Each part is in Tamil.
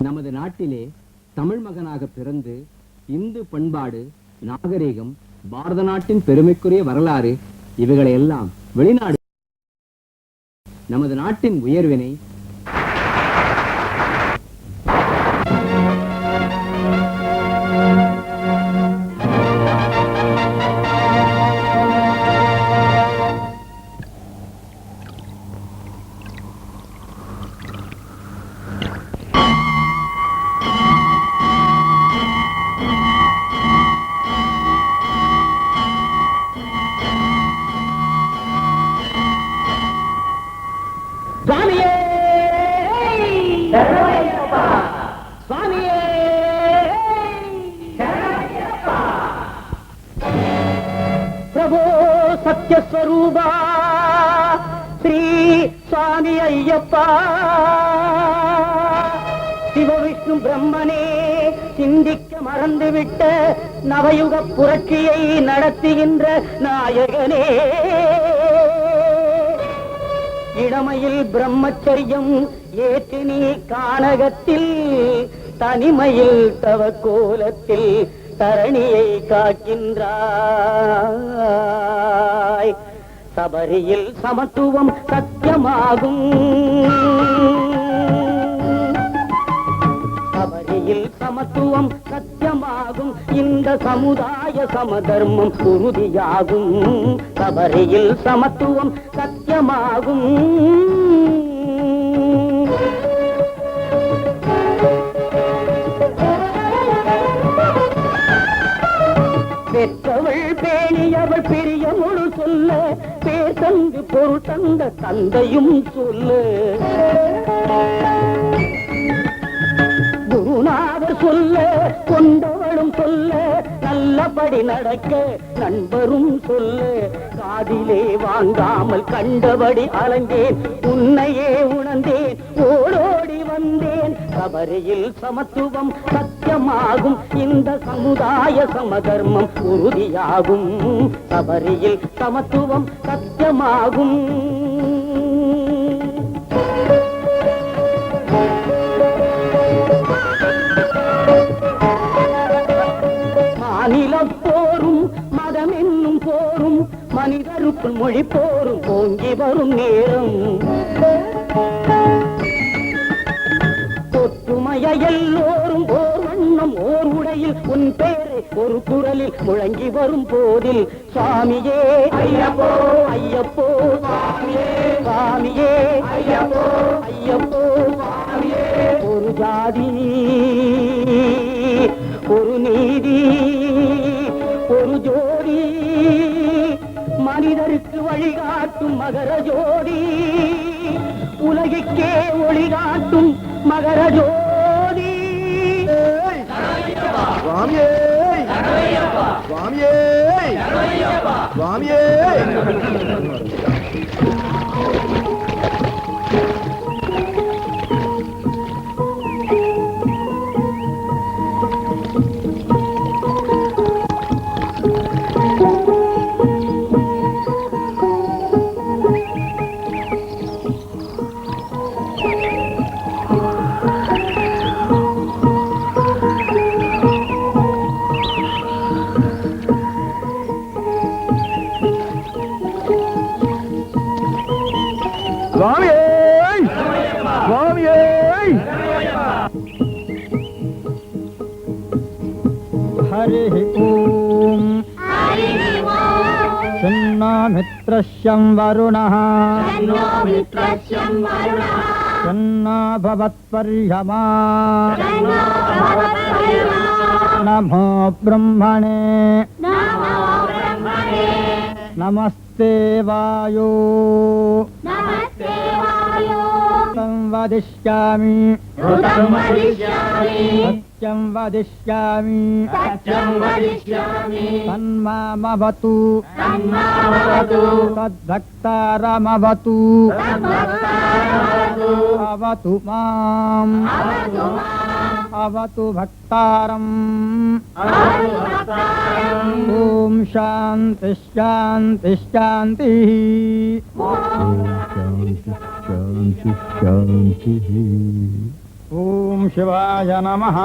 நமது நாட்டிலே தமிழ் மகனாக பிறந்து இந்து பண்பாடு, நாகரீகம், பாரத நாட்டின் பெருமைக்குரிய வரலாறு இவைகளை எல்லாம் வெளிநாடு நமது நாட்டின் உயர்வினை சத்யஸ்வரூபா ஸ்ரீ சுவாமி ஐயப்பா, சிவவிஷ்ணு பிரம்மனே, சிந்திக்க மறந்துவிட்ட நவயுக புரட்சியை நடத்துகின்ற நாயகனே, இளமையில் பிரம்மச்சரியம் ஏற்று நீ கானகத்தில், தனிமையில் தவக்கோலத்தில் தரணியை காக்கின்றாய். சபரியில் சமத்துவம் சத்தியமாகும், சபரியில் சமத்துவம் சத்தியமாகும், இந்த சமுதாய சமதர்மம் உறுதியாகும். சபரியில் சமத்துவம் சத்தியமாகும். பெற்றவள் பேணியவள் பிரியமுழு சொல்ல, பேர் தந்து பொருள் தந்த தந்தையும் சொல்ல, குருநாதர் சொல்ல கொண்டவளும் சொல்ல, நல்லபடி நடக்க நண்பரும் சொல்ல, காதிலே வாங்காமல் கண்டபடி அலைந்தேன், உன்னையே உணர்ந்தேன், ஓடோடி வந்தேன். சபரியில் சமத்துவம் சத்தியமாகும், இந்த சமுதாய சமதர்மம் உறுதியாகும். சபரியில் சமத்துவம் சத்தியமாகும். மாநிலம் போரும் மதம் என்னும் போரும் மனிதருக்குள் மொழி போரும் பொங்கி வரும் நேரம், ஒற்றுமைய எல்லோரும் ஓர் வண்ணம் ஓர் உடையில் உன் பேரை ஒரு குரலில் முழங்கி வரும் போதில், சுவாமியே ஐயப்போ ஐயப்போ சுவாமியே சுவாமியே ஐயப்போ ஐயப்போ சுவாமியே. ஒரு ஜாதி ஒரு நீதி ஒரு ஜோடி, மனிதருக்கு வழிகாட்டும் மகர ஜோடி, உலகிற்கே ஒளிகாட்டும் மகர ஜோதி. சுவாமியே சுவாமியே சுவாமியே. हरि ओम शन्नो मित्रस्यं वरुणः शन्नो भवत्पर्यमा नमो ब्रह्मणे नमस्ते वायो वदिष्यामि सत्यं वदिष्यामि तन्मामवतु तद्भक्तारमवतु अवतु माम् अवतु भक्तारम्। ओम शांति शांति शांति शांति शांति। ஓம் சிவாய நமः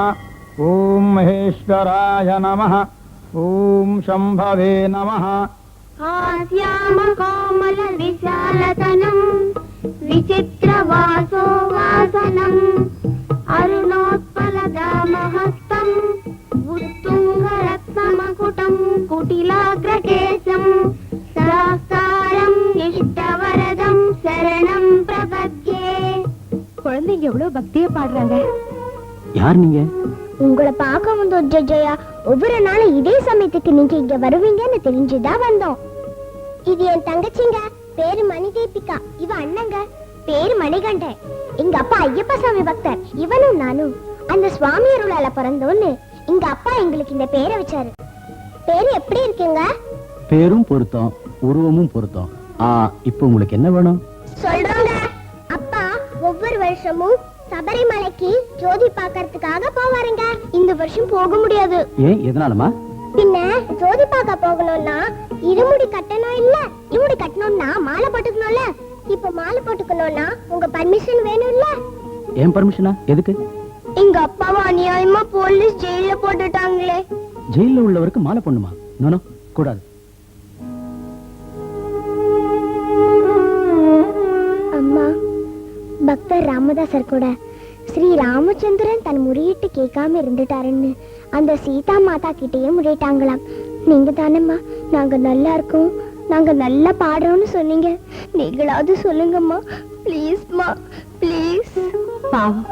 ஓம் மகேஸ்வராய நமः ஓம் சம்பவே நமः हास्याम कोमल विशालतनम् विचित्रवासो वासनम् अरुणोत्पलदामहस्तम् उत्तुङ्गरत्नमकुटम् कुटिलाग्रकेशम् साकारम् इष्टवरदम् शरणम् प्रपद्ये குழந்தைங்க எவ்வளவு பக்தியா பாடுறாங்க. யார் நீங்க? உங்களை பார்க்க வந்தோம் ஜெயா. ஒவ்வொரு நாளும் இதே சமயத்துக்கு நீங்க இங்க வருவீங்கன்னு தெரிஞ்சுதான் வந்தோம். இது என் தங்கச்சிங்க, பேரு மணிதீபிகா. இவ அண்ணங்க, பேரு மணிகண்டன். எங்க அப்பா ஐயப்ப சாமி பக்தர். இவனும் நானும் அந்த சுவாமி அருளால பிறந்தோன்னு எங்க அப்பா எங்களுக்கு இந்த பேரை வச்சாரு. பேரு எப்படி இருக்குங்க? பேரும் பொருத்தம், உருவமும் பொருத்தம். இப்போ உங்களுக்கு என்ன வேணும்? சொல்றாங்க. அப்பா ஒவ்வொரு வருஷமும் சபரிமலைக்கு ஜோதி பார்க்கறதுக்காக போவாருங்க. இந்த வருஷம் போக முடியாது. ஏன், எதனாலமா? பின்ன ஜோதி பார்க்க போகணும்னா இருமுடி கட்டணும் இல்ல, இருமுடி கட்டணும்னா மாலை போட்டுக்கணும்ல. இப்ப மாலை போட்டுக்கணும்னா உங்க பர்மிஷன் வேணும் இல்ல. ஏன் பர்மிஷனா? எதுக்கு? எங்க அப்பாவை அநியாயமா போலீஸ் ஜெயில போட்டுட்டாங்களே. ஜெயில உள்ளவருக்கு மாலை பண்ணுமா? நோ, கூடாது. அம்மா, பக்தர் ராமதாசர் கூட ஸ்ரீ ராமச்சந்திரன் தன் முறையிட்டு கேட்காம இருந்துட்டாருன்னு அந்த சீதா மாதா கிட்டயே முறையிட்டாங்களாம். நீங்க தானம்மா நாங்க நல்லா இருக்கோம், நாங்க நல்லா பாடுறோம்னு சொன்னீங்க. நீங்களாவது சொல்லுங்கம்மா, ப்ளீஸ்மா, ப்ளீஸ். பாவம்,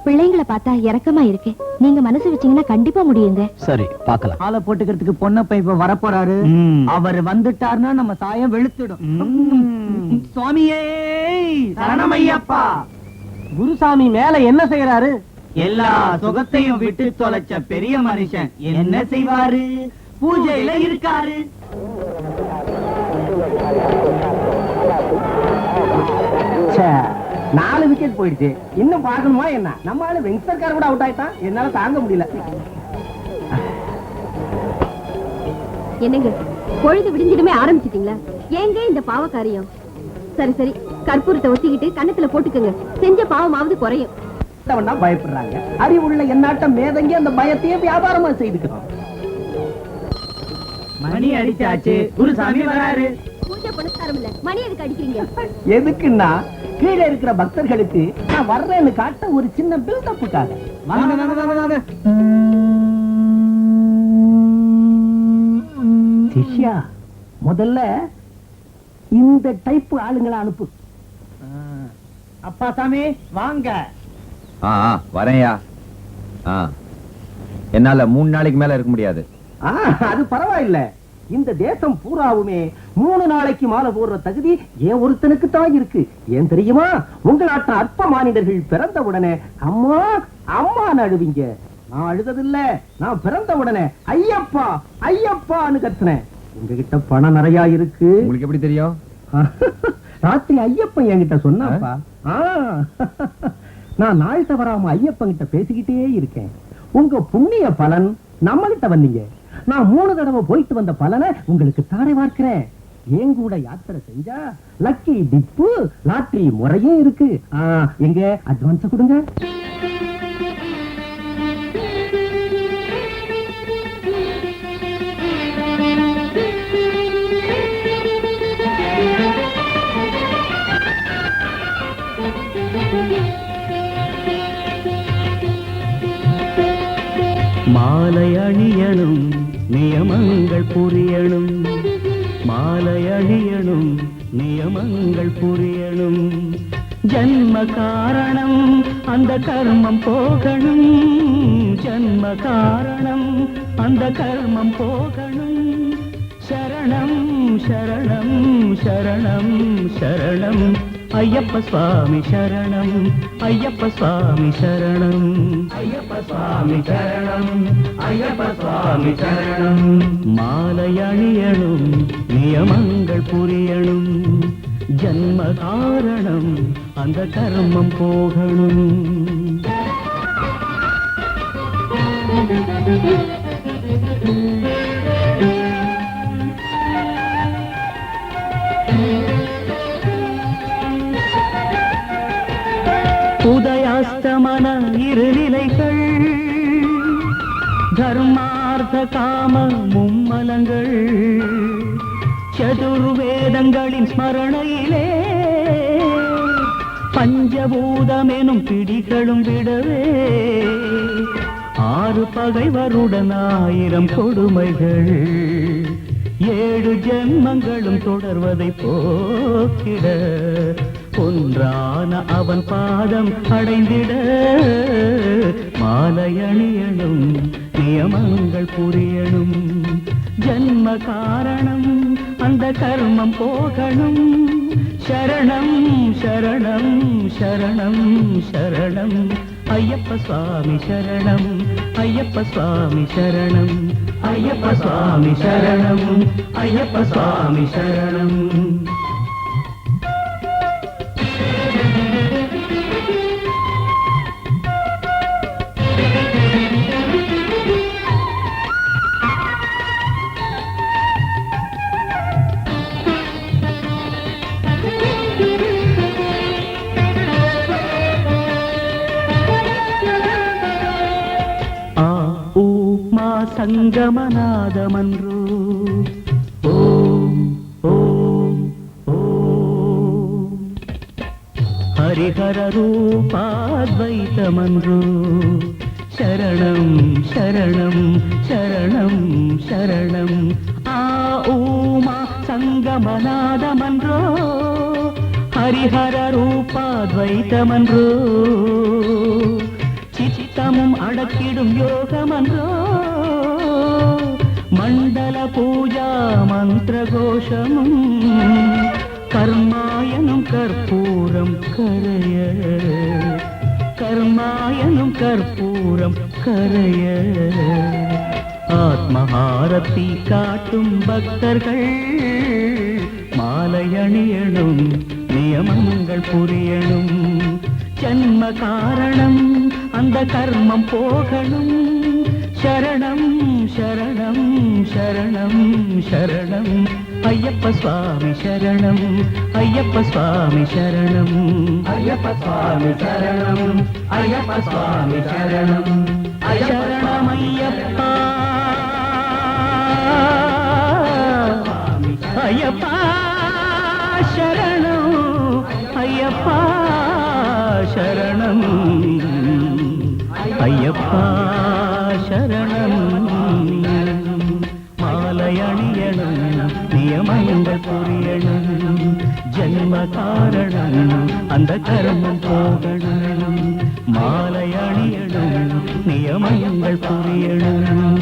பிள்ளைங்களை பார்த்தா இரக்கமா இருக்கு. நீங்க மனசு வச்சீங்கன்னா கண்டிப்பா முடியுங்க. சரி, பார்க்கலாம். மாலை போட்டுக்கிறதுக்கு பொண்ணப்ப இப்ப வரப்போறாரு. அவர் வந்துட்டாருன்னா நம்ம சாயம் வெளுத்துடும். சுவாமியே சரணமையப்பா. குருசாமி மேல என்ன செய்யறாரு? எல்லா சுகத்தையும் விட்டு தொலைச்ச பெரிய மனுஷன் என்ன செய்வாரு? பூஜையில இருக்காரு. ச்சே, 4 விக்கெட் போயிடுச்சு. இன்னும் பார்க்கணுமா என்ன? நம்ம ஆளு வெங்கடர்கார் கூட அவுட் ஆயிட்டான். என்னால தாங்க முடியல. என்னங்க, பொழுது விடிஞ்சிடுமே ஆரம்பிச்சிட்டீங்களா? ஏங்க இந்த பாவ காரியம்? சரி சரி, கற்பூரத்தை ஒத்திக்கிட்டு கண்ணத்துல போட்டுக்கங்க. செஞ்ச பாவமாவது குறையும். பயப்படுறாங்க. அறிவுள்ள என்னாட்டம் மேதங்கி அந்த பயத்தையே வியாபாரமா செய்துக்கிறோம். மணி அடிச்சாச்சு, குருசாமி வராரு. பூஜை புனஸ்காரம் இல்ல, மணி எதுக்கு அடிக்கிறீங்க? எதுக்குன்னா கீழே இருக்கிற பக்தர்களுக்கு நான் வர்றேன்னு காட்ட ஒரு சின்ன பில்டப்புக்காக. சிஷ்யா, முதல்ல இந்த டைப் ஆளுங்களை அனுப்பு. அப்பா சாமி வாங்க. வரேன்யா. என்னால 3 நாளைக்கு மேல இருக்க முடியாது. அது பரவாயில்ல. இந்த தேசம் பூராவுமே 3 நாளைக்கு மாலை போடுற தகுதி ஏன் ஒருத்தனுக்கு தான் இருக்கு. ஏன் தெரியுமா? உங்களாட்ட அற்ப மானிடர்கள் பிறந்த உடனே அம்மா அம்மா அழுவீங்க. நான் அழுததில்ல. நான் பிறந்த உடனே ஐயப்பா ஐயப்பான்னு கத்துனேன். உங்ககிட்ட பணம் நிறைய இருக்கு. உங்களுக்கு எப்படி தெரியும்? ராத்திரி ஐயப்பன் என்கிட்ட சொன்னாப்பா. நான் நாள் தவறாம ஐயப்பன் கிட்ட பேசிக்கிட்டே இருக்கேன். உங்க புண்ணிய பலன் நம்ம கிட்ட வந்தீங்க. நான் 3 தடவை போயிட்டு வந்த பலனை உங்களுக்கு தாரை பார்க்கிறேன். என் கூட யாத்திரை செஞ்சா லக்கி டிப்பு லாட்டரி முறையும் இருக்கு. எங்க அட்வான்ஸ் கொடுங்க. மாலை அணியணும், நியமங்கள் புரியணும். மாலை அணியணும், நியமங்கள் புரியணும். ஜன்ம காரணம் அந்த கர்மம் போகணும். ஜன்ம காரணம் அந்த கர்மம் போகணும். சரணம் சரணம் சரணம் சரணம் ஐயப்ப சுவாமி சரணம். ஐயப்ப சுவாமி சரணம். ஐயப்ப சுவாமி சரணம். ஐயப்ப சுவாமி சரணம். மாலை அணியணும், நியமங்கள் புரியணும். ஜன்ம காரணம் அந்த கர்மம் போகணும். உதயாஸ்தமன லீலைகள் தர்மார்த்த காம மும்மலங்கள் சதுர்வேதங்களின் ஸ்மரணையிலே பஞ்சபூதமெனும் பிடிகளும் விடவே 6 பகைவருடன் 1000 கொடுமைகள் 7 ஜென்மங்களும் தொடர்வதை போக்கிட ஒன்றான அவன் பாதம் அடைந்திட மாலையணியணும் நியமங்கள் புரியணும் ஜன்ம காரணம் அந்த கர்மம் போகணும் சரணம் சரணம் சரணம் சரணம் ஐயப்ப சுவாமி சரணம் ஐயப்ப சுவாமி சரணம் ஐயப்ப சுவாமி சரணம் ஐயப்ப சுவாமி சரணம் சங்கமநாதமன்றோ ஓம் ஓம் ஓம் ஹரிஹர ரூபாத்வைதமன்றோ சரணம் சரணம் சரணம் சரணம் ஊமா சங்கமநாதமன்றோ ஹரிஹர ரூபாத்வைதமன்றோ சித்தமும் அடக்கிடும் யோகமன்றோ மண்டல பூஜா மந்திர கோஷமும் கர்மாயனும் கற்பூரம் கரைய கர்மாயனும் கற்பூரம் கரைய ஆத்மஹாரத்தி காட்டும் பக்தர்கள் மாலையணியணும் நியமங்கள் புரியணும் ஜன்ம காரணம் அந்த கர்மம் போகணும் சரணம் சரணம் சரணம் சரணம் ஐயப்ப சுவாமி சரணம் ஐயப்ப சுவாமி சரணம் ஐயப்ப சுவாமி சரணம் ஐயப்ப சுவாமி சரணம் சரணம் ஐயப்பா ஐயப்பா சரணம் ஐயப்பா சரணம் ஐயப்பா சரணம் மாலையணியணும் நியமங்கள் புரியணும் ஜன்ம காரணம் அந்த கர்மம் போகணும் மாலையணியணும் நியமங்கள் புரியணும்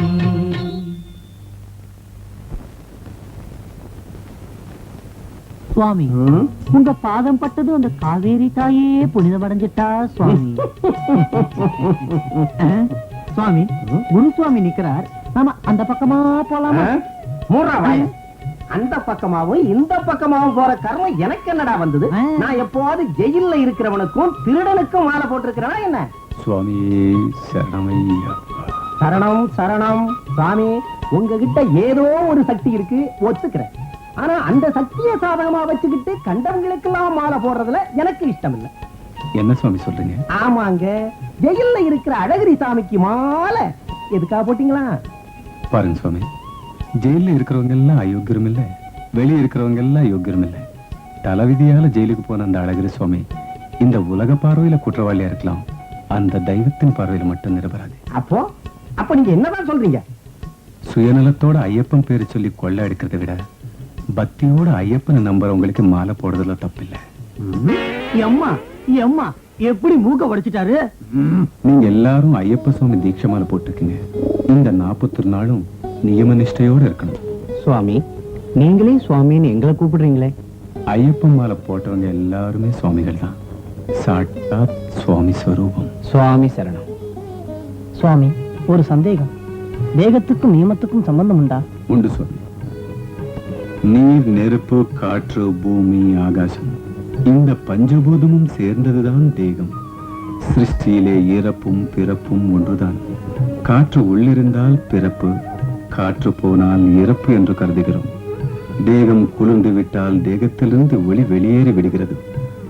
சுவாமி உங்க பாதம் பட்டது அந்த காவேரி தாயே புனிதமடைஞ்சிட்டா சுவாமி சுவாமி குரு சுவாமி நிக்கிறார் நாம அந்த பக்கமா போலாமா அந்த பக்கமாவும் இந்த பக்கமாவும் போற கர்மம் எனக்கு என்னடா வந்தது நான் எப்போது ஜெயில்ல இருக்கிறவனுக்கும் திருடனுக்கும் மாலை போட்டிருக்கிறேனா என்ன சுவாமி சரணமையா சரணம் சரணம் சுவாமி உங்ககிட்ட ஏதோ ஒரு சக்தி இருக்கு ஒத்துக்கிறேன் ஆனா அந்த சக்தியை சாதகமா வச்சுக்கிட்டு கண்டவங்களுக்கெல்லாம் மாலை போடுறதுல எனக்கு இஷ்டம் இல்லை என்ன சுவாமி சொல்றீங்க ஆமாங்க ஜெயில்ல இருக்கிற அழகிரி சாமிக்கு மாலை எதுக்காக போட்டீங்களா பாருங்க சுவாமி ஜெயில இருக்கிறவங்க எல்லாம் அயோக்கியம் இல்ல வெளியே இருக்கிறவங்க எல்லாம் யோக்கியம் இல்ல தலைவிதியால ஜெயிலுக்கு போன அந்த அழகிரி சுவாமி இந்த உலக பார்வையில குற்றவாளியா இருக்கலாம் அந்த தெய்வத்தின் பார்வையில மட்டும் நிரபராது அப்ப நீங்க என்னதான் சொல்றீங்க சுயநலத்தோட ஐயப்பன் பேரு சொல்லி கொள்ளை எடுக்கிறத விட பக்தியோட ஐயப்பனை நம்புறவங்களுக்கு மாலை போடுறதுல தப்பில்லை அம்மா அம்மா எப்படி மூக்க உடைச்சிட்டாரு நீங்க எல்லாரும் ஐயப்ப சுவாமி தீட்சை மாலை போட்டுருக்கீங்க இந்த 40 நாளும் நியம நிஷ்டையோட இருக்கணும் சுவாமி நீங்களே சுவாமின்னு எங்களை கூப்பிடுறீங்களே ஐயப்பன் மாலை போட்டவங்க எல்லாருமே சுவாமிகள் தான் சாட்சாத் சுவாமி ஸ்வரூபம் சுவாமி சரணம் சுவாமி ஒரு சந்தேகம் தேகத்துக்கும் நியமத்துக்கும் சம்பந்தம் உண்டா உண்டு சுவாமி நீர் நெருப்பு காற்று பூமி ஆகாசம் இந்த பஞ்சபூதமும் சேர்ந்ததுதான் தேகம் சிருஷ்டியிலே இறப்பும் பிறப்பும் ஒன்றுதான் காற்று உள்ளிருந்தால் பிறப்பு காற்று போனால் இறப்பு என்று கருதுகிறோம் தேகம் குளிர்ந்து விட்டால் தேகத்திலிருந்து ஒளி வெளியேறி விடுகிறது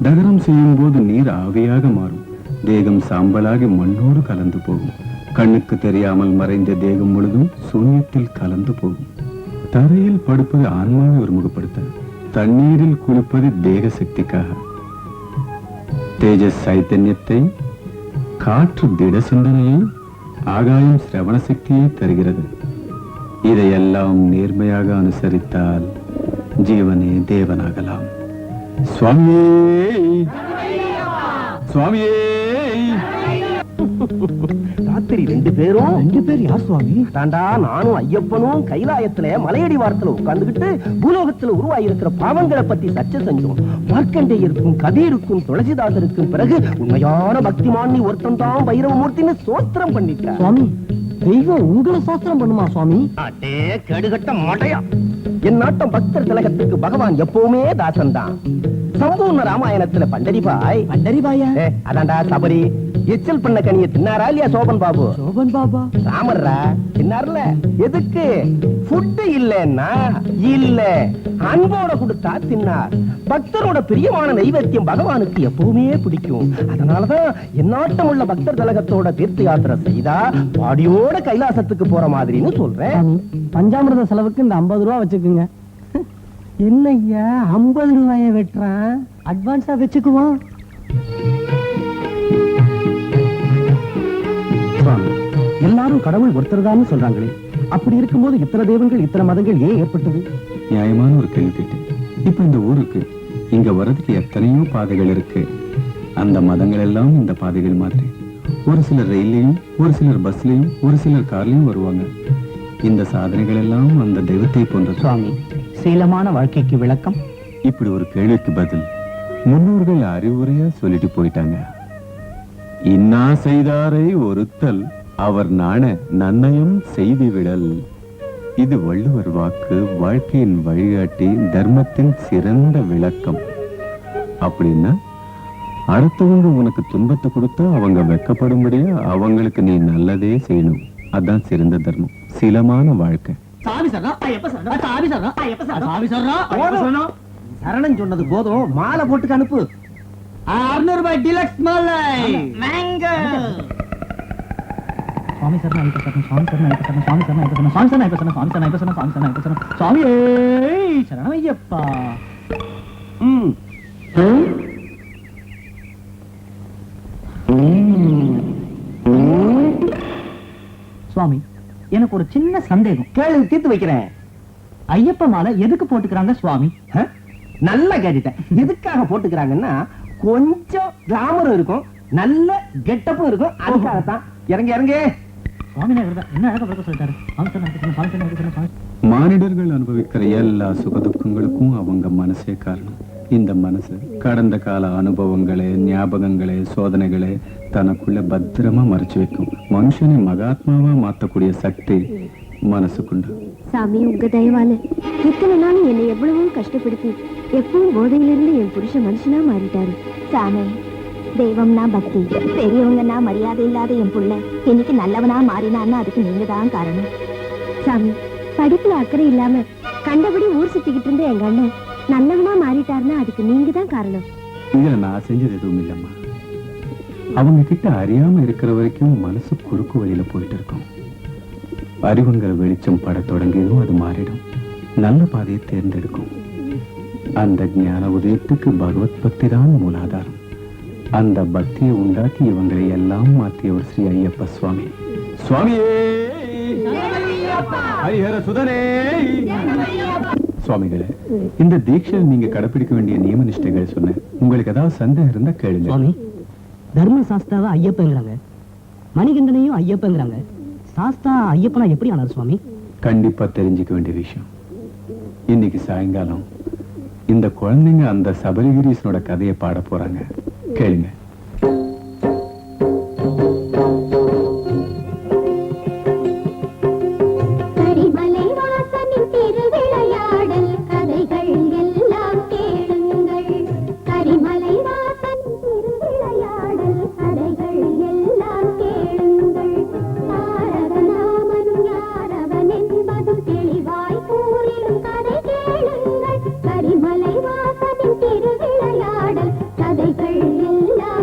தகனம் செய்யும் போது நீர் ஆவியாக மாறும் தேகம் சாம்பலாகி மண்ணோடு கலந்து போகும். கண்ணுக்கு தெரியாமல் மறைந்த தேகம் முழுதும் சூன்யத்தில் கலந்து போகும். தரையில் படுப்பது ஆன்மாவை ஒருமுகப்படுத்த, தண்ணீரில் குளிப்பது தேக சக்திக்காக. தேஜஸ் சைத்தன்யத்தை, காற்று திட சிந்தனையை, ஆகாயம் சிரவண சக்தியை தருகிறது. இதையெல்லாம் நேர்மையாக அனுசரித்தால் ஜீவனே தேவனாகலாம். சுவாமியே சுவாமியே. ராத்திரி 2 பேரும் 2 பேர் யார் சுவாமி? தாண்டா நானும் ஐயப்பனும் கைலாயத்துல மலையடி வாரத்துல உட்கார்ந்துகிட்டு பூலோகத்துல உருவாயிருக்கிற பாவங்களை பத்தி சர்ச்சை செஞ்சோம். மார்க்கண்டேயருக்கும் கபீருக்கும் துளசிதாசருக்கும் பிறகு உண்மையான பக்திமானி ஒருத்தன் தான் பைரவமூர்த்தின்னு சோத்திரம் பண்ணிட்டார். சுவாமி, தெய்வம் உங்களை சாஸ்திரம் பண்ணுமா சுவாமி? அட்டே கெடுகட்ட மடையா. என் நாட்டம் பக்தர் திலகத்துக்கு பகவான் எப்பவுமே தாசன் தான். சம்பூர்ண ராமாயணத்துல பண்டரிபாய் பண்டரிபாயா? அதான்டா சபரி எச்சல் பண்ண கனிய தின்னாரா இல்லையா சோபன் பாபு? சோபன் பாபா ராமர்ரா தின்னார்ல. எதுக்கு? ஃபுட் இல்லன்னா இல்ல, அன்போட கொடுத்தா தின்னார். பக்தரோட பிரியமான நைவேத்தியம் பகவானுக்கு எப்பவுமே பிடிக்கும். அதனாலதான் எந்நாட்டம் உள்ள பக்தர் திலகத்தோட தீர்த்த யாத்திரை செய்தா பாடியோட கைலாசத்துக்கு போற மாதிரின்னு சொல்றேன். பஞ்சாமிரத செலவுக்கு இந்த 50 ரூபா வச்சுக்குங்க. என்னய்யா 50 ரூபாய வெட்டுறான்? அட்வான்ஸா வச்சுக்குவோம். எல்லாரும் கடவுள் ஒருத்தர்தான் சொல்றாங்களே, அப்படி இருக்கும்போது இத்தனை தெய்வங்கள் இத்தனை மதங்கள் ஏன் ஏற்பட்டது? நியாயமான ஒரு கேள்வி கேட்டேன். இப்ப இந்த ஊருக்கு இங்க வர்றதுக்கு எத்தனையோ பாதைகள் இருக்கு. அந்த மதங்கள் எல்லாம் இந்த பாதைகள் மாதிரி. ஒரு சிலர் ரயிலையும், ஒரு சிலர் பஸ்லயும், ஒரு சிலர் கார்லயும் வருவாங்க. இந்த சாதனைகள் எல்லாம் அந்த தெய்வத்தை போன்ற. சுவாமி, சீலமான வாழ்க்கைக்கு விளக்கம்? இப்படி ஒரு கேள்விக்கு பதில் முன்னோர்கள் அறிவுரையா சொல்லிட்டு போயிட்டாங்க. இன்னா செய்தாரை ஒருத்தல் அவர் நாண நன்னயம் செய்து விடல். இது வள்ளுவர் வாக்கு, வாழ்க்கையின் வழிகாட்டி, தர்மத்தின் சிறந்த விளக்கம். அப்படின்னா அடுத்தவங்க உனக்கு துன்பத்தை கொடுத்தா அவங்க வெக்கப்படும்படியா அவங்களுக்கு நீ நல்லதே செய்யணும். அதான் சிறந்த தர்மம், சீலமான வாழ்க்கை. சரணம் சொன்னது போதும், மாலை போட்டுக்கு அனுப்பு. 600 ரூபாய் டிலக்ஸ் மாலை. சுவாமி சரணம் ஐயப்ப சரணம், சுவாமி சரணம் ஐயப்ப சரணம், சுவாமி சரணம் ஐயப்ப சரணம், சுவாமி சரணம் ஐயப்ப சரணம், சுவாமி சரணம் ஐயப்ப சரணம், சுவாமி சரணம் ஐயப்ப சரணம், சுவாமி சரணம் ஐயப்பா. சுவாமி, எனக்கு ஒரு சின்ன சந்தேகம். கேள்வி தீர்த்து வைக்கிறேன். ஐயப்ப மாலை எதுக்கு போட்டுக்கிறாங்க சுவாமி? நல்லா கேட்டுட்டேன். எதுக்காக போட்டுக்கிறாங்கன்னா கொஞ்சம் கிளாமரும் இருக்கும், நல்ல கெட்டப்பும் இருக்கும். அதுக்காகத்தான். இறங்க இறங்க. சுவாமி என்ன அழகா விளக்க சொல்லிட்டாரு. சுவாமி சரணம் ஐயப்ப சரணம், சுவாமி சரணம் ஐயப்ப சரணம். மானிடர்கள் அனுபவிக்கிற எல்லா சுகதுக்கங்களுக்கும் அவங்க மனசே காரணம். இந்த மனசு கடந்த கால அனுபவங்களே, ஞாபகங்களே, சோதனைகளே தனக்குள்ள பத்திரமா மறைச்சு வைக்கும். மனுஷனை மகாத்மாவா மாத்தக்கூடிய சக்தி மனசுக்குண்டு. சாமி, உங்க தயவால இத்தனை நாள் என்னை எவ்வளவோ கஷ்டப்படுத்தி எப்பவும் போதையிலிருந்து என் புருஷன் மனுஷனா மாறிட்டாரு. சாமி, தெய்வம்னா பக்தி, பெரியவங்கன்னா மரியாதை இல்லாத என் புள்ள இன்னைக்கு நல்லவனா மாறினான்னு அதுக்கு நீங்க தான் காரணம். சாமி, படிப்புல அக்கறை இல்லாம கண்டபடி ஊர் சுத்திக்கிட்டு இருந்த எங்க அண்ணன் நல்லவனா மாறிட்டாருன்னா அதுக்கு நீங்க தான் காரணம். இதுல நான் செஞ்சது எதுவும் இல்லம்மா. அவங்க கிட்ட அறியாம இருக்கிற வரைக்கும் மனசு குறுக்கு வழியில போயிட்டு இருக்கும். அறிவுங்கிற வெளிச்சம் பட தொடங்கியதும் அது மாறிடும். நல்ல பாதையை தேர்ந்தெடுக்கும். அந்த ஞான உதயத்துக்கு பகவத் பக்தி தான் மூலாதாரம். அந்த பக்தியை உண்டாக்கி இவங்களை எல்லாம் மாற்றியவர் ஸ்ரீ ஐயப்ப சுவாமி. சுவாமியே ஹரிஹர சுதனே. சுவாமிகளே, இந்த தீட்சையில் நீங்க கடைபிடிக்க வேண்டிய நியம நிஷ்டைகள் சொன்னேன். உங்களுக்கு ஏதாவது சந்தேகம் இருந்தா கேளுங்க. சுவாமி, தர்ம சாஸ்தாவை ஐயப்பங்கிறாங்க, மணிகண்டனையும் ஐயப்பங்கிறாங்க. சாஸ்தா ஐயப்பனா எப்படி ஆனார் சுவாமி? கண்டிப்பா தெரிஞ்சுக்க வேண்டிய விஷயம். இன்னைக்கு சாயங்காலம் இந்த குழந்தைங்க அந்த சபரிகிரீசனோட கதையை பாட போறாங்க. கேளுங்க. கரிமலை வாசனின் திருவிளையாடல் கதைகள் எல்லாம்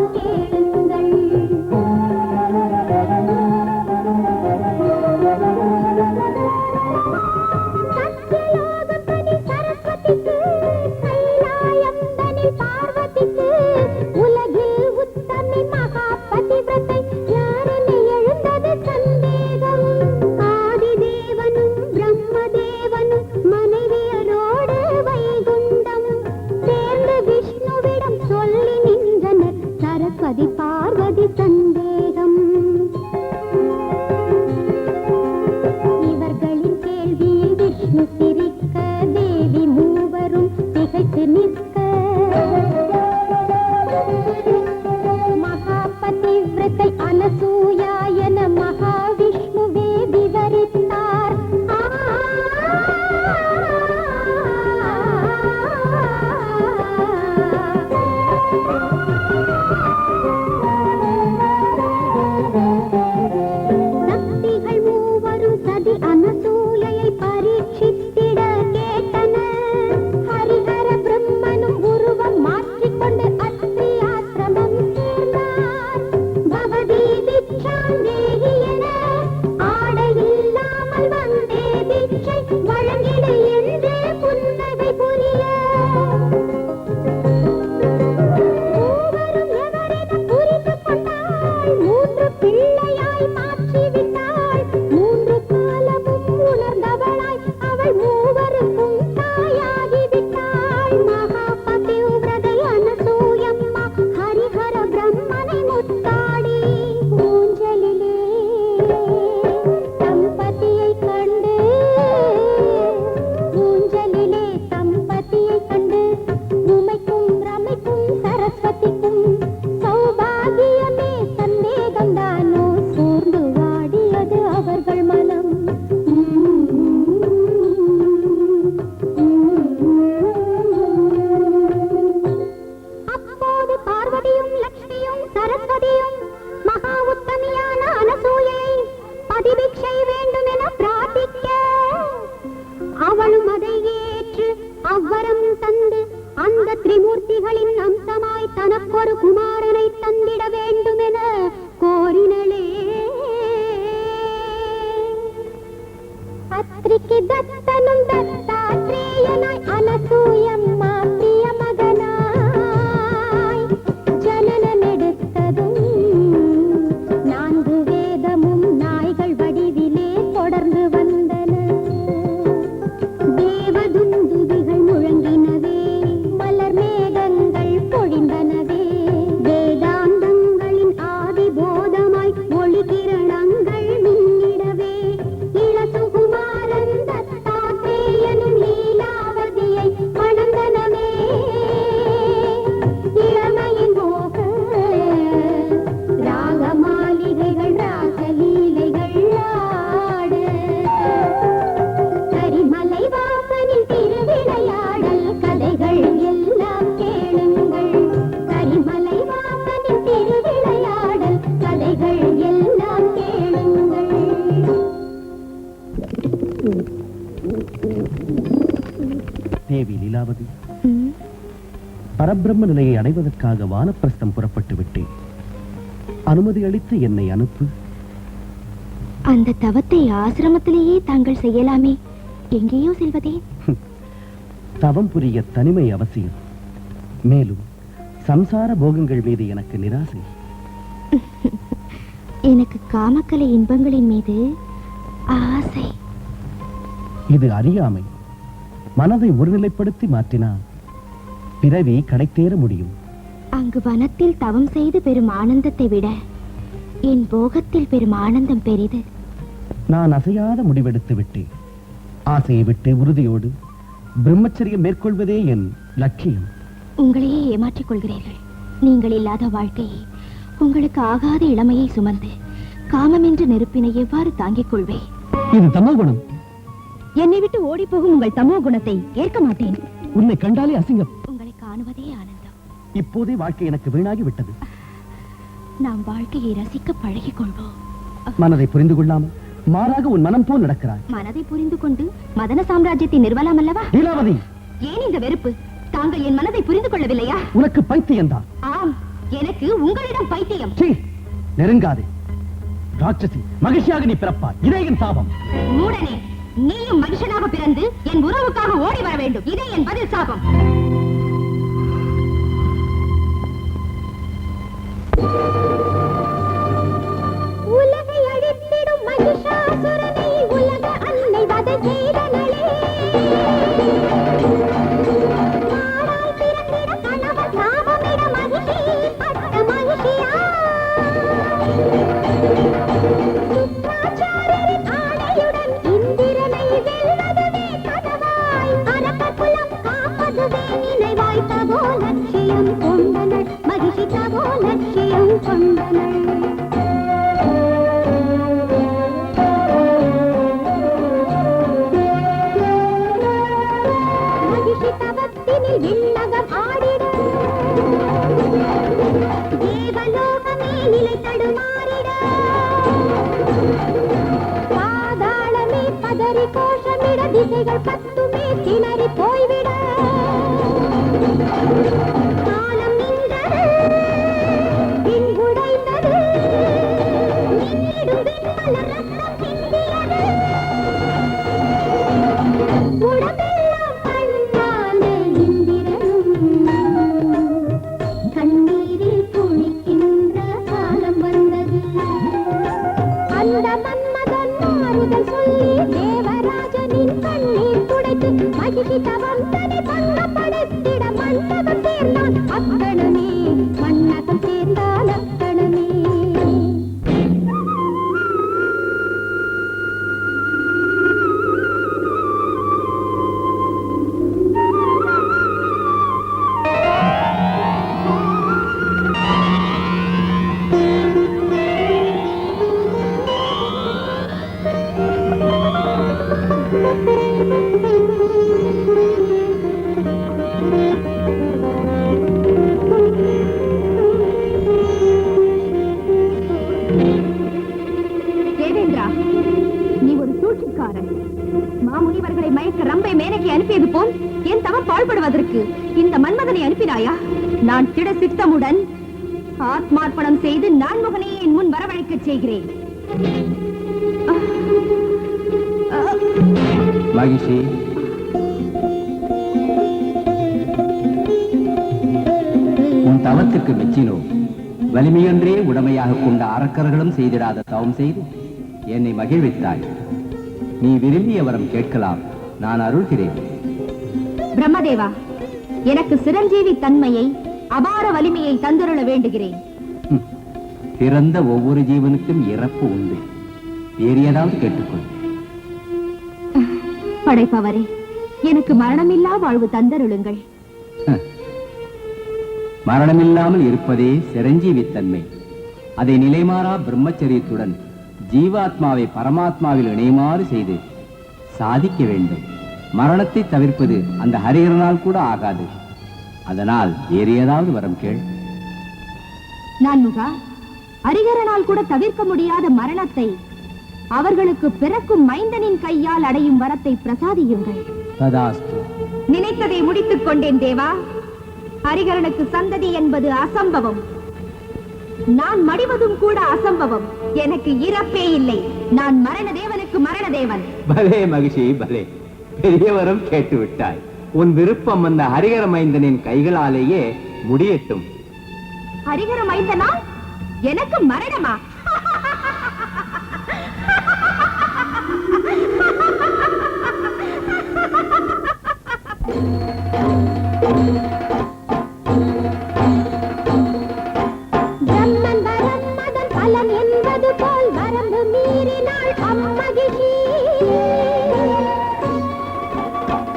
அத்ரிக்கு தத்தனும் தத்தாத்ரேயனாய் அனசூயம்மா பிரிய மகனாய் ஜனனமெடுத்ததும் 4 வேதமும் நாய்கள் வடிவிலே தொடர்ந்து வந்தன. தேவதுந்துதிகள் முழங்கினவே, மலர் மேகங்கள் பொழிந்தனவே, வேதாந்தங்களின் ஆதி போதமாய் ஒளி கிரணங்கள் மின்னிடவே, இளசுகுமாரன் தத்தாத்ரேயனும் லீலாவதியை மணந்தனவே. இளமையின் போக ராக மாளிகைகள் ராசலீலைகள் ஆட, கரிமலை வாசனின் திருவிளையாடல் கதைகள் எல்லாம் கேளுங்கள். கரிமலை வாசனின் திருவிளையாடல் கதைகள் எல்லாம் கேளுங்கள். தேவி லீலாவதி, பரபிரம்ம நிலையை அடைவதற்காக வானப்பிரஸ்தம் புறப்பட்டு விட்டேன். அனுமதி அளித்து என்னை அனுப்பு. அந்த தவத்தை ஆசிரமத்திலேயே தாங்கள் செய்யலாமே, எங்கேயோ செல்வதே? தவம் புரிய தனிமை அவசியம். மேலும் சம்சார போகங்கள் மீது எனக்கு நிராசை. எனக்கு காமக்கலை இன்பங்களின் மீது ஆசை. இது அறியாமை. மனதை ஒருநிலைப்படுத்தி மாற்றினால் பிறவி கடைத்தேற முடியும். அங்கு வனத்தில் தவம் செய்து பெறும் ஆனந்தத்தை விட என் போகத்தில் பெறும் ஆனந்தம் பெரிது. நான் அசையாத முடிவெடுத்து விட்டேன். ஆசையை விட்டு உறுதியோடு பிரம்மச்சரியம் மேற்கொள்வதே என் லட்சியம். உங்களையே ஏமாற்றிக் கொள்கிறீர்கள். நீங்கள் இல்லாத வாழ்க்கையை, உங்களுக்கு ஆகாத இளமையை சுமந்து காமம் என்ற நெருப்பினை எவ்வாறு தாங்கிக் கொள்வேன்? இது தமோகுணம். என்னை விட்டு ஓடி போகும் உங்கள் தமோ குணத்தை ஏற்க மாட்டேன். உன்னை கண்டாலே அசிங்கம். உங்களை காணுவதே ஆனந்தம். இப்போதே வாழ்க்கை எனக்கு வீணாகி விட்டது. நாம் வாழ்க்கையை ரசிக்க பழகிக் கொள்வோம். மனதை புரிந்து கொள்ளாமல் மாறாக உன் மனம் போல் நடக்கிறாய். மனதை புரிந்து கொண்டு மதன சாம்ராஜ்யத்தை நிறுவலாம் அல்லவா? லீலாவதி, ஏன் இந்த வெறுப்பு? தாங்கள் என் மனதை புரிந்து கொள்ளவில்லையா? உனக்கு பைத்தியம்தான். ஆம், எனக்கு உங்களிடம் பைத்தியம். சீ, நெருங்காதே. ராட்சசி, மகிழ்ச்சியாக நீ பிறப்பாய். இதே என் சாபம். மூடனே, நீயும் மனுஷனாக பிறந்து என் உறவுக்காக ஓடி வர வேண்டும். இதே என் பதில் சாபம். உலகை அழித்திடும் மகிஷாசுரனை உலக அன்னை வதை செய்தனளே. மாறாய் பிறந்திட கணவன் சாபமிட மகிஷி பட்ட மகிஷியா. சுக்ராச்சாரியரின் ஆணையுடன் இந்திரனை வெல்வதுவே கனவாய். அரக்க குலம் காப்பதுவே நினைவாய். தகோ லட்சியம் கொண்டனள் மகிஷி, தகோ லட்சியம் கொண்டனள். மகிஷி தவத்தினில் விண்ணகம் ஆடிட, தேவலோகமே நிலை தடுமாறிட, பாதாளமே பதறி கோஷமிட, திசைகள் பத்துமே திணறி போய்விட, காலம் நின்றது, பின் உடைந்தது, மின்னிடும் விண்மலர் ரத்தம் சிந்தியது, உடம்பெல்லாம் கண்ணான இந்திரனும் கண்ணீரில் குளிக்கின்ற காலம் வந்தது. அந்த மன்மதன் ஆறுதல் சொல்லி தேவராஜனின் கண்ணீர் துடைத்து மகிழ்ச்சி தவம் தனி பங்கப்படுத்திட மன்னகம் சேர்ந்தான் அக்கணமே. மன்னகம் சேர்ந்தான் அக்கணமே. தேவேந்திரா, நீ ஒரு சூழ்ச்சிக்காரன். மாமுனிவர்களை மயக்க ரம்பை மேனகை அனுப்பியது போல் என் தவம் பாழ்படுவதற்கு இந்த மன்மதனை அனுப்பினாயா? நான் திட சித்தமுடன் ஆத்மார்ப்பணம் செய்து நான்முகனை என் முன் வரவழைக்கச் செய்கிறேன். மகிழ்ச்சி. உன் தவத்துக்கு மெச்சினோ. வலிமையொன்றே உடமையாக கொண்ட அரக்கர்களும் செய்திடாத தவம் செய்து என்னை மகிழ்வித்தாய். நீ விரும்பிய வரம் கேட்கலாம், நான் அருள்கிறேன். பிரம்மதேவா, எனக்கு சிரஞ்சீவி தன்மையை, அபார வலிமையை தந்துருள வேண்டுகிறேன். பிறந்த ஒவ்வொரு ஜீவனுக்கும் இறப்பு உண்டு. வேறு ஏதாவது கேட்டுக்கொள். படைப்பவரே, எனக்கு மரணமில்லா வாழ்வு தந்தருளுங்கள். மரணமில்லாமல் இருப்பதே சிரஞ்சீவித்தன்மை. அதை நிலைமாறா பிரம்மச்சரியத்துடன் ஜீவாத்மாவை பரமாத்மாவில் இணைமாறு செய்து சாதிக்க வேண்டும். மரணத்தை தவிர்ப்பது அந்த ஹரிஹரனால் கூட ஆகாது. அதனால் வேறு ஏதாவது வரம் கேள். நான் முகா, ஹரிஹரனால் கூட தவிர்க்க முடியாத மரணத்தை அவர்களுக்கு பிறக்கும் மைந்தனின் கையால் அடையும் வரத்தை பிரசாதியுங்கள். ததாஸ்து. நினைத்ததை முடித்துக் கொண்டேன் தேவா. ஹரிஹரனுக்கு சந்ததி என்பது அசம்பவம். நான் மடிவதும் கூட அசம்பவம். எனக்கு இறப்பே இல்லை. நான் மரணதேவனுக்கு மரணதேவன். பலே மகிழ்ச்சி, பலே. பெரிய வரம் கேட்டு விட்டாய். உன் விருப்பம் அந்த ஹரிஹர மைந்தனின் கைகளாலேயே முடியட்டும். ஹரிஹர மைந்தனா? எனக்கு மரணமா? பிரம்மன் வரம் அதன் பலன் என்பது போல் வரம்பு மீறினாள் அம்மகிஷி.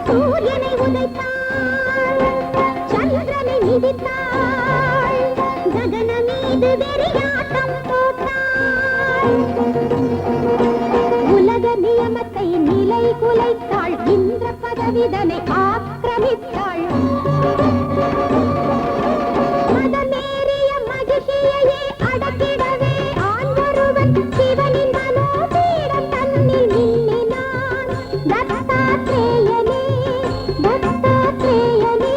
சூரியனை உதைத்தாள், சந்திரனை மிதித்தாள், ஜகன மீது வெறியாட்டம் போட்டாள். உலக நியமத்தை நிலை குலைத்தாள், இந்திர பதவிதனை ஆக்கிரமித்தாள். மதமேறிய மகிழ்ச்சியையே அடக்கிடவே ஆண் ஒருவன் சிவனின் மனோபீடம் தன்னில் மின்னினான். தத்தாத்ரேயனே, தத்தாத்ரேயனே.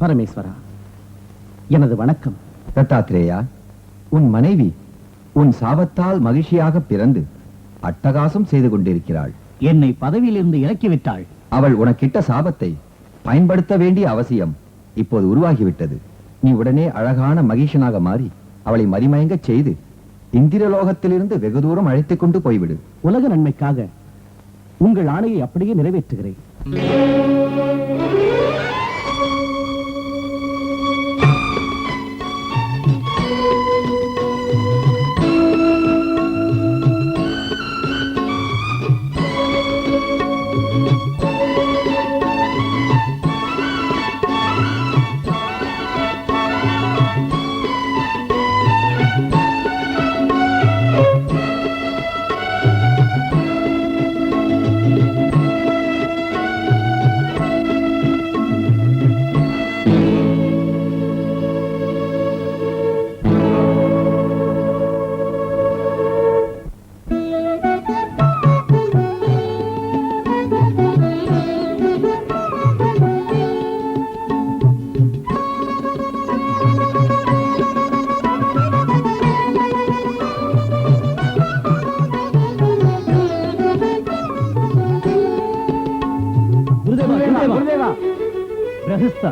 பரமேஸ்வரா, எனது வணக்கம். தத்தாத்ரேயா, உன் மனைவி உன் சாபத்தால் மகிழ்ச்சியாக பிறந்து அட்டகாசம் செய்து கொண்டிருக்கிறாள். என்னை பதவியிலிருந்து இறக்கிவிட்டாள். அவள் உனக்கிட்ட சாபத்தை பயன்படுத்த வேண்டிய அவசியம் இப்போது உருவாகிவிட்டது. நீ உடனே அழகான மகிஷனாக மாறி அவளை மதிமயங்கச் செய்து இந்திரலோகத்திலிருந்து வெகு தூரம் அழைத்துக் கொண்டு போய்விடு. உலக நன்மைக்காக உங்கள் ஆணையை அப்படியே நிறைவேற்றுகிறேன். பிரகஸ்தா,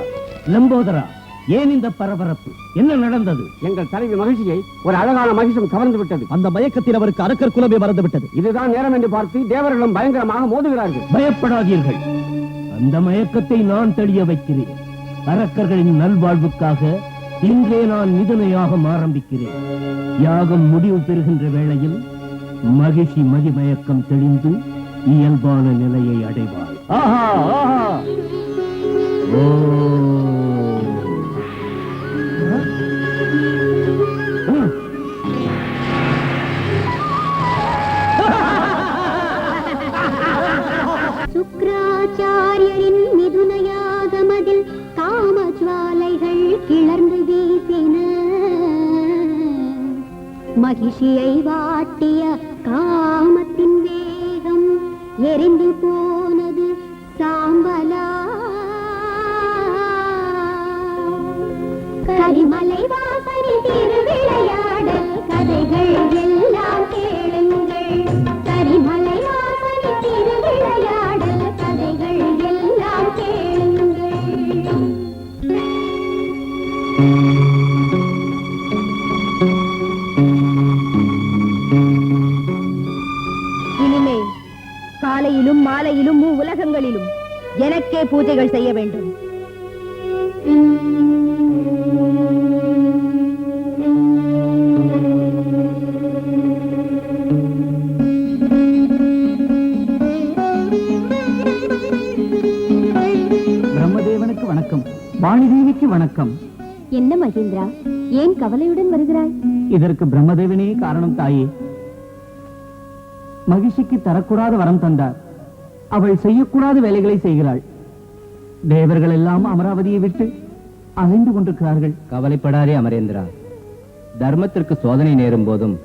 லம்போதரா, ஏன் இந்த பரபரப்பு? என்ன நடந்தது? எங்கள் தலைவி மகிழ்ச்சியை ஒரு அழகான மகிஷம் கவர்ந்து விட்டது. அந்த மயக்கத்தில் அவருக்கு அரக்கர் குலமே மறந்து விட்டது. இதுதான் நேரம் என்று பார்த்து தேவர்களும் பயங்கரமாக மோதுகிறார்கள். பயப்படாதீர்கள், அந்த மயக்கத்தை நான் தெளிய வைக்கிறேன். அரக்கர்களின் நல்வாழ்வுக்காக இன்றே நான் மிதுனையாக ஆரம்பிக்கிறேன். யாகம் முடிவு பெறுகின்ற வேளையில் மகிழ்ச்சி மதிமயக்கம் தெளிந்து இயல்பான நிலையை அடைவார். ஆஹா ஆஹா. ஓ சுக்ராச்சாரியரின் மிதுனயாகமதில் காமஜ்வாலைகள் கிளர்ந்து வீசின. மகிழ்ச்சியை வாட்டிய காமத்தின் வேகம் எரிந்து போனது சாம்பலா. கரிமலை வாசனை திருவிளையாடல் கதைகள் எல்லாம் கேளுங்கள். கரிமலை வாசனை காலையிலும் மாலையிலும் உலகங்களிலும் எனக்கே பூஜைகள் செய்ய வேண்டும். பிரம்மதேவனுக்கு வணக்கம், வாணிதேவிக்கு வணக்கம். என்ன மகேந்திரா, ஏன் கவலையுடன் வருகிறாய்? இதற்கு பிரம்மதேவனே காரணம் தாயே. மகிஷிக்கு தரக்கூடாத வரம் தந்தார். அவள் செய்யக்கூடாத வேலைகளை செய்கிறாள். தேவர்கள் எல்லாம் அமராவதியை விட்டு அலைந்து கொண்டிருக்கிறார்கள். கவலைப்படாதே அமரேந்திரா. தர்மத்திற்கு சோதனை நேரும் போதும்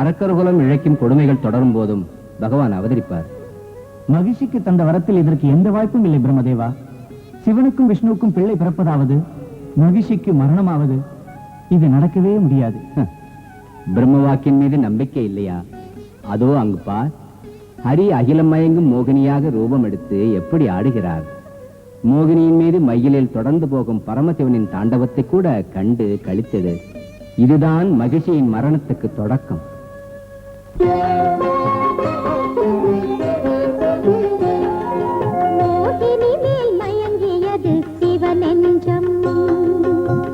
அரக்கர்குலம் இழைக்கும் கொடுமைகள் தொடரும் போதும் பகவான் அவதரிப்பார். மகிஷிக்கு தந்த வரத்தில் இதற்கு எந்த வாய்ப்பும் இல்லை பிரம்மதேவா. சிவனுக்கும் விஷ்ணுவுக்கும் பிள்ளை பிறப்பதாவது, மகிஷிக்கு மரணமாவது, இது நடக்கவே முடியாது. பிரம்மவாக்கின் மீது நம்பிக்கை இல்லையா? அதோ அங்கு பார், ஹரி அகிலம் மயங்கும் மோகினியாக ரூபம் எடுத்து எப்படி ஆடுகிறார். மோகினியின் மீது மயிலில் தொடர்ந்து போகும் பரமசிவனின் தாண்டவத்தை கூட கண்டு கழித்தது. இதுதான் மகிழ்ச்சியின் மரணத்துக்கு தொடக்கம். மோகினி மேல் மயங்கியது சிவனெஞ்சம்,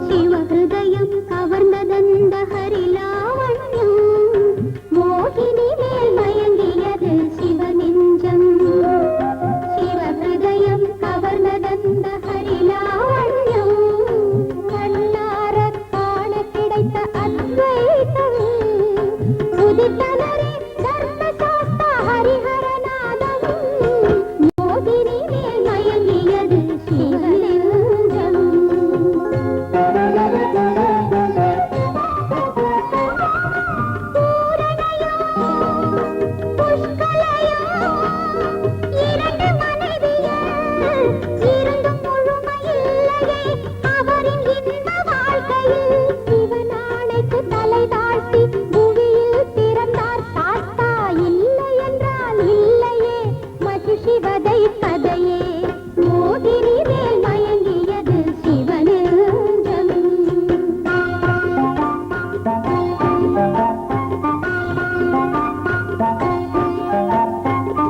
சிவஹிருதயம் கவர்ந்ததந்த ஹரிலாவண்யம். மோகினி மேல் மயங்கியது சிவனெஞ்சம், சிவஹிருதயம் கவர்ந்ததந்த ஹரிலாவண்யம். கண்ணார காண கிடைத்த அத்வைதம், உதித்தனரே தர்மசாஸ்தா ஹரிஹரநாதம். மோகினி மேல் மயங்கியது சிவனெஞ்சம். இரண்டு மனைவியர் இருந்தும் முழுமையில்லையே அவரின் இன்ப வாழ்க்கையில். சிவனாணைக்கு தலை தாழ்த்தி புவியில் பிறந்தார் சாஸ்தா. இல்லை என்றால் இல்லையே மகிழ்ச்சிவதை கதையே. மோகினி மேல் மயங்கியது சிவனெஞ்சம்.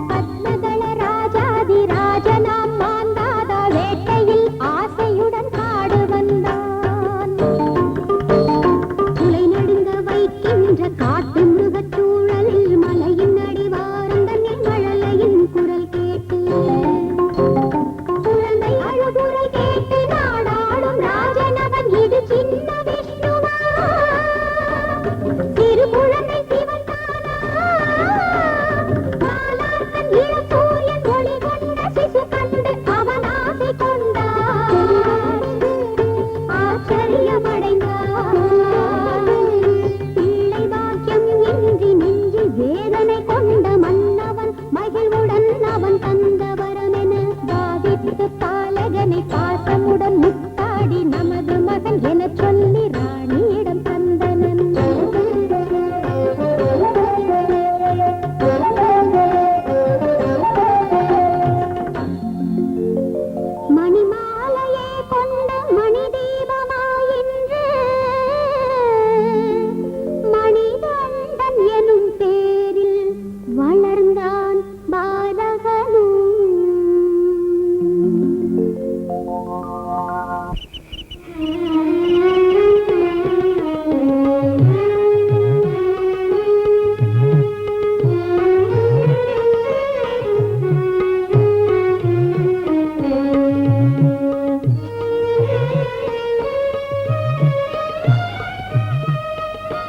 பத்மதள ராஜாதி ராஜனாம் மாந்தாத வேட்டையில் ஆசையுடன் காடு வந்தான். துளை நடுங்க வைக்கின்ற காட்டு மிருகச் சூழலில் மலையின் அடிவாரம் தன்னில் மழலையின் குரல் கேட்டு, குழந்தை அழுகுரல் கேட்டு நாடாளும் ராஜனவன் இது சின்ன விஷ்ணுவா, சிறு குழந்தை சிவன் தானா? பாலார்த்தன் இளசூரியன் ஒளி கொண்ட சிசு கண்டு அவன் ஆசை கொண்டான், ஆச்சரியமடைந்தான். பிள்ளை பாக்கியம் இன்றி நெஞ்சில் வேதனை கொண்ட மன்னவன் மகிழ்வுடன் அவன் தந்த வரமென பாவித்து பாலகனை பாசமுடன் முத்தாடி நமது மகன் எனச் சொல்லி ராணியிடம் தந்தனன். மணிமாலையே கொண்ட மணி தீபமாயின்று மணிகண்டன் எனும் பேரில் வளர்ந்தான் பாலகனும்.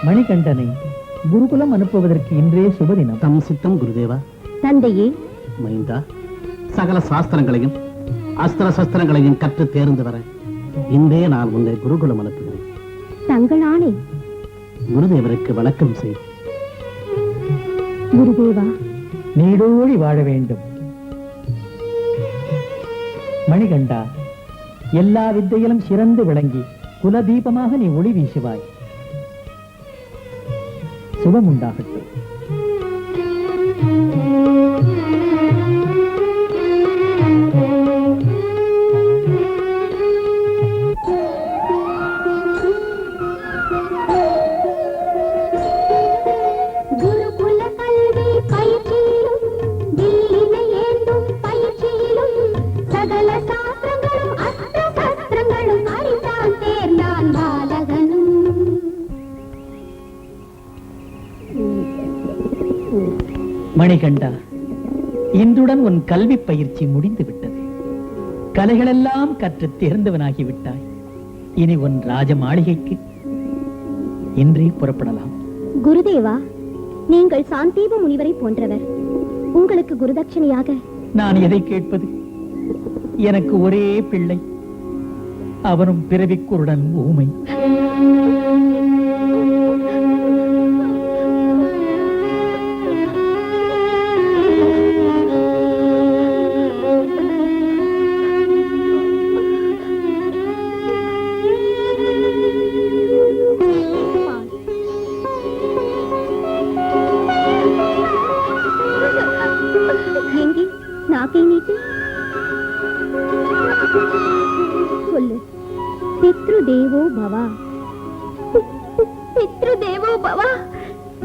மணிகண்டனை குருகுலம் அனுப்புவதற்கு இன்றே சுபதினம். தம் சித்தம் குருதேவா. தந்தையே, மைந்தா, சகல சாஸ்திரங்களையும் அஸ்திர சஸ்திரங்களையும் கற்று தேர்ந்து வர இன்றே நான் உன்னை குருகுலம் அனுப்புகிறேன். தங்கள் ஆணை. குருதேவருக்கு வணக்கம் செய். குருதேவா, நீடோழி வாழ வேண்டும். மணிகண்டா, எல்லா வித்தையிலும் சிறந்து விளங்கி குலதீபமாக நீ ஒளி வீசுவாய். சுபமுண்டாகட்டும். குருகுல கல்வி பயிற்சியிலும் தில்லினை மணிகண்டா, இன்றுடன் உன் கல்வி பயிற்சி முடிந்து விட்டது. கலைகளெல்லாம் கற்று தேர்ந்தவனாகி விட்டாய். இனி உன் ராஜ மாளிகைக்கு இன்றே புறப்படலாம். குருதேவா, நீங்கள் சாந்தீப முனிவரை போன்றவர். உங்களுக்கு குருதட்சணையாக நான் எதை கேட்பது? எனக்கு ஒரே பிள்ளை, அவனும் பிறவிக்குருடன் ஊமை. எங்கே நாக்கை நீட்டு சொல்லு. பித்ருதேவோ பவா, பித்ருதேவோ பவா,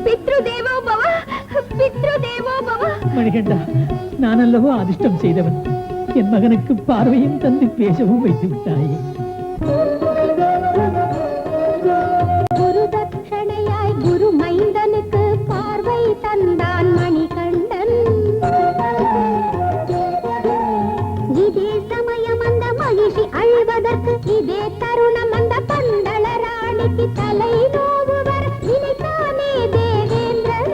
பித்ருதேவோ பவா, பித்ருதேவோ பவா. மணிகண்டா, நான் அல்லவோ அதிர்ஷ்டம் செய்தவன். என் மகனுக்கு பார்வையும் தந்து பேசவும் வைத்து விட்டாயே. குரு தட்சணையாய் குரு மைந்தனுக்கு பார்வை தந்தான் மணிகண்டன். இதே சமயம் அந்த மகிழ்ச்சி அழுவதற்கு, இதே தருணம் அந்த பந்தள ராணிக்கு தலை நோவுவர் நினைத்தானே தேவேந்திரன்.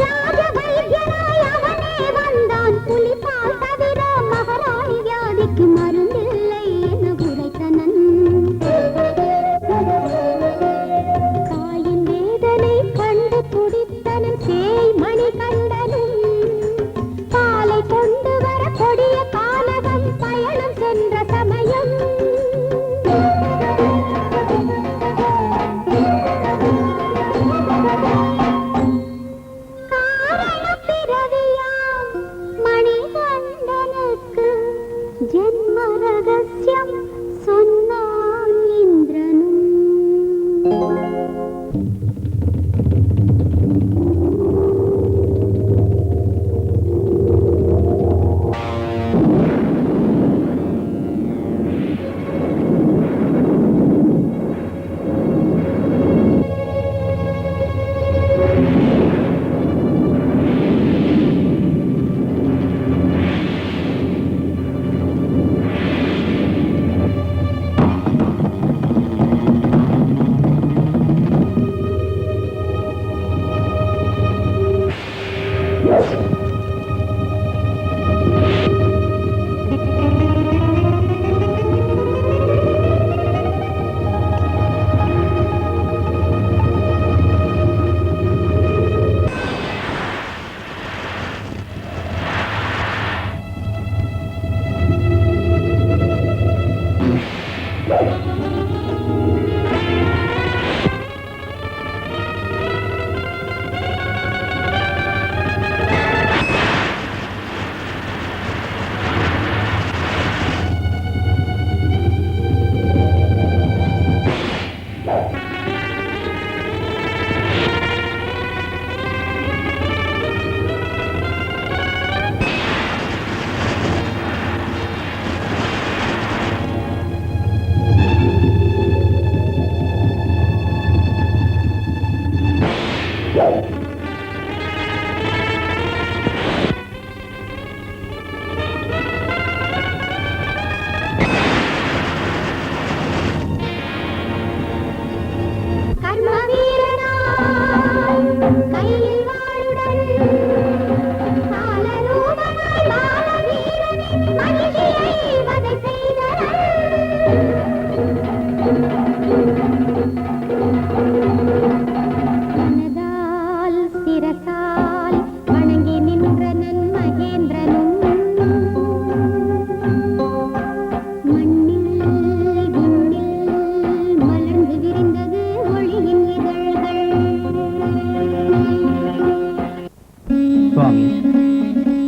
ராஜ வைத்தியராய் அவனே வந்தான். புலிபால் தவிர மகாராணி வியாதிக்கு மருந்தில்லை என உரைத்தனன். தாயின் வேதனை கண்டு துடித்தனன் சேய் மணிகண்டனும். பாலை கொண்டு வர கொடிய கானகம் பயணம் சென்ற சமயம் காரண பிறவியாம் மணிகண்டனுக்கு ஜென்ம ரகசியம் சொன்னான் இந்திரனும்.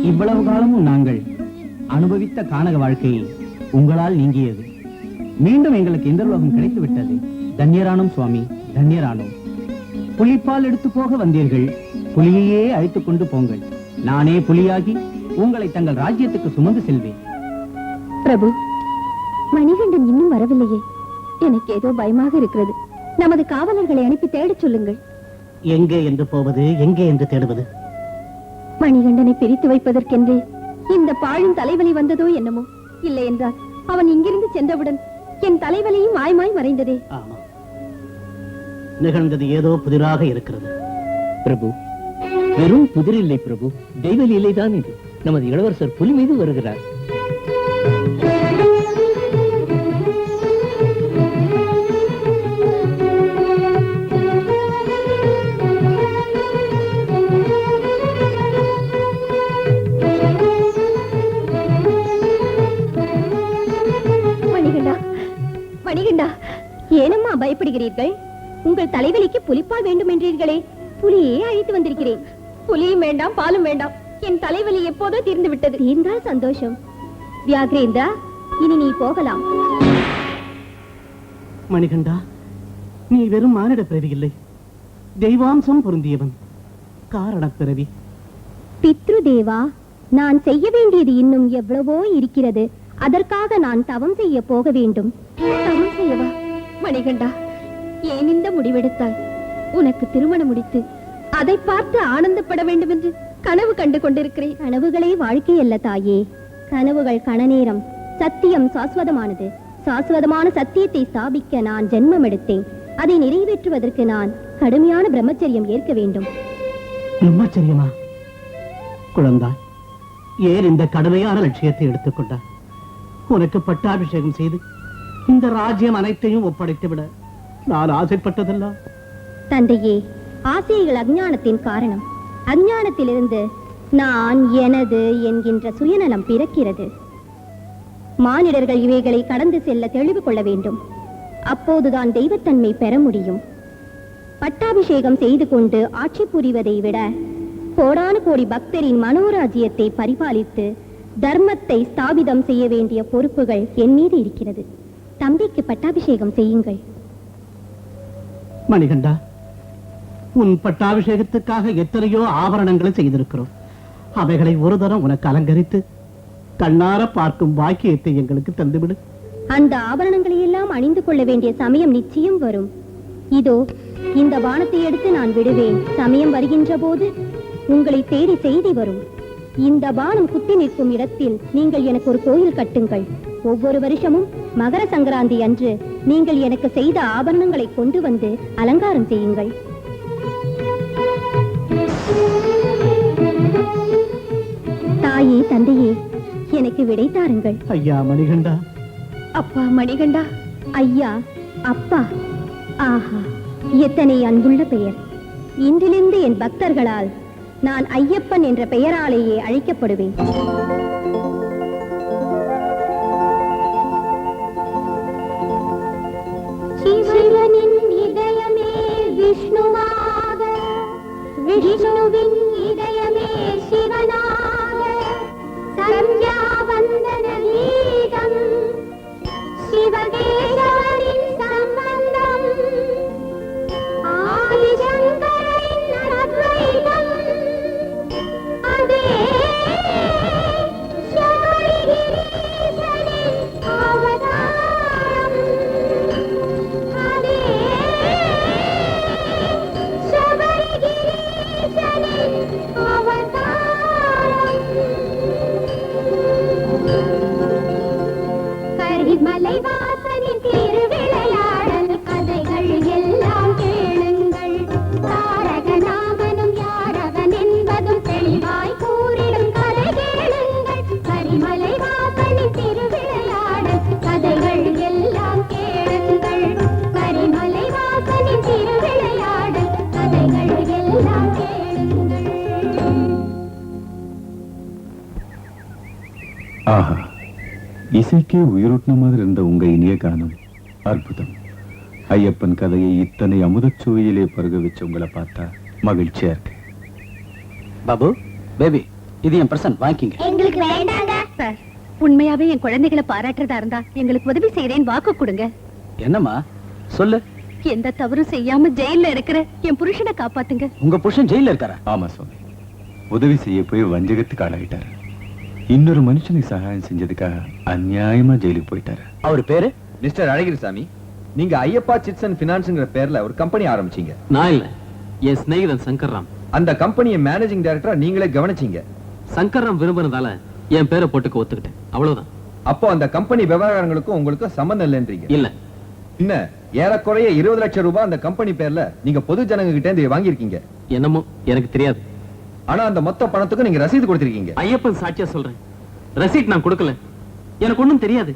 இவ்வளவு காலமும் நாங்கள் அனுபவித்த கானக வாழ்க்கையை உங்களால் நீங்கியது. மீண்டும் எங்களுக்கு இந்திரலோகம் கிடைத்து விட்டது. தன்யரானோம் சுவாமி, தன்யரானோம். புலிப்பால் எடுத்து போக வந்தீர்கள், புலியையே அழைத்துக் கொண்டு போங்கள். நானே புலியாகி உங்களை தங்கள் ராஜ்யத்துக்கு சுமந்து செல்வேன். பிரபு, மணிகண்டன் இன்னும் வரவில்லையே. எனக்கு ஏதோ பயமாக இருக்கிறது. நமது காவலர்களை அனுப்பி தேடச் சொல்லுங்கள். எங்கே என்று போவது, எங்கே என்று தேடுவது? மணிகண்டனை பிரித்து வைப்பதற்கென்று இந்த பாழும் தலைவலி வந்ததோ என்னமோ. இல்லை என்றால் அவன் இங்கிருந்து சென்றவுடன் என் தலைவலியும் மாய்மாய் மறைந்ததே. ஆமா, நிகழ்ந்தது ஏதோ புதிராக இருக்கிறது. பிரபு, வெறும் புதிர் இல்லை பிரபு, தெய்வ லீலைதான் இது. நமது இளவரசர் புலி மீது வருகிறார். மணிகண்டா, மணிகண்டா, ஏனம்மா பயப்படுகிறீர்கள்? உங்கள் தலைவலிக்கு புலிப்பால் வேண்டும் என்றீர்களே, புலியே அழைத்து வந்திருக்கிறேன். புலியும் வேண்டாம், பாலும் வேண்டாம். என் தலைவலி எப்போதோ தீர்ந்து விட்டது. தீர்ந்தால் சந்தோஷம். வியாக்ரேந்திரா, இனி நீ போகலாம். மணிகண்டா, நீ வெறும் மானிட பிறவி இல்லை, தெய்வாம்சம் பொருந்தியவன், காரணப் பிறவி. பித்ருதேவா, நான் செய்ய வேண்டியது இன்னும் எவ்வளவோ இருக்கிறது. அதற்காக நான் தவம் செய்ய போக வேண்டும். தவம் செய்யவா? மணிகண்டா, ஏன் இந்த முடிவெடுத்தாய்? உனக்கு திருமணம் முடித்து அதை பார்த்து ஆனந்தப்பட வேண்டும் என்று கனவு கண்டு கொண்டிருக்கிறேன். கனவுகளே வாழ்க்கை அல்ல தாயே, கனவுகள் கணநேரம். சத்தியம் சாஸ்வதமானது. சாஸ்வதமான சத்தியத்தை ஸ்தாபிக்க நான் ஜென்மம் எடுத்தேன். அதை நிறைவேற்றுவதற்கு நான் கடுமையான பிரம்மச்சரியம் ஏற்க வேண்டும். பிரம்மச்சரியமா? குழந்தாய், ஏன் இந்த கடுமையான லட்சியத்தை எடுத்துக்கொண்டாய்? உனக்கு பட்டாபிஷேகம் செய்து இந்த ராஜ்யம் அனைத்தையும் ஒப்படைத்து விட நான் ஆசைப்பட்டதெல்லாம். தந்தையே, ஆசைகள் அஞ்ஞானத்தின் காரணம். அஞ்ஞானத்திலிருந்து நான் எனது என்கின்ற சுயநலம் பிறக்கிறது. மானிடர்கள் இவைகளை கடந்து செல்ல தெளிவு கொள்ள வேண்டும். அப்போதுதான் தெய்வத்தன்மை பெற முடியும். பட்டாபிஷேகம் செய்து கொண்டு ஆட்சி புரிவதை விட கோடானு கோடி பக்தரின் மனோராஜ்யத்தை பரிபாலித்து தர்மத்தை ஸ்தாபிதம் செய்ய வேண்டிய பொறுப்புகள் என் மீது இருக்கிறது. தம்பிக்கு பட்டாபிஷேகம் செய்யுங்கள். மணிகண்டா, உன் பட்டாபிஷேகத்துக்காக எத்தனையோ ஆபரணங்களை செய்திருக்கிறோம். அவைகளை ஒரு தரம் உனக்கு அலங்கரித்து கண்ணார பார்க்கும் பாக்கியத்தை எங்களுக்கு தந்துவிடு. அந்த ஆபரணங்களை எல்லாம் அணிந்து கொள்ள வேண்டிய சமயம் நிச்சயம் வரும். இதோ இந்த வானத்தை எடுத்து நான் விடுவேன். சமயம் வருகின்ற போது உங்களை தேடி செய்தி வரும். இந்த பானம் குத்தி நிற்கும் இடத்தில் நீங்கள் எனக்கு ஒரு கோயில் கட்டுங்கள். ஒவ்வொரு வருஷமும் மகர சங்கராந்தி அன்று நீங்கள் எனக்கு செய்த ஆபரணங்களை கொண்டு வந்து அலங்காரம் செய்யுங்கள். தாயே, தந்தையே, எனக்கு விடை தாருங்கள். ஐயா மணிகண்டா. அப்பா மணிகண்டா. ஐயா, அப்பா. ஆஹா, எத்தனை அன்புள்ள பெயர். இன்றிலிருந்து என் பக்தர்களால் நான் ஐயப்பன் என்ற பெயராலேயே அழைக்கப்படுவேன். சிவனின் இதயமே விஷ்ணுவாக, விஷ்ணுவின் இதயமே சிவனாக, சந்தியா வந்தன கீதம் சிவகேசவனின் சம்பந்தம், ஆதிசங்கரின் அத்வைதம், அதே சபரிகிரீசனின் அவதாரம், அதே சபரிகிரீசனின் அவதாரம். கரிமலை வாசனின் திருவிளையாடல் கதைகள் எல்லாம் கேளுங்கள். தாரகநாமனும் யாரவன் என்பதும் தெளிவாய் கூறிடும் கதை கேளுங்கள். கரிமலை வாசனின் திருவிளையாடல் கதைகள் எல்லாம் கேளுங்கள். கரிமலை வாசனின் திருவிளையாடல் கதைகள் எல்லாம் கேளுங்கள். ஆஹா, இசைக்கே உயிரோட்டின மாதிரி இருந்த உங்க இனிய கானம் அற்புதம். ஐயப்பன் கதையை இத்தனை அமுதச் சுவையிலே பருக வச்சு உங்களை பார்த்தா மகிழ்ச்சியா இருக்கு. பாபு, பேபி, இது என் பிரசன்ட், வாங்கிங்க. எங்களுக்கு வேண்டாங்க சார், உண்மையாவே என் குழந்தைகளை பாராட்டுறதா இருந்தா எங்களுக்கு உதவி செய்யறேன், வாக்கு கொடுங்க. என்னம்மா சொல்லு? எந்த தவறும் செய்யாம ஜெயில இருக்கிற என் புருஷனை காப்பாத்துங்க. உங்க புருஷன் ஜெயில இருக்காரா? ஆமா சுவாமி, உதவி செய்ய போய் வஞ்சகத்துக்கு ஆளாயிட்டாரு. இன்னொரு மனுஷனுக்கு சகாயம் செஞ்சதுக்காக அநியாயமா ஜெயிலுக்கு போயிட்டாரு. அவர் பேரு மிஸ்டர் அழகிரிசாமி, நீங்க ஐயப்பா சிட்ஸ் அண்ட் பினான்ஸ்ங்கிற பேர்ல ஒரு கம்பெனி ஆரம்பிச்சீங்க. நான் இல்ல, என் சிநேகிதன் சங்கர்ராம். அந்த கம்பெனியை மேனேஜிங் டைரக்டரா நீங்களே கவனிச்சீங்க. சங்கர்ராம் விரும்பினதால என் பேரை போட்டுக்க ஒத்துக்கிட்டேன், அவ்வளவுதான். அப்போ அந்த கம்பெனி விவகாரங்களுக்கும் உங்களுக்கு சம்பந்தம் இல்லைன்றீங்க? இல்ல. என்ன ஏறக்குறைய 20 லட்சம் ரூபாய் அந்த கம்பெனி பேர்ல நீங்க பொது ஜனங்க கிட்ட இருந்து வாங்கியிருக்கீங்க. என்னமோ எனக்கு தெரியாது. ஆனா அந்த மொத்த பணத்துக்கும் நீங்க ரசீது கொடுத்திருக்கீங்க. ஐயப்பன் சாட்சியா சொல்றேன், ரசீட் நான் கொடுக்கல. எனக்கு ஒண்ணும் தெரியாது.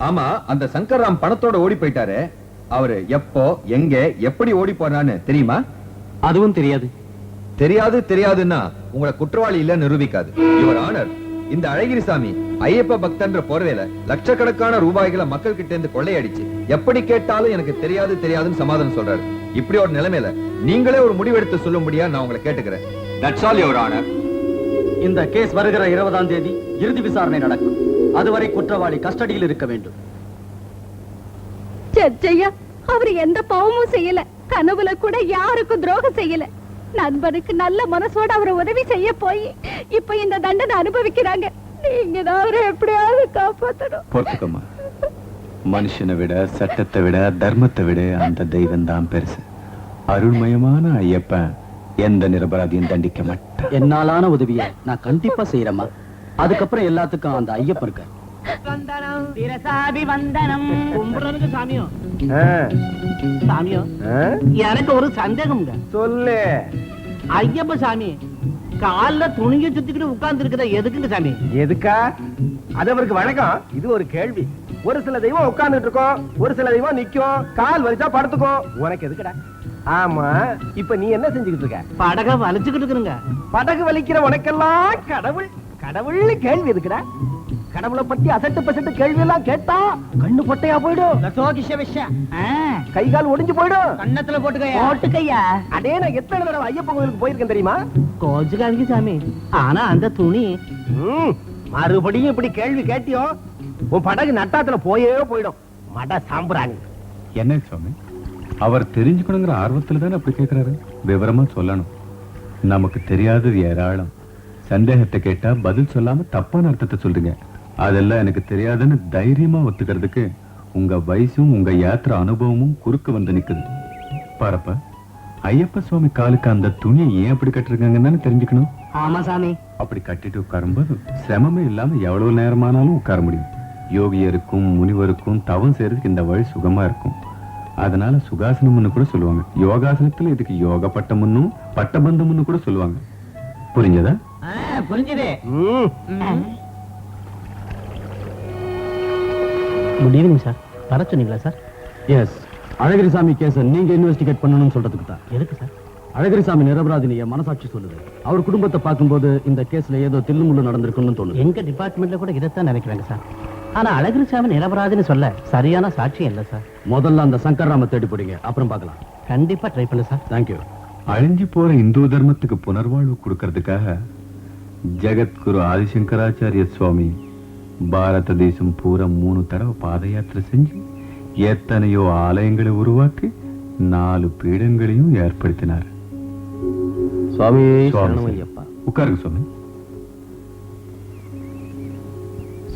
ஆமா, அந்த சங்கர்ராம் பணத்தோட ஓடி போயிட்டாரு. அவரு எப்போ எங்க எப்படி ஓடி போனான்னு தெரியுமா? அதுவும் தெரியாது. தெரியாதுன்னா உங்களை குற்றவாளி இல்ல நிரூபிக்காது. யுவர் ஆனர், இந்த அழகிரிசாமி ஐயப்ப பக்தன்ற போர்வையில லட்சக்கணக்கான ரூபாய்களை மக்கள் கிட்ட இருந்து கொள்ளையடிச்சு எப்படி கேட்டாலும் எனக்கு தெரியாதுன்னு சமாதானம் சொல்றாரு. இப்படி ஒரு நிலைமையில நீங்களே ஒரு முடிவெடுத்து சொல்லும்படியா நான் உங்களை கேட்டுக்கிறேன். That's all, Your Honor. இந்த கேஸ் வருகிற 20ஆம் தேதி இறுதி விசாரணை நடக்கும். அதுவரை குற்றவாளி கஸ்டடியில் இருக்க வேண்டும். ஜட்ஜையா, அவர் எந்த பாவமும் செய்யல, கனவுல கூட யாருக்கும் துரோகம் செய்யல. நண்பனுக்கு நல்ல மனசோட அவரை உதவி செய்ய போய் இப்ப இந்த தண்டனை அனுபவிக்கிறாங்க. நீங்க தான் அவரை எப்படியாவது காப்பாற்றணும். பொறுத்துக்கம்மா. மனுஷனை விட, சட்டத்தை விட, தர்மத்தை விட அந்த தெய்வம் தான் பெருசு. அருள்மயமான ஐயப்பன் எந்த நிரபராதியும் தண்டிக்க மாட்டேன். என்னாலான உதவியை நான் கண்டிப்பா செய்யறேம்மா. அதுக்கப்புறம் எல்லாத்துக்கும் அந்த ஐயப்பன் இருக்க. சாமியோ எனக்கு ஒரு சந்தேகம் சொல்லு. ஐயப்ப சாமி கால்ல துணிய சுத்திக்கிட்டு உட்கார்ந்து இருக்கிற எதுக்குங்க சாமி? எதுக்கா? அது அவருக்கு வணக்கம். இது ஒரு கேள்வி. ஒரு சில தெய்வம் உட்கார்ந்துட்டு இருக்கோம், ஒரு சில தெய்வம் நிக்கும், கால் வலிச்சா படுத்துக்கும். உனக்கு எதுக்குடா? ஆமா, இப்ப நீ என்ன செஞ்சுக்கிட்டு இருக்க? படக வலிச்சுக்கிட்டு இருக்குங்க. படகு வலிக்கிற உனக்கெல்லாம் கடவுள் கடவுள்னு கேள்வி எதுக்குடா? கடவுளை பத்தி அசட்டு பசட்டு கேள்வி எல்லாம் கேட்டா கண்ணு பொட்டையா போயிடும், கை கால் ஒடிஞ்சு போயிடும். கண்ணத்துல போட்டுக்கையா. அதே நான் எத்தனை தடவை ஐயப்பன் கோயிலுக்கு போயிருக்கேன் தெரியுமா? கோச்சுக்காதீங்க சாமி. ஆனா அந்த துணி மறுபடியும் இப்படி கேள்வி கேட்டியோ உன் படகு நட்டாத்துல போயிடும். மட சாம்பிராணி. என்ன சுவாமி, அவர் தெரிஞ்சுக்கணுங்கிற ஆர்வத்துல தானே அப்படி கேட்கிறாரு. விவரமா சொல்லணும். நமக்கு தெரியாதது ஏராளம். சந்தேகத்தை கேட்டா பதில் சொல்லாம தப்பான அர்த்தத்தை சொல்றீங்க. அதெல்லாம் எனக்கு தெரியாதுன்னு தைரியமா ஒத்துக்கிறதுக்கு உங்க வயசும் உங்க யாத்திரை அனுபவமும் குறுக்க வந்து நிக்குது. பாரப்ப, ஐயப்ப சுவாமி காலுக்கு அந்த துணியை ஏன் அப்படி கட்டிருக்காங்கன்னு தெரிஞ்சுக்கணும். ஆமா சாமி. அப்படி கட்டிட்டு உட்காரும்போது சிரமமே இல்லாம எவ்வளவு நேரமானாலும் உட்கார முடியும். யோகியருக்கும் முனிவருக்கும் தவம் செய்யறதுக்கு இந்த வழி சுகமா இருக்கும். அதனால சுகாசனம்னு கூட சொல்லுவாங்க. யோகாசனத்துல இதுக்கு யோக பட்டம்னு பட்டபந்தம்னு கூட சொல்லுவாங்க. புரிஞ்சதா? புரிஞ்சதே. Good evening sir. வர சொன்னீங்களா சார்? எஸ், அழகிரிசாமி கேஸை நீங்க இன்வெஸ்டிகேட் பண்ணணும்னு சொல்றதுக்கு தான். எதுக்கு சார்? அழகிரிசாமி நிரபராதினிய மனசாட்சி சொல்லுது. அவர் குடும்பத்தை பார்க்கும்போது இந்த கேஸ்ல ஏதோ தில்லுமுள்ளு நடந்திருக்குன்னு தோணுது. எங்க டிபார்ட்மெண்ட்ல கூட இதைத்தான் நினைக்கிறாங்க சார். ஆனா அழகிரிசாமி நிரபராதின்னு சொல்ல சரியான சாட்சி இல்ல சார். முதல்ல அந்த சங்கர்ராம தேடி போடுங்க, அப்புறம் பார்க்கலாம். கண்டிப்பா ட்ரை பண்ணு சார். தேங்க்யூ. அழிஞ்சு போற இந்து தர்மத்துக்கு புனர்வாழ்வு கொடுக்கறதுக்காக ஜெகத்குரு ஆதிசங்கராச்சாரிய சுவாமி பாரத தேசம் பூரா 3 தடவை பாத யாத்திரை செஞ்சு எத்தனையோ ஆலயங்களை உருவாக்கி 4 பீடங்களையும் ஏற்படுத்தினார். சுவாமி உட்காருங்க சுவாமி.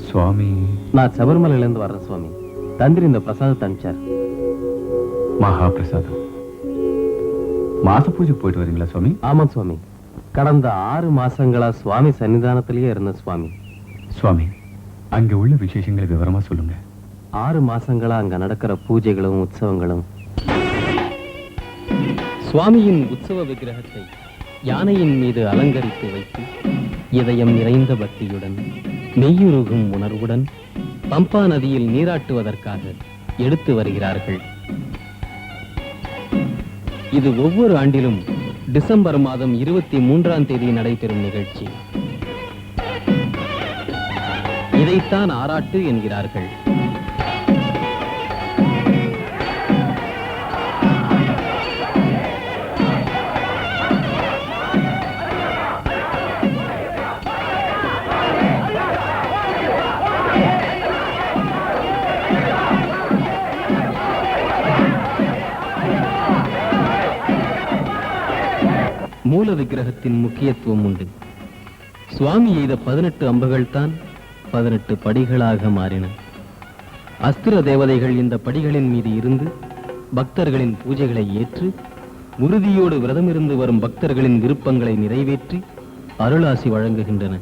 சுவாமி, நான் சபரிமலையில இருந்து வர்றேன் சுவாமி. தந்திரி இந்த பிரசாதத்தை அனுப்பிச்சார். மகா பிரசாதம். மாச பூஜை போயிட்டு வரீங்களா சுவாமி? ஆமா சுவாமி. கடந்த 6 மாசங்களா சுவாமி சன்னிதானத்திலேயே இருந்த சுவாமி. சுவாமி, அங்க உள்ள விசேஷங்களை விவரமா சொல்லுங்க. 6 மாசங்களா அங்க நடக்கிற பூஜைகளும் உற்சவங்களும். சுவாமியின் உற்சவ விக்கிரகத்தை யானையின் மீது அலங்கரித்து வைத்து இதயம் நிறைந்த பக்தியுடன் மெய்யுருகும் உணர்வுடன் பம்பா நதியில் நீராட்டுவதற்காக எடுத்து வருகிறார்கள். இது ஒவ்வொரு ஆண்டிலும் டிசம்பர் மாதம் 23ஆம் தேதி நடைபெறும் நிகழ்ச்சி. இதைத்தான் ஆராட்டு என்கிறார்கள். மூல விக்கிரகத்தின் முக்கியத்துவம் உண்டு. சுவாமி எய்த 18 அம்புகள் தான் 18 படிகளாக மாறின. அஸ்திர தேவதைகள் இந்த படிகளின் மீது இருந்து பக்தர்களின் பூஜைகளை ஏற்று உறுதியோடு விரதமிருந்து வரும் பக்தர்களின் விருப்பங்களை நிறைவேற்றி அருளாசி வழங்குகின்றன.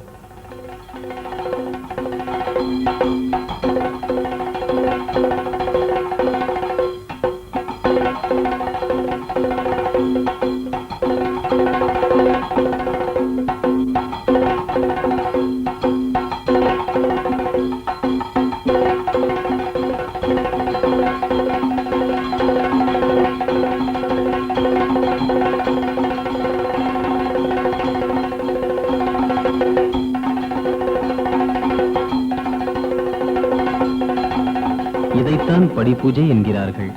இதைத்தான் படிபூஜை என்கிறார்கள்.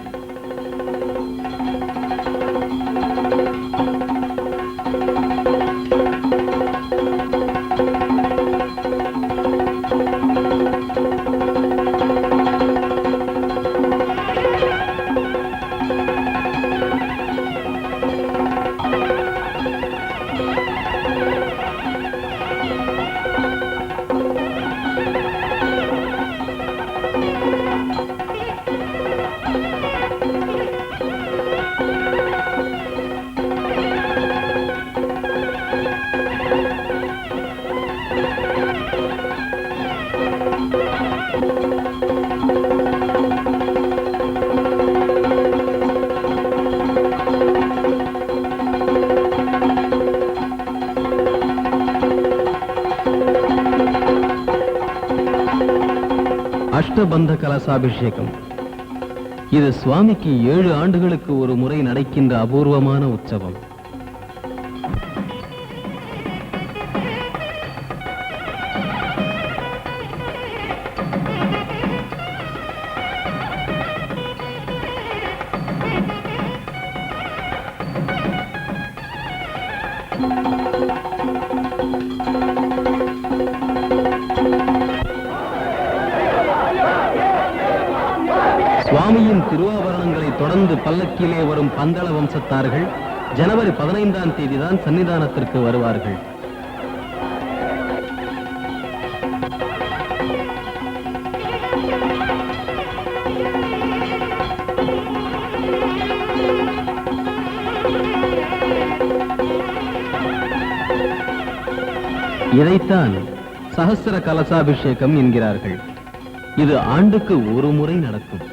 அஷ்டபந்த கலசாபிஷேகம். இது சுவாமிக்கு 7 ஆண்டுகளுக்கு ஒரு முறை நடக்கின்ற அபூர்வமான உற்சவம். சுவாமியின் திருவாபரணங்களை தொடர்ந்து பல்லக்கிலே வரும் பந்தள வம்சத்தார்கள் ஜனவரி 15ஆம் தேதிதான் சன்னிதானத்திற்கு வருவார்கள். இதைத்தான் சஹஸ்ர கலசாபிஷேகம் என்கிறார்கள். இது ஆண்டுக்கு ஒரு முறை நடக்கும்.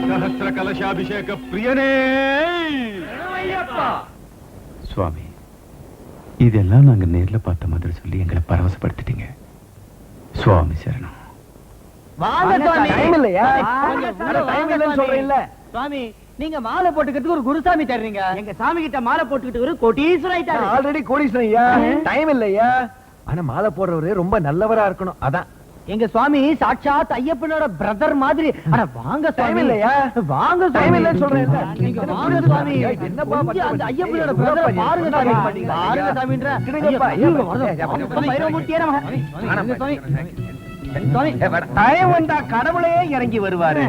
சஹஸ்ர கலசாபிஷேக பிரியனே சுவாமி, இதெல்லாம் நாங்க நேர்ல பார்த்த மாதிரி சொல்லி எங்களை பரவசப்படுத்திட்டீங்க. சுவாமி சரணம். சுவாமி, நீங்க மாலை போட்டுக்கிறதுக்கு ஒரு குருசாமி தர்றீங்க. எங்க சாமி கிட்ட மாலை போட்டுக்கிட்டு ஒரு கோடீஸ்வரன் ஆயிட்டாரு. ஆல்ரெடி கோடீஸ்வரன் ஐயா. டைம் இல்லையா? ஆனா மாலை போடுறவரு ரொம்ப நல்லவரா இருக்கணும். அதான் எங்க சுவாமி சாட்சாத் ஐயப்பனோட பிரதர் மாதிரி. அட வாங்க டைம் இல்லையா? வாங்க டைம் இல்லைன்னு சொல்றேன். நீங்க வாங்க சுவாமி. என்னப்பா அந்த ஐயப்பனோட பிரதர் பாருங்க சாமி. பாருங்க சாமின்ற. பைரவமூர்த்தியே நமக. டைம் வந்தா கடவுளே இறங்கி வருவாரு.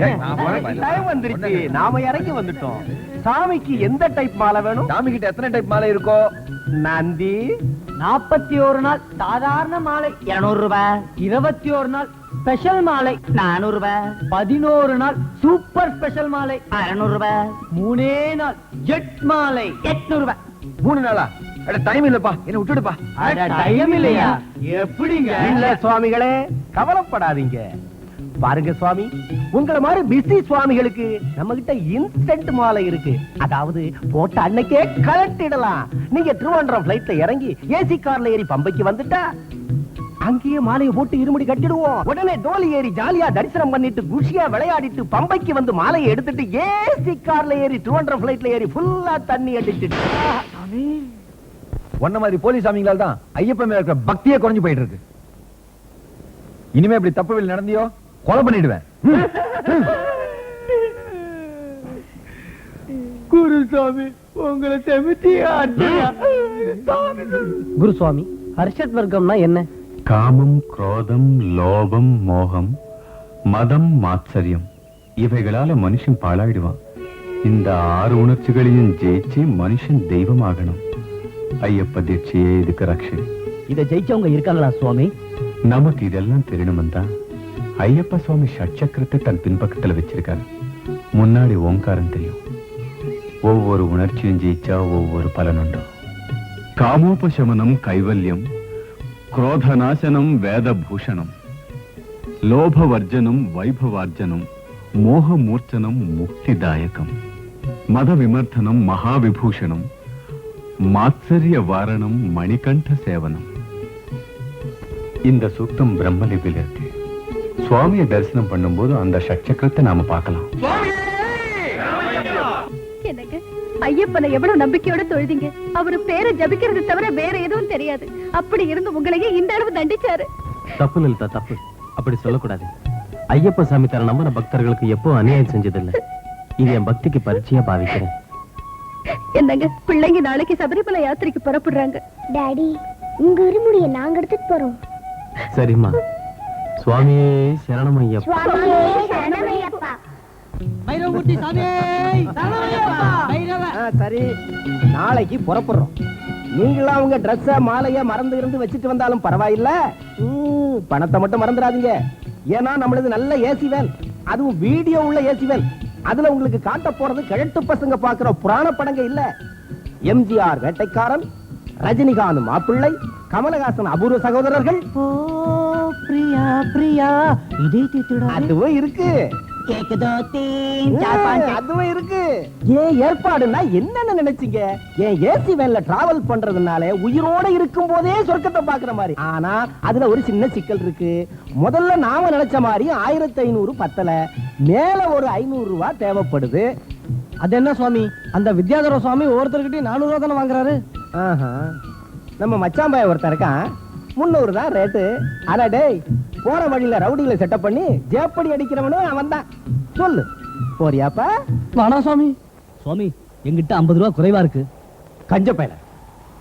டைம் வந்துருச்சு, நாம இறங்கி வந்துட்டோம். சாமிக்கு எந்த டைப் மாலை வேணும்? சாமி கிட்ட எத்தனை டைப் மாலை இருக்கோ? நந்தி 41 நாள் சாதாரண மாலை 200 ரூபாய், 21 நாள் ஸ்பெஷல் மாலை 400 ரூபாய், 11 நாள் சூப்பர் ஸ்பெஷல் மாலை 600 ரூபாய், 3 நாள் ஜெட் மாலை 800 ரூபாய். 3 நாளா? டைம் இல்லப்பா, என்ன விட்டுடுப்பா. டைம் இல்லையா? எப்படிங்க? இல்ல சுவாமிகளே, கவலைப்படாதீங்க. பாருங்க சுவாமி, உங்களை மாதிரி பிஸி சுவாமிகளுக்கு நம்ம கிட்ட இன்ஸ்டன்ட் மாலை இருக்கு. அதாவது போட்ட அன்னைக்கே கலட்டிடலாம். நீங்க திருவனந்தபுரம் பிளைட்ல இறங்கி ஏசி கார்ல ஏறி பம்பைக்கு வந்துட்டா அங்கேயே மாலையை போட்டு இருமுடி கட்டிடுவோம். உடனே டோலி ஏறி ஜாலியா தரிசனம் பண்ணிட்டு குஷியா விளையாடிட்டு பம்பைக்கு வந்து மாலையை எடுத்துட்டு ஏசி கார்ல ஏறி திருவனந்தபுரம் பிளைட்ல ஏறி ஃபுல்லா தண்ணி அடிச்சிட்டு. ஒன்ன மாதிரி போலீஸ் சாமிங்களால தான் ஐயப்பன் மேல இருக்கிற பக்தியே குறைஞ்சு போயிட்டு இருக்கு. இனிமே இப்படி தப்பு வெளி நடந்தியோ கொலை பண்ணிடுவேன். குருசாமி உங்களை குருசுவாமி, ஹர்ஷத் வர்க்கம்னா என்ன? காமம், குரோதம், லோபம், மோகம், மதம், மாத்சரியம் இவைகளால மனுஷன் பாழாயிடுவான். இந்த 6 உணர்ச்சிகளையும் ஜெயிச்சு மனுஷன் தெய்வமாகணும். ஐயப்ப தீட்சையே இதுக்கு ரட்சை. இதை ஜெயிச்சவங்க இருக்காங்களா சுவாமி? நமக்கு இதெல்லாம் தெரியணும் தான் ஐயப்ப சுவாமி ஷட்சக்கரத்தை தன் பின்பக்கத்துல வச்சிருக்காரு. முன்னாடி ஓங்காரம் தெரியும். ஒவ்வொரு உணர்ச்சியும் ஜெயிச்சா ஒவ்வொரு பலனுண்டு. காமோபசமனம் கைவல்யம், क्रोधनाशनम वेदभूषणम, लोभवर्जनम वैभवार्जनम, मोहमूर्छनम मुक्तिदायकम, मदविमर्दनम महाविभूषणम, मात्सर्यवारणम मणिकंठ सेवनम. இந்த சூக்தம் பிரம்மலிபில இருக்கு. சுவாமியை தரிசனம் பண்ணும்போது அந்த ஷட்சக்கரத்தை நாம பார்க்கலாம். எனக்கு ஐயப்பனை எவ்வளவு நம்பிக்கையோட தொழுதிங்க. அவரு பேரை ஜபிக்கிறது தவிர வேற எதுவும் தெரியாது. அப்படி இருந்து உங்களையே இந்த அளவு தண்டிச்சாரு. தப்பு லலிதா, தப்பு. அப்படி சொல்லக்கூடாது. ஐயப்ப சாமி தர நம்பின பக்தர்களுக்கு எப்போ அநியாயம் செஞ்சதில்லை. இது என் பக்திக்கு பரீட்சையா பாவிக்கிறேன். என்னங்க, பிள்ளைங்க நாளைக்கு சபரிமலை யாத்திரைக்கு புறப்படுறாங்க. டாடி, உங்க இருமுடியை நாங்க எடுத்துட்டு போறோம். சரிம்மா. சுவாமியே சரணம் ஐயப்பா. சுவாமியே சரணம் ஐயப்பா. சரி, நாளைக்கு புறப்படுறோம். நீங்களாம் உங்க ட்ரெஸ் மாலைய மறந்து இருந்து வச்சுட்டு வந்தாலும் பரவாயில்ல. பணத்தை மட்டும் மறந்துடாதீங்க. ஏன்னா நம்மளது நல்ல ஏசி வேன், அதுவும் வீடியோ உள்ள ஏசி வேன். அதுல உங்களுக்கு காட்ட போறது கிழட்டு பசங்க பாக்குற புராண படங்க இல்ல. எம்ஜிஆர் வேட்டைக்காரன், ரஜினிகாந்த் மாப்பிள்ளை, கமலஹாசன் அபூர்வ சகோதரர்கள். பிரியா பிரியா அதுவும் இருக்கு. அதுவும் இருக்கு. ஏன் ஏற்பாடுன்னா என்னன்னு நினைச்சீங்க? ஏன் ஏசி வேன்ல டிராவல் பண்றதுனால உயிரோட இருக்கும் போதே சொர்க்கத்தை பாக்குற மாதிரி. ஆனா அதுல ஒரு சின்ன சிக்கல் இருக்கு. முதல்ல நாம நினைச்ச மாதிரி 1500 பத்தல, மேல ஒரு 500 ரூபாய் தேவைப்படுது. அது என்ன சுவாமி, அந்த வித்யாதர சுவாமி ஒவ்வொருத்தர்கிட்டயும் 400 ரூபா தானே வாங்குறாரு. நம்ம மச்சாம்பாய ஒருத்தர் இருக்கான், 300 தான் ரேட்டு. ஆனா டேய், போற வழியில ரவுடியில செட்டப் பண்ணி ஜேப்படி அடிக்கிறவனும் அவன் தான். சொல்லு, போறியாப்பா? வாடா சுவாமி. சுவாமி, எங்கிட்ட 50 ரூபா குறைவா இருக்கு. கஞ்ச பையல,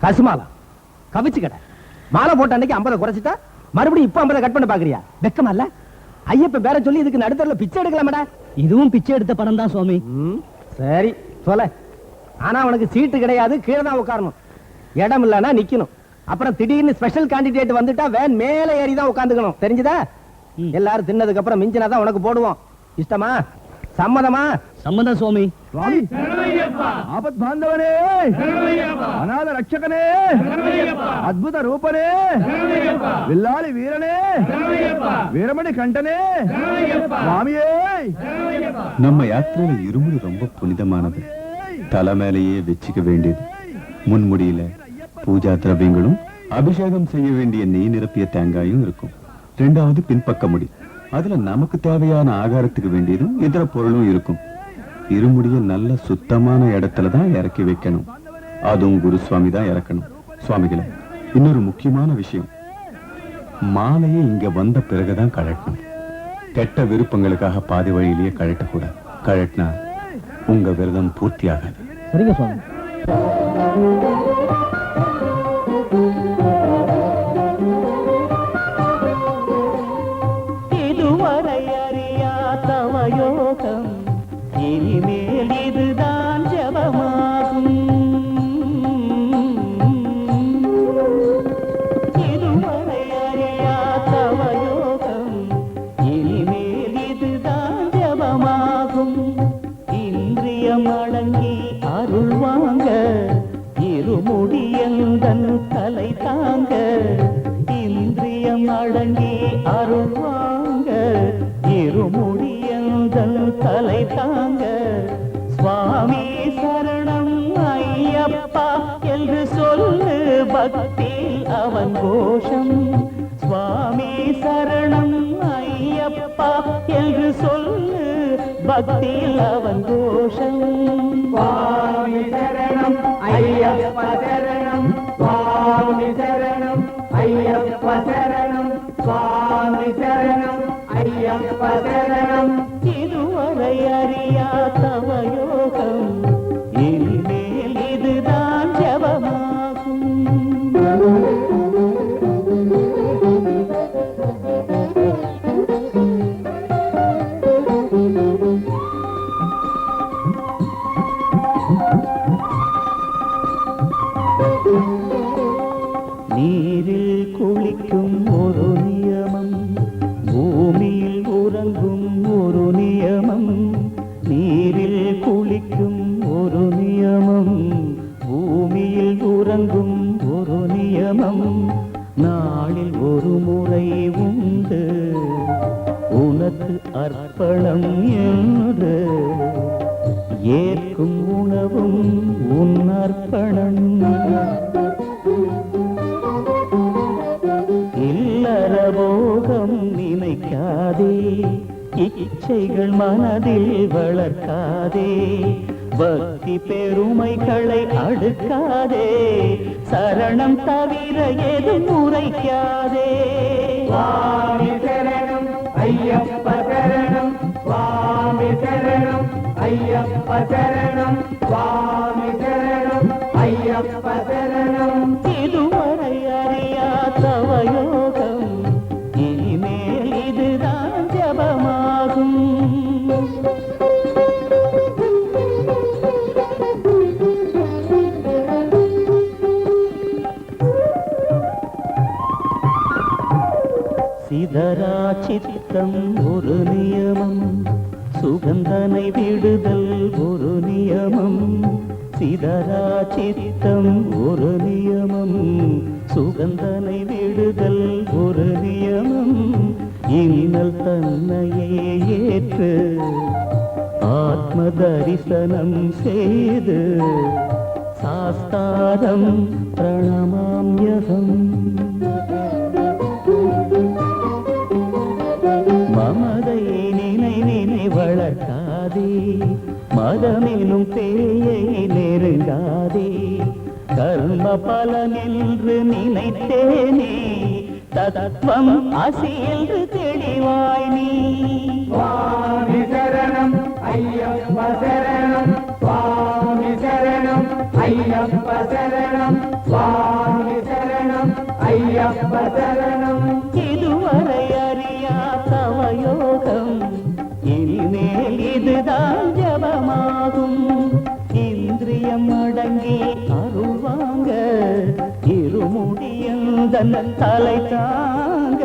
கசுமாலா, கவிச்சு கடை. மாலை போட்ட அன்னைக்கு 50 குறைச்சிட்டா மறுபடியும் இப்ப 50 கட் பண்ண பாக்குறியா? வெக்கமா இல்ல? ஐயப்ப பேர சொல்லி இதுக்கு நடுத்தரல பிச்சை எடுக்கலாமடா. இதுவும் பிச்சை எடுத்த பணம் தான் சுவாமி. சரி சொல்ல. ஆனா அவனுக்கு சீட்டு கிடையாது, கீழே தான் உட்காரணும். இடம் இல்லன்னா நிக்கணும். அப்புறம் திடீர்னு ஸ்பெஷல் கேண்டிடேட் வந்துட்டா வேன் மேல ஏறி தான் உட்காந்துக்கணும். தெரிஞ்சுதா? எல்லாரும் தின்னதுக்கு அப்புறம் மிஞ்சினாதான் உனக்கு போடுவோம். இஷ்டமா? சம்மதமா? சம்மதம் சுவாமி. ஆபத் பாந்தவனே, அநாத ரட்சகனே, அத்புத ரூபனே, வில்லாளி வீரனே, வீரமணி கண்டனே, சுவாமியே. நம்ம யாத்திரையில இருமுடி ரொம்ப புனிதமானது. தலை மேலேயே வச்சுக்க வேண்டியது. முன்முடியில பூஜா திரவியங்களும் அபிஷேகம் செய்ய வேண்டிய நெய் நிரப்பிய தேங்காயும் இருக்கும். ரெண்டாவது பின்பக்க முடி, அதுல நமக்கு தேவையான ஆகாரத்துக்கு வேண்டியதும் இதர பொருளும் இருக்கும். இருமுடிய நல்ல சுத்தமான இடத்துலதான் இறக்கி வைக்கணும். அதுவும் குருசுவாமி தான் இறக்கணும். சுவாமிகளை, இன்னொரு முக்கியமான விஷயம், மாலையை இங்க வந்த பிறகுதான் கழட்டணும். கெட்ட விருப்பங்களுக்காக பாதி வழியிலேயே கழட்டக்கூடாது. கழட்டினா உங்க விரதம் பூர்த்தி ஆகாது. சரிங்க சுவாமி. இதுவரை அறியாதவ யோகம், இனிமேல் இதுதான் ஜபமாகும். இதுவரை அறியாதவ யோகம், இனிமேல் இதுதான் ஜபமாகும். இந்திரியம் அடங்கி அருள் வாங்க, இருமுடியந்தன் தலை தாங்க. இந்திரியம் அடங்கி அருள் வாங்க, இருமுடியந்தன் தலை தாங்க. சுவாமி சரணம் ஐயப்பா என்று சொல்லு, பக்தியில் அவன் கோஷம். சுவாமி சரணம் ஐயப்பா என்று சொல்லு, பக்தியில் அவன் கோஷம். சுவாமி சரணம் ஐயப்ப சரணம், சுவாமி சரணம் ஐயப்ப சரணம், சுவாமி சரணம் ஐயப்ப சரணம். இதுவரை அறியாதவ யோகம், இனிமேல் இதுதான் ஜபமாகும். நீரில் ஒரு நியமம், பூமியில் உறங்கும் ஒரு நியமம், நீரில் குளிக்கும் ஒரு நியமம், பூமியில் உறங்கும் ஒரு நியமம், நாளில் ஒரு முறை உண்டு உனக்கு அர்ப்பணம் என்று, ஏற்கும் உணவும் உன் அர்ப்பணம். இல்லற போகம் நினைக்காதே, இச்சைகள் மனதில் வளர்க்காதே, பக்தி பெருமைகளை அடுக்காதே, சரணம் தவிர எதுவும் உரைக்காதே. சுவாமி சரணம் ஐயப்ப சரணம், சுவாமி சரணம் ஐயப்ப சரணம், சுவாமி சரணம் ஐயப்ப சரணம். இதுவரை அறியா தவயோகம், இனிமேல் இதுதான் ஜபமாகும். சிதறா சித்தம் ஒரு நியமம், சுகந்தனை விடுதல் ஒரு நியமம், சிதறா சித்தம் ஒரு நியமம், சுகந்தனை விடுதல் ஒரு நியமம், இன்னல் தன்னையே ஏற்று ஆத்ம தரிசனம் செய்து சாஸ்தாரம் பிரணமாம்யகம். மமதை நினை வளர்க்காதே, மதமெனும் பேயை நெருங்காதே, கர்ம பலனென்று நினைத்தேனே, தத்துவம் அசி என்று தெளிவாய் நீ. சுவாமி சரணம் ஐயப்ப சரணம், சுவாமி சரணம் ஐயப்ப சரணம், சுவாமி சரணம் ஐயப்ப சரணம். இதுவரை அறியா தவயோகம், இனிமேல் இதுதான் ஜபமாகும். இந்திரியம் அடங்கி அருள்வாங்க, இருமுடியந்தன் தலை தாங்க,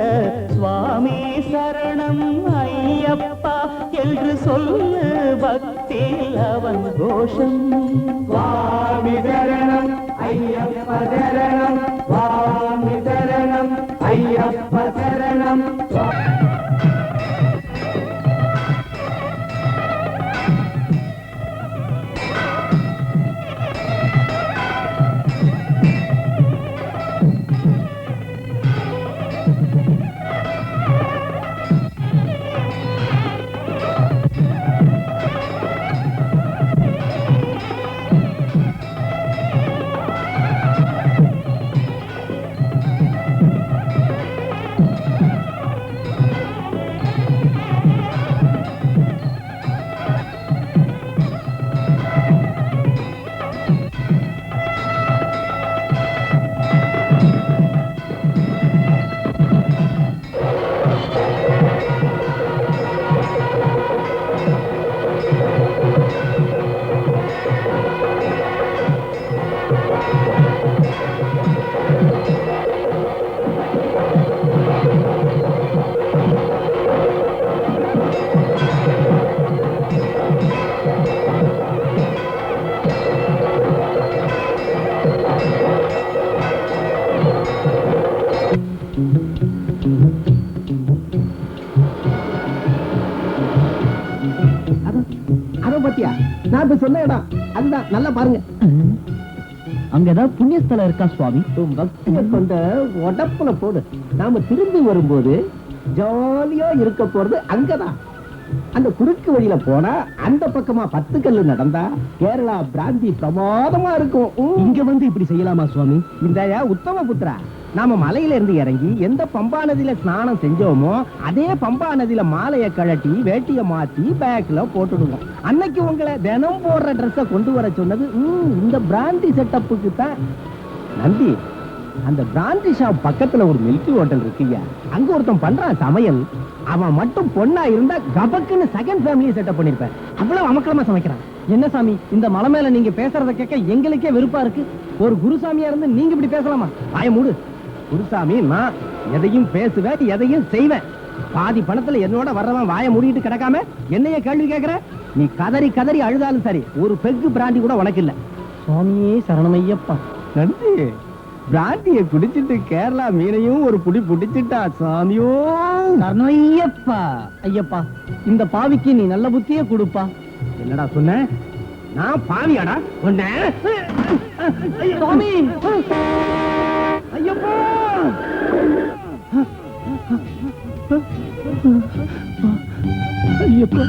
சுவாமி சரணம் ஐயப்பா என்று சொல்லு பக்தியில் அவன் கோஷம். சுவாமி சரணம் ஐயப்ப சரணம், சுவாமி சரணம் ஐயப்ப சரணம். அதோ பாத்தியா, நான் இப்ப சொன்ன இடம் அதுதான், நல்லா பாருங்க. அங்க ஏதாவது புண்ணியஸ்தலம் இருக்கா சுவாமி? பக்தியை கொண்ட உடப்புல போடு, நாம திரும்பி வரும்போது ஜாலியா இருக்க போறது அங்கதான். அந்த குறுக்கு வழியில போனா அந்த பக்கமா 10 கல்லு நடந்தா கேரளா பிராந்தி பிரமாதமா இருக்கும். இங்க வந்து இப்படி செய்யலாமா சுவாமி? இந்த உத்தம புத்திரா, நாம மலையில இருந்து இறங்கி எந்த பம்பா நதியில ஸ்நானம் செஞ்சோமோ அதே பம்பா நதியில மாலைய கழட்டி வேட்டிய மாத்தி பேக்ல போட்டுடுவோம். அன்னைக்கு உங்களை தினம் போடுற ட்ரெஸ்ஸ கொண்டு வர சொன்னது இந்த பிராந்தி செட்டப்புக்கு தான். நம்பி, அந்த பிராந்தி ஷாப் பக்கத்துல ஒரு மில்கி ஹோட்டல் இருக்குயா, அங்க ஒருத்தன் பண்றான் சமையல். அவன் மட்டும் பொண்ணா இருந்தா கபக்குன்னு செகண்ட் ஃபேமிலியை செட்டப் பண்ணிருப்பேன். அவ்வளவு அமக்கலமா சமைக்கிறான். என்ன சாமி, இந்த மலை மேல நீங்க பேசுறத கேட்க எங்களுக்கே வெறுப்பா இருக்கு. ஒரு குருசாமியா இருந்து நீங்க இப்படி பேசலாமா? வாய மூடு. குருசாமி, நான் எதையும் பேசுவேன், எதையும் செய்வேன். பாதி பணத்துல என்னோட வர்றவன் வாயை மூடிட்டு கிடக்காம என்னைய கேள்வி கேட்கிற? நீ கதறி கதறி அழுதாலும் சரி, ஒரு பெக்கு பிராண்டி கூட உனக்கு இல்ல. சுவாமியே சரணமையப்பா. நன்றி. பிராண்டியை குடிச்சிட்டு கேரளா மீனையும் ஒரு புடி புடிச்சிட்டா சாமியோ. சரணமையப்பா. ஐயப்பா, இந்த பாவிக்கு நீ நல்ல புத்தியே கொடுப்பா. என்னடா சொன்ன? நான் பாவியாடா? சுவாமி, ஐயப்பா, ஐயப்பா,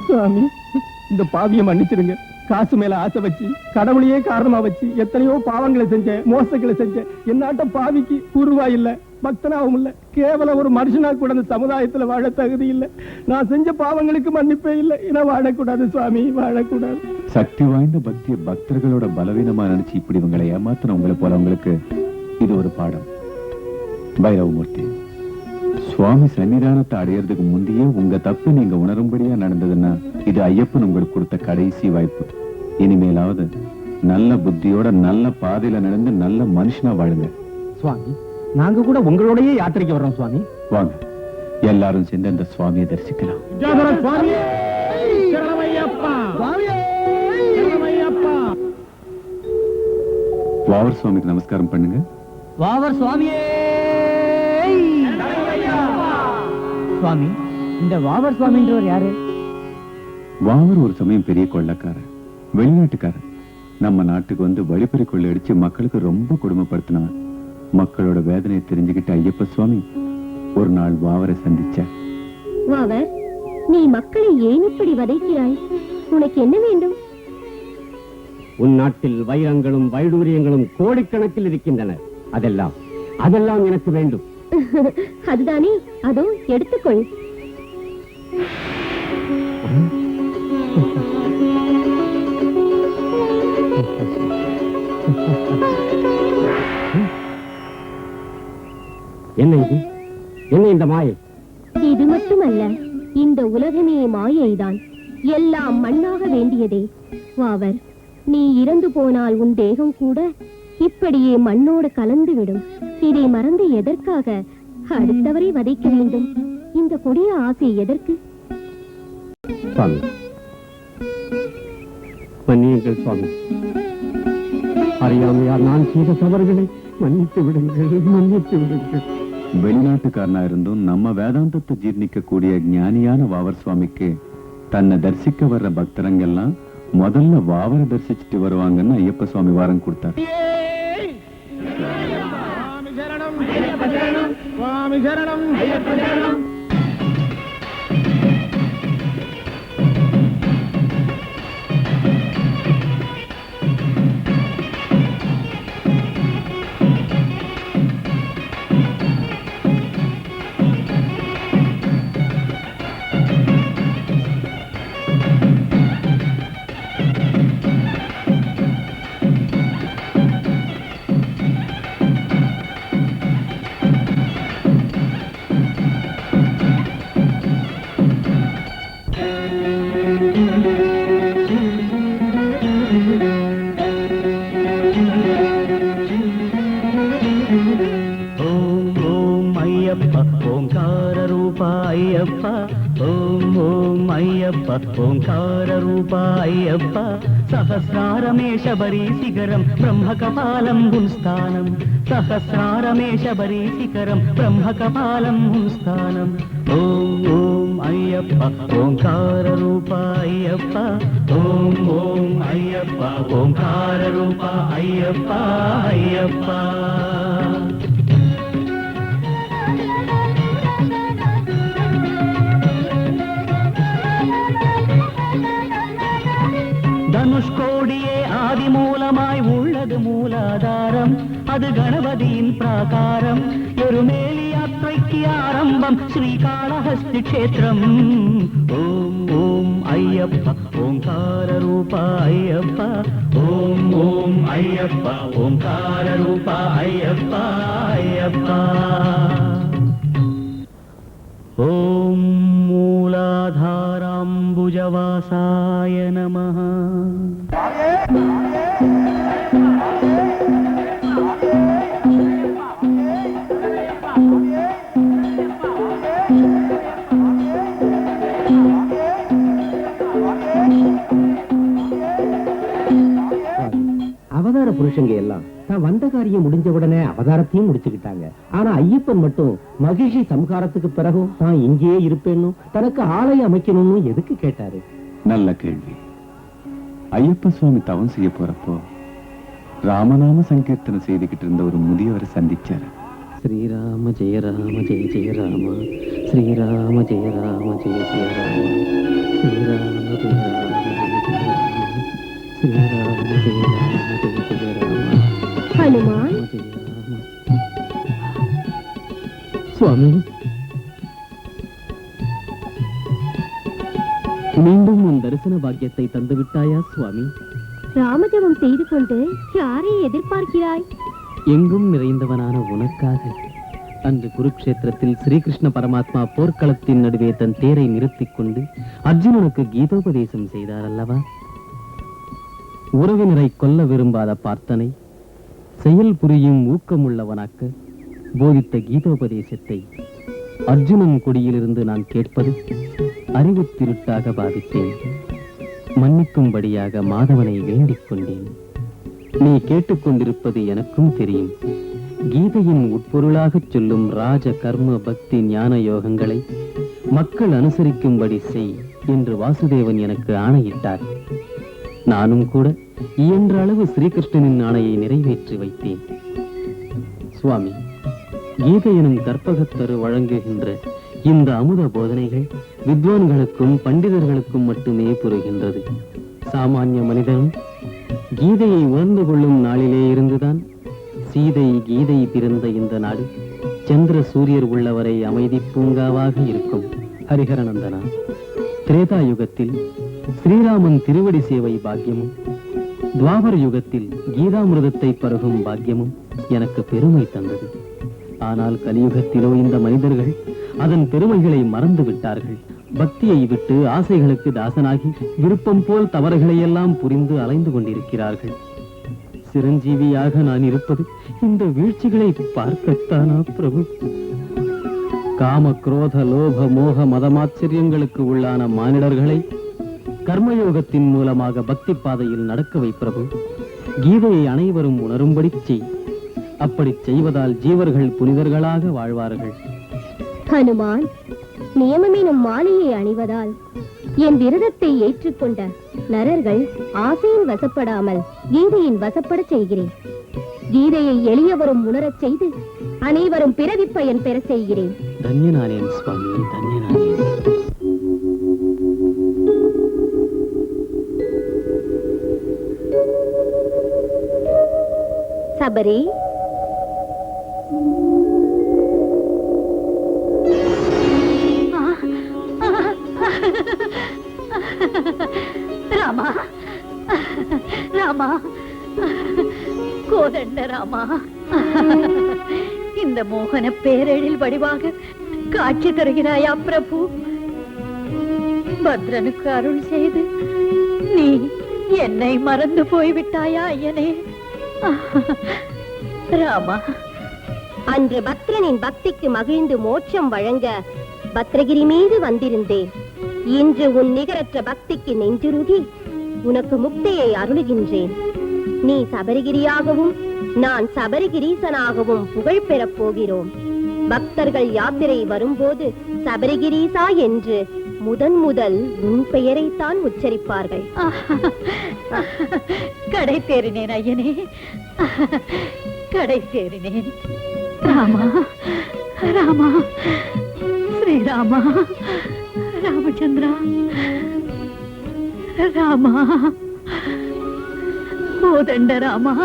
சாமி, இந்த பாவியை மன்னிச்சிருங்க. காசு மேல ஆசை வச்சு, கடவுளையே காரணமா வச்சு எத்தனையோ பாவங்களை செஞ்சேன், மோசங்களை செஞ்சேன். என்னாட்ட பாவிக்கு உருவா இல்ல, பக்தனாவும் இல்ல, கேவலம் ஒரு மனுஷனா கூட அந்த சமுதாயத்துல வாழ தகுதி இல்ல. நான் செஞ்ச பாவங்களுக்கு மன்னிப்பே இல்லை. நான் வாழக்கூடாது சுவாமி, வாழக்கூடாது. சக்தி வாய்ந்த பக்திய பக்தர்களோட பலவீனமா நினைச்சு இப்படி உங்களை ஏமாத்தின உங்களை போலவங்களுக்கு இது ஒரு பாடம். பைரவமூர்த்தி, சுவாமி சன்னிதானத்தை அடையறதுக்கு முந்தையே உங்க தப்பு நீங்க உணரும்படியா நடந்ததுன்னா இது ஐயப்பன் உங்களுக்கு கொடுத்த கடைசி வாய்ப்பு. இனிமேலாவது நல்ல புத்தியோட நல்ல பாதையில நடந்து நல்ல மனுஷனா வாழுங்க. சுவாமி, நாங்க கூட உங்களோடயே யாத்திரைக்கு வர்றோம் சுவாமி. வாங்க, எல்லாரும் சேர்ந்து அந்த சுவாமியை தரிசிக்கலாம். வாவர் சுவாமிக்கு நமஸ்காரம் பண்ணுங்க. வாவர் சுவாமியே. சுவாமி, இந்த வாவர் சுவாமின்றவர் யாரு? வாவர் ஒரு சமயம் பெரிய கொள்ளக்காரன், வெளிநாட்டுக்காரன். நம்ம நாட்டுக்கு வந்து வழிப்பறி கொள்ளடிச்சு மக்களுக்கு ரொம்ப கொடுமைப்படுத்தினான். மக்களோட வேதனையை தெரிஞ்சுக்கிட்ட ஐயப்ப சுவாமி ஒரு நாள் வாவரை சந்திச்சார். வாவர், நீ மக்களை ஏன் இப்படி வதைக்கிறாய்? உனக்கு என்ன வேண்டும்? உன் நாட்டில் வைரங்களும் வைடூரியங்களும் கோடிக்கணக்கில் இருக்கின்றன. அதெல்லாம் எனக்கு வேண்டும். அதுதானே, அதோ எடுத்துக்கொள். என்ன இது? என்ன இந்த மாயை? இது மட்டுமல்ல, இந்த உலகமே மாயைதான். எல்லாம் மண்ணாக வேண்டியதே. வாவர், நீ இறந்து போனால் உன் தேகம் கூட இப்படியே மண்ணோடு கலந்து விடும். இதை மறந்து எதற்காக அடுத்தவரை வதைக்க வேண்டும்? இந்த கொடிய ஆசை எதற்கு? சுவாமி, மன்னியுங்கள் சுவாமி. அறியாமையால் நான் செய்த தவறுகளை மன்னித்து விடுங்கள், மன்னித்து விடுங்கள். வெளிநாட்டுக்காரனா இருந்தும் நம்ம வேதாந்தத்தை ஜீர்ணிக்க கூடிய ஞானியான வாவர் சுவாமிக்கு தன்னை தரிசிக்க வர்ற பக்தரங்கெல்லாம் முதல்ல வாவரை தரிசிச்சுட்டு வருவாங்கன்னு ஐயப்ப சுவாமி வாரம் கொடுத்தார். ఓంకార రూప అయ్యప్ప సహస్రారమే శబరి శిఖరం బ్రహ్మకపాలం గుంస్థానం సహస్రారమే శబరి శిఖరం బ్రహ్మకపాలం గుంస్థానం ఓం ఓం అయ్యప్ప ఓంకార రూప అయ్యప్ప ఓం ఓం అయ్యప్ప ఓంకార రూప అయ్యప్ప అయ్యప్ప தனுஷ்கோடியே ஆதிமூலமாய் உள்ளது மூலாதாரம் அது கணபதியின் பிராகாரம் எருமேலி யாத்திரைக்கு ஆரம்பம் ஸ்ரீகாளஹஸ்தி க்ஷேத்திரம் ஓம் ஓம் ஐயப்ப ஓங்கார ரூப ஐயப்ப ஓம் ஓம் ஐயப்ப ஓங்கார ரூப ஐயப்ப ஐயப்ப ஓம் மூலாதாராம்புஜவாசாய நமः காரியம் முடிஞ்ச உடனே அவதாரத்தையும் முடிச்சுக்கிட்டாங்க. ஆனா ஐயப்பன் மட்டும் மகிழ்ச்சி சம்ஹாரத்துக்கு பிறகும் தான் இங்கேயே இருப்பேன்னு தனக்கு ஆலயம் அமைக்கணும்னு எதுக்கு கேட்டாரு? நல்ல கேள்வி. ஐயப்ப சுவாமி தவம் செய்ய போறப்போ ராமநாம சங்கீர்த்தனை செய்துகிட்டு இருந்த ஒரு முதியவரை சந்திச்சாரு. ஸ்ரீராம ஜெய ராம ஜெய ஜெய ராம, ஸ்ரீராம ஜெய ராம ஜெய ஜெய ராம, ஸ்ரீராம ஜெய ராம ஜெய ஜெய ராம, ஸ்ரீராம ஜெய ராம ஜெய ஜெய ராம. ஹனுமான், சுவாமி, மீண்டும் உன் தரிசன பாக்கியத்தை தந்து விட்டாயா சுவாமி? ராமஜபம் செய்து கொண்டு யாரை எதிர்பார்க்கிறாய்? எங்கும் நிறைந்தவனான உனக்காக. அன்று குருக்ஷேத்திரத்தில் ஸ்ரீகிருஷ்ண பரமாத்மா போர்க்களத்தின் நடுவே தன் தேரை நிறுத்திக் கொண்டு அர்ஜுனனுக்கு கீதோபதேசம் செய்தார் அல்லவா? உறவினரை கொல்ல விரும்பாத பார்த்தனை செயல் புரியும் ஊக்கமுள்ளவனாக்க போதித்த கீதோபதேசத்தை அர்ஜுனன் கொடியிலிருந்து நான் கேட்பது அறிவு திருட்டாக பாவித்தேன். மன்னிக்கும்படியாக மாதவனை வேண்டிக் கொண்டேன். நீ கேட்டுக்கொண்டிருப்பது எனக்கும் தெரியும். கீதையின் உட்பொருளாகச் சொல்லும் ராஜ கர்ம பக்தி ஞான யோகங்களை மக்கள் அனுசரிக்கும்படி செய் என்று வாசுதேவன் எனக்கு ஆணையிட்டார். நானும் கூட இயன்ற அளவு ஸ்ரீகிருஷ்ணனின் ஆணையை நிறைவேற்றி வைத்தேன். சுவாமி, கீதை எனும் கற்பகத்தரு வழங்குகின்ற இந்த அமுத போதனைகள் வித்வான்களுக்கும் பண்டிதர்களுக்கும் மட்டுமே புரிகின்றது. சாமானிய மனிதனும் கீதையை உணர்ந்து கொள்ளும் நாளிலே இருந்துதான் சீதை கீதை பிறந்த இந்த நாடு சந்திர சூரியர் உள்ளவரை அமைதி பூங்காவாக இருக்கும். ஹரிஹரநந்தனா, திரேதா யுகத்தில் ஸ்ரீராமன் திருவடி சேவை பாக்கியமும் துவாபர யுகத்தில் கீதாமிருதத்தை பருகும் பாக்கியமும் எனக்கு பெருமை தந்தது. ஆனால் கலியுகத்திலோ இந்த மனிதர்கள் அதன் பெருமைகளை மறந்து விட்டார்கள். பக்தியை விட்டு ஆசைகளுக்கு தாசனாகி விருப்பம் போல் தவறுகளை எல்லாம் புரிந்து அலைந்து கொண்டிருக்கிறார்கள். சிரஞ்சீவியாக நான் இருப்பது இந்த வீழ்ச்சிகளை பார்க்கத்தானா பிரபு? காம குரோத லோப மோக மதமாச்சரியங்களுக்கு உள்ளான மானிடர்களை கர்மயோகத்தின் மூலமாக பக்தி பாதையில் நடக்க வை பிரபு. கீதையை அனைவரும் உணரும்படி செய். அப்படி செய்வதால் ஜீவர்கள் புனிதர்களாக வாழ்வார்கள். ஹனுமான், நியமமெனும் மாலையை அணிவதால் என் விரதத்தை ஏற்றுக்கொண்ட நரர்கள் ஆசையின் வசப்படாமல் கீதையின் வசப்பட செய்கிறேன். கீதையை எளியவரும் உணரச் செய்து அனைவரும் பிறவி பயன் பெற செய்கிறேன். தன்யனானேன் சுவாமி, தன்யனானேன். சபரி, ராமா, ராமா, கோதண்ட ராமா, இந்த மோகன பேரெழில் வடிவாக காட்சி தருகிறாயா பிரபு? பத்ரனுக்கு அருள் செய்து நீ என்னை மறந்து போய்விட்டாயா ஐயனே? ராமா, அன்று பத்ரனின் பக்திக்கு மகிழ்ந்து மோட்சம் வழங்க பத்ரகிரி மீது வந்திருந்தேன். இன்று உன் நிகரற்ற பக்திக்கு நெஞ்சுருகி உனக்கு முக்தியை அருளுகின்றேன். நீ சபரிகிரியாகவும் நான் சபரிகிரீசனாகவும் புகழ் பெறப் போகிறோம். பக்தர்கள் யாத்திரை வரும்போது சபரிகிரீசா என்று முதல் உன் பெயரைத்தான் உச்சரிப்பார்கள். கடை தேறினேன் ஐயனே, கடை தேறினேன். ராமா, ராமா, ஸ்ரீராமா, ராமச்சந்திரா, ராமா, கோதண்ட ராமா,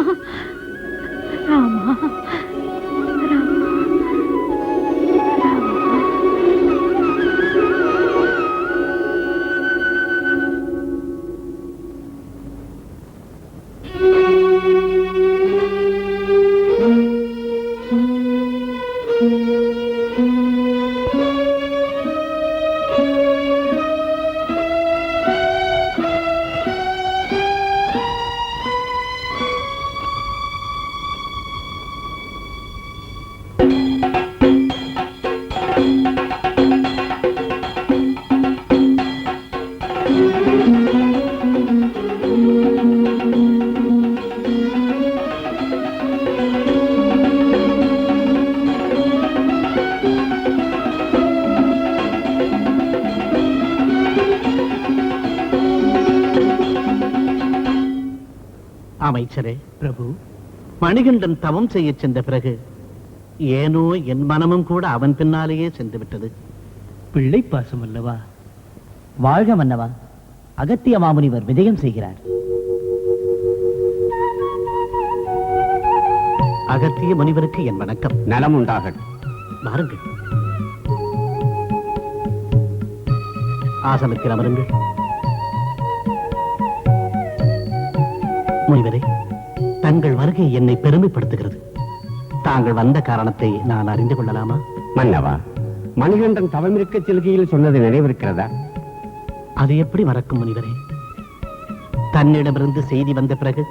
ராமா, அமைச்சரே, பிரபு, மணிகண்டன் தவம் செய்ய சென்ற பிறகு ஏனோ என் மனமும் கூட அவன் பின்னாலேயே சென்று விட்டது. பிள்ளை பாசம் அல்லவா? வாழ்க மன்னவா. அகத்திய மாமுனிவர் விஜயம் செய்கிறார். அகத்திய முனிவருக்கு என் வணக்கம். நலம் உண்டாகட்டும். வாருங்கள், ஆசனத்தில் அமருங்கள். முனிவரே, தங்கள் வருகை என்னை பெருமைப்படுத்துகிறது. தாங்கள் வந்த காரணத்தை நான் அறிந்து கொள்ளலாமா? மன்னவா, மணிகண்டன் தவமிருக்க செல்கையில் சொன்னது நினைவிருக்கிறதா? அது எப்படி மறக்கும் முனிவரே? தன்னிடமிருந்து செய்தி வந்த பிறகு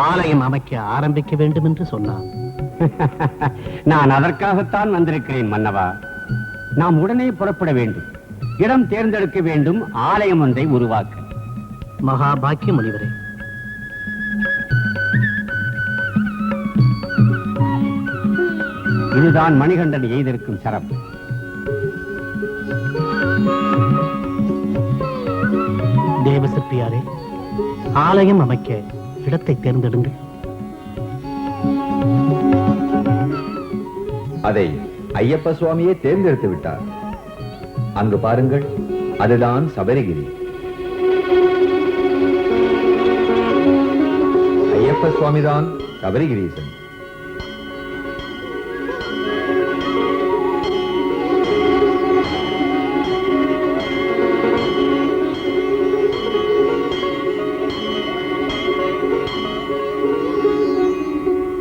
ஆலயம் அமைக்க ஆரம்பிக்க வேண்டும் என்று சொன்னான். நான் அதற்காகத்தான் வந்திருக்கிறேன் மன்னவா. நாம் உடனே புறப்பட வேண்டும். இடம் தேர்ந்தெடுக்க வேண்டும். ஆலயம் ஒன்றை உருவாக்க. மகாபாக்கிய முனிவரே, இதுதான் மணிகண்டன் எய்திருக்கும் சிறப்பு. தேவசிற்பியாரே, ஆலயம் அமைக்க இடத்தை தேர்ந்தெடுங்கள். அதை ஐயப்ப சுவாமியே தேர்ந்தெடுத்து விட்டார். அங்கு பாருங்கள், அதுதான் சபரிகிரி. ஐயப்ப சுவாமிதான் சபரிகிரீசன்.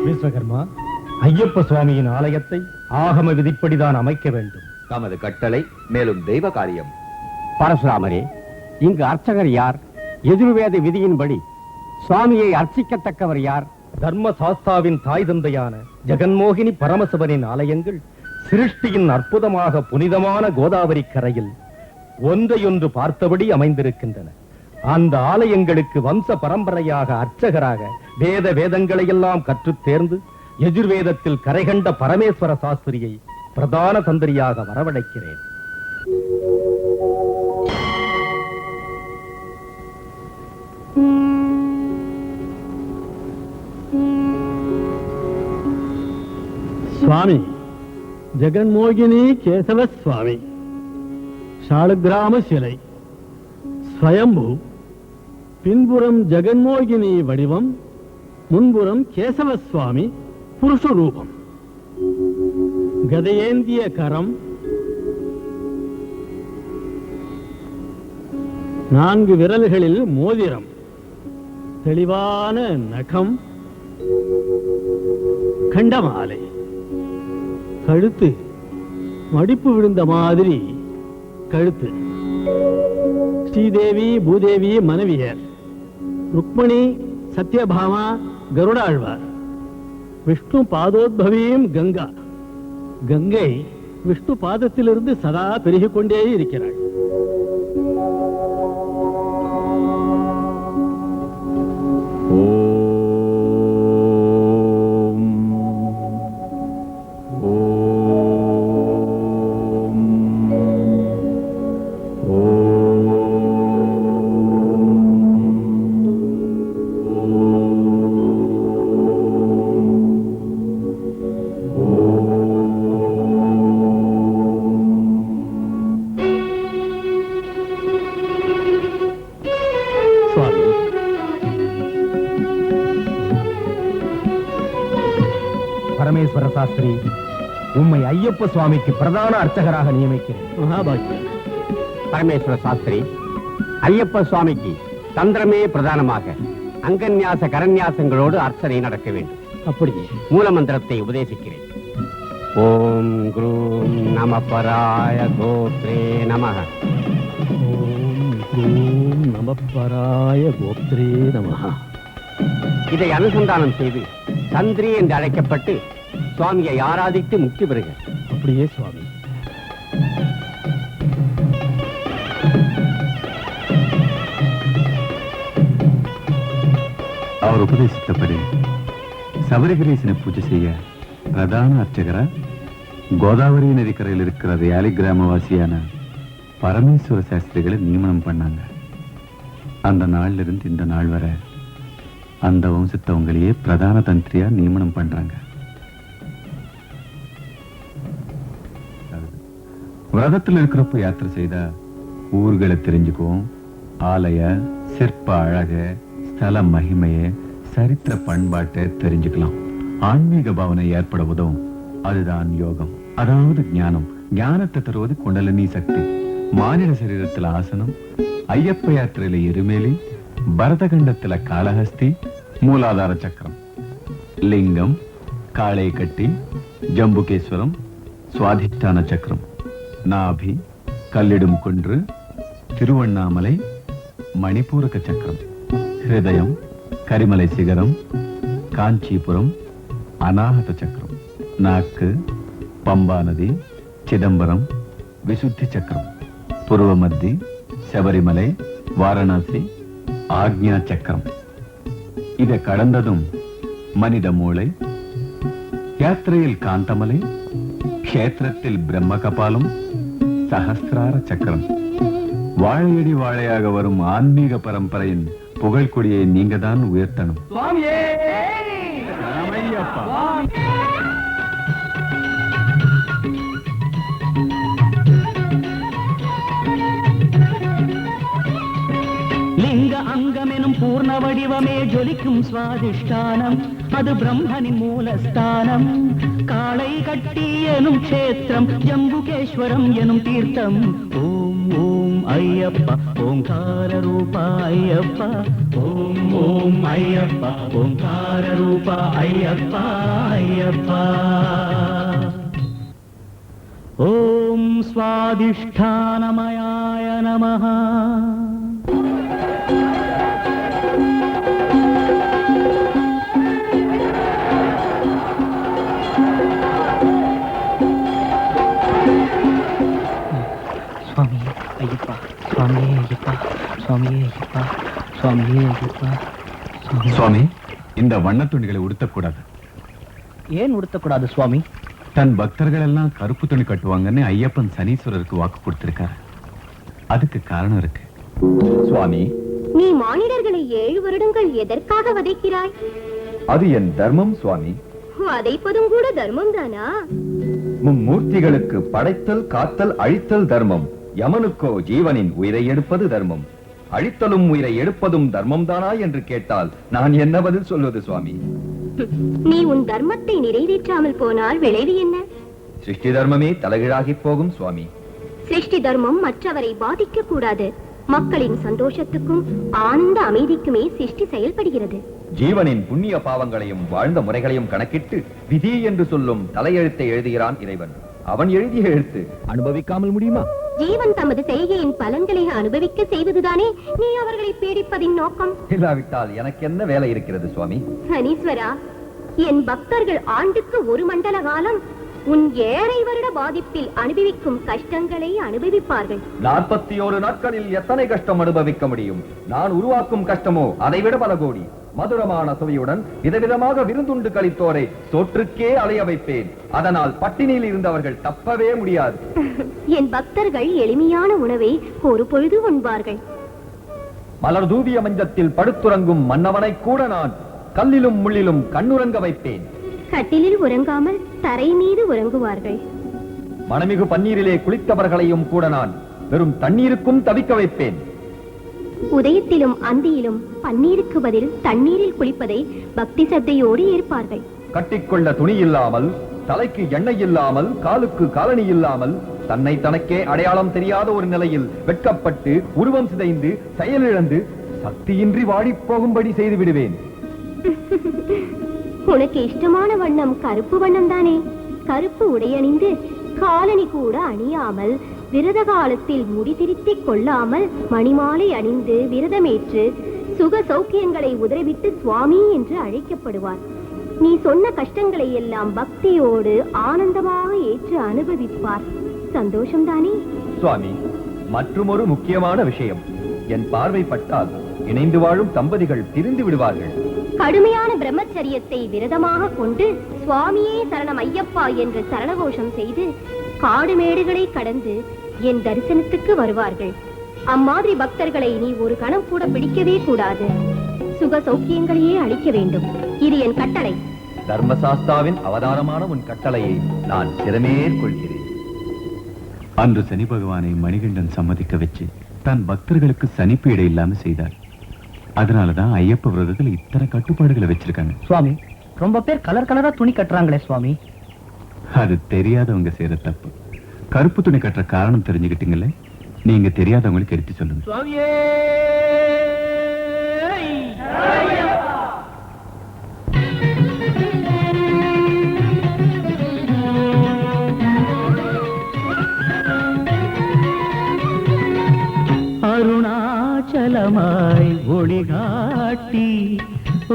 விஸ்வகர்மா, ஐயப்ப சுவாமியின் ஆலயத்தை ஆகம விதிப்படிதான் அமைக்க வேண்டும். தமது கட்டளை, மேலும் தெய்வ காரியம். பரசுராமரே, இங்கு அர்ச்சகர் யார்? எதிர்வேத விதியின்படி சுவாமியை அர்ச்சிக்கத்தக்கவர் யார்? தர்ம சாஸ்தாவின் தாய் தந்தையான ஜெகன்மோகினி பரமசிவனின் ஆலயங்கள் சிருஷ்டியின் அற்புதமாக புனிதமான கோதாவரி கரையில் ஒன்றையொன்று பார்த்தபடி அமைந்திருக்கின்றன. அந்த ஆலயங்களுக்கு வம்ச பரம்பரையாக அர்ச்சகராக வேதங்களை எல்லாம் கற்றுத் தேர்ந்து எஜுர்வேதத்தில் கரைகண்ட பரமேஸ்வர சாஸ்திரியை பிரதான தந்திரியாக வரவழைக்கிறேன். சுவாமி ஜெகன்மோகினி கேசவ சுவாமி, சாலக்கிராம சிலை, ஸ்வயம்பு, பின்புறம் ஜெகன்மோகினி வடிவம், முன்புறம் கேசவ சுவாமி புருஷ ரூபம், கதையேந்திய கரம், 4 விரல்களில் மோதிரம், தெளிவான நகம், கண்டமாலை, கழுத்து மடிப்பு விழுந்த மாதிரி கழுத்து, ஸ்ரீதேவி பூதேவி மனைவியர், ருக்மணி சத்யபாமா கருடாழ்வார், விஷ்ணு பாதோத்பவியும் கங்கா, கங்கை விஷ்ணு பாதத்திலிருந்து சதா பெருகிக் கொண்டே இருக்கிறாள். பரமேஸ்வர சாஸ்திரி, உம்மை ஐயப்ப சுவாமிக்கு பிரதான அர்ச்சகராக நியமிக்கிறேன். மகாபாக்கியம். பரமேஸ்வர சாஸ்திரி, ஐயப்ப சுவாமிக்கு தந்திரமே பிரதானமாக அங்கன்யாச கரன்யாசங்களோடு அர்ச்சனை நடக்க வேண்டும். அப்படியே மூல மந்திரத்தை உபதேசிக்கிறேன். ஓம் குரூம் நம பராய கோத்ரே நமஹ. ஓம் குரூம் நம பராய கோத்ரே நமஹ. இதை அனுசந்தானம் செய்து தந்திரி என்று அழைக்கப்பட்டு சுவாமியை ஆராதித்து முக்தி பெறுக. அப்படியே சுவாமி. அவர் உபதேசித்தபடி சபரிகிரீசனை பூஜை செய்ய பிரதான அர்ச்சகரா கோதாவரி நதிக்கரையில் இருக்கிற வேலி கிராமவாசியான பரமேஸ்வர சாஸ்திரிகளை நியமனம் பண்ணாங்க. அந்த நாள்ல இருந்து இந்த நாள் வரை அந்த வம்சத்தவங்களையே பிரதான தந்திரியா நியமனம் பண்றாங்க. விரதத்தில் இருக்கிறப்ப யாத்திரை செய்தா ஊர்களை தெரிஞ்சுக்குவோம். ஆலய சிற்ப அழக, ஸ்தல மகிமைய, சரித்திர பண்பாட்டை தெரிஞ்சுக்கலாம். ஆன்மீக பாவனை ஏற்பட உதவும். அதுதான் யோகம், அதாவது ஞானம். ஞானத்தை தருவது குண்டலினி சக்தி. மானிட சரீரத்துல ஆசனம், ஐயப்ப யாத்திரையில எருமேலி, பரதகண்டத்துல காளஹஸ்தி, மூலாதார சக்கரம், லிங்கம், காளை கட்டி, ஜம்புகேஸ்வரம், சுவாதிஷ்டான சக்கரம், நாபி, கல்லிடும் குன்று, திருவண்ணாமலை, மணிப்பூரக சக்கரம், ஹிருதயம், கரிமலை சிகரம், காஞ்சிபுரம், அநாகத சக்கரம், நாக்கு, பம்பா நதி, சிதம்பரம், விசுத்தி சக்கரம், புருவ மத்தி, சபரிமலை, வாரணாசி, ஆக்ஞா சக்கரம். இதை கடந்ததும் மனித மூளை, யாத்திரையில் காந்தமலை, க்ஷேத்திரத்தில் பிரம்ம கபாலம், சஹஸ்ரார சக்கரம். வாழையடி வாழையாக வரும் ஆன்மீக பரம்பரையின் புகழ்கொடியை நீங்க தான் உயர்த்தணும். லிங்க அங்கமெனும் பூர்ண வடிவமே ஜொலிக்கும் சுவாதிஷ்டானம், அது பிரம்மனின் மூலஸ்தானம். காளை கட்டி எனும் க்ஷேத்திரம், ஜம்புகேஸ்வரம் எனும் தீர்த்தம். ஓம் ஓம் ஐயப்பா ஓங்கார ரூபா ஐயப்பா, ஓம் ஓம் ஐயப்பா ஓங்கார ரூபா ஐயப்பா ஐயப்பா. ஓம் ஸ்வாதிஷ்டானமயாய நமஹ. சுவாமியே ஐயப்பா, சுவாமியே ஐயப்பா, சுவாமியே ஐயப்பா, சுவாமியே ஐயப்பா. சுவாமி, இந்த வண்ண துணிகளை உடுத்தக்கூடாது. ஏன் உடுத்தக்கூடாது சுவாமி? தன் பக்தர்கள் எல்லாம் கருப்பு துணி கட்டுவாங்கன்னு ஐயப்பன் சனீஸ்வரருக்கு வாக்கு கொடுத்திருக்காரு. அதுக்கு காரணம் இருக்கு. சுவாமி, நீ மானிடர்களை 7 வருடங்கள் எதற்காக வதைக்கிறாய்? அது என் தர்மம் சுவாமி. வதைப்பதும் கூட தர்மம் தானா? மும்மூர்த்திகளுக்கு படைத்தல், காத்தல், அழித்தல் தர்மம். யமனுக்கோ ஜீவனின் உயிரை எடுப்பது தர்மம். அழித்தலும் உயிரை எடுப்பதும் தர்மம் தானா என்று கேட்டால் நான் என்ன பதில் சொல்வது சுவாமி? நீ உன் தர்மத்தை நிறைவேற்றாமல் போனால் விளைவு என்ன? சிருஷ்டி தர்மமே தலைகீழாகி போகும் சுவாமி. சிருஷ்டி தர்மம் மற்றவரை பாதிக்க கூடாது. மக்களின் சந்தோஷத்துக்கும் ஆனந்த அமைதிக்குமே சிருஷ்டி செயல்படுகிறது. ஜீவனின் புண்ணிய பாவங்களையும் வாழ்ந்த முறைகளையும் கணக்கிட்டு விதி என்று சொல்லும் தலையெழுத்தை எழுதுகிறான் இறைவன். அவன் எழுதிய எழுத்து அனுபவிக்காமல் முடியுமா? ஜீவன் தமது செய்கையின் பலன்களை அனுபவிக்க செய்வதுதானே நீ அவர்களை பீடிப்பதின் நோக்கம். இல்லாவிட்டால் எனக்கு என்ன வேலை இருக்கிறது சுவாமி? சனீஸ்வரா, என் பக்தர்கள் ஆண்டுக்கு 1 மண்டல காலம் உன் 7 வருட பாதிப்பில் அனுபவிக்கும் கஷ்டங்களை அனுபவிப்பார்கள். 41 நாட்களில் எத்தனை கஷ்டம் அனுபவிக்க முடியும்? நான் உருவாக்கும் கஷ்டமோ அதைவிட பல கோடி. மதுரமான சுவையுடன் விதவிதமாக விருந்துண்டு கழித்தோரை சோற்றுக்கே அலைய வைப்பேன். அதனால் பட்டினியில் இருந்தவர்கள் தப்பவே முடியாது. என் பக்தர்கள் எளிமையான உணவை ஒரு பொழுது உண்பார்கள். மலர் தூவிய மஞ்சத்தில் படுத்துறங்கும் மன்னவனை கூட நான் கல்லிலும் முள்ளிலும் கண்ணுறங்க வைப்பேன். கட்டிலில் உறங்காமல் தரை மீது உறங்குவார்கள். மனமிகு பன்னீரிலே குளித்தவர்களையும் கூட நான் வெறும் தண்ணீருக்கும் தவிக்க வைப்பேன். உதயத்திலும் அந்தியிலும் பன்னீருக்கு பதில் தண்ணீரில் குளிப்பதை பக்தி சத்தையோடு ஏற்பார்கள். கட்டிக்கொள்ள துணி இல்லாமல், தலைக்கு எண்ணெய் இல்லாமல், காலுக்கு காலணி இல்லாமல், தன்னை தனக்கே அடையாளம் தெரியாத ஒரு நிலையில் வெட்கப்பட்டு உருவம் சிதைந்து செயலிழந்து சக்தியின்றி வாடிப் போகும்படி செய்து விடுவேன். உனக்கு இஷ்டமான வண்ணம் கருப்பு வண்ணம் தானே? கருப்பு உடையணிந்து காலணி கூட அணியாமல், விரத காலத்தில் முடி திருத்திக் கொள்ளாமல், மணிமாலை அணிந்து விரதமேற்று சுக சௌக்கியங்களை உதறிவிட்டு சுவாமி என்று அழைக்கப்படுவார். நீ சொன்ன கஷ்டங்களை எல்லாம் பக்தியோடு ஆனந்தமாக ஏற்று அனுபவிப்பார். சந்தோஷம்தானே? சுவாமி, மற்றுமொரு முக்கியமான விஷயம். என் பார்வைப்பட்டால் இணைந்து வாழும் தம்பதிகள் பிரிந்து விடுவார்கள். கடுமையான பிரம்மச்சரியத்தை விரதமாக கொண்டு சுவாமியே சரணம் ஐயப்பா என்று சரணகோஷம் செய்து காடுமேடுகளை கடந்து என் தரிசனத்துக்கு வருவார்கள். அம்மாதிரி பக்தர்களை நீ ஒரு கணம் கூட பிடிக்கவே கூடாது. சுக சௌக்கியங்களையே அளிக்க வேண்டும். இது என் கட்டளை. தர்மசாஸ்தாவின் அவதாரமான உன் கட்டளையை நான் சிறமேற்கொள்கிறேன். அன்று சனி பகவானை மணிகண்டன் சம்மதிக்க வச்சு தன் பக்தர்களுக்கு சனிப்பீடை இல்லாம செய்தார். அதனாலதான் ஐயப்ப விரதத்தில் இத்தனை கட்டுப்பாடுகளை வச்சிருக்காங்க. சுவாமி, ரொம்ப பேர் கலர் கலரா துணி கட்டுறாங்களே சுவாமி. அது தெரியாதவங்க செய்யற தப்பு. கருப்பு துணி கட்டுற காரணம் தெரிஞ்சுக்கிட்டீங்களே, நீங்க தெரியாதவங்களுக்கு எடுத்து சொல்லுங்க. சுவாமியே அருணாச்சலமாய் ஒளிகாட்டி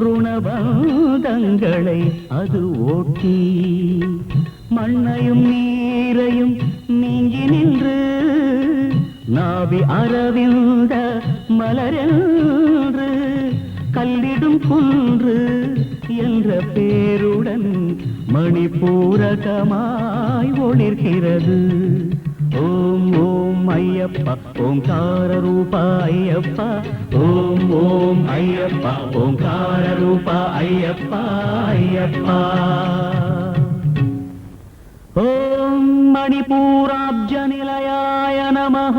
ருணபந்தங்களை அது ஓட்டி மண்ணையும் நீரையும் நீங்கி நின்று நாவி அரவிந்த மலரென்று கல்லிடும் குன்று என்ற பேருடன் மணிபூரகமாய் ஒளிர்கிறது. ஓம் ஓம் ஐயப்பா ஓம்கார ரூபா ஐயப்பா. ஓம் ஓம் ஐயப்பா ஓம்கார ரூபா ஐயப்பா ஐயப்பா. ஓம் மணிபூராப்ஜ நிலையாய நமஹ.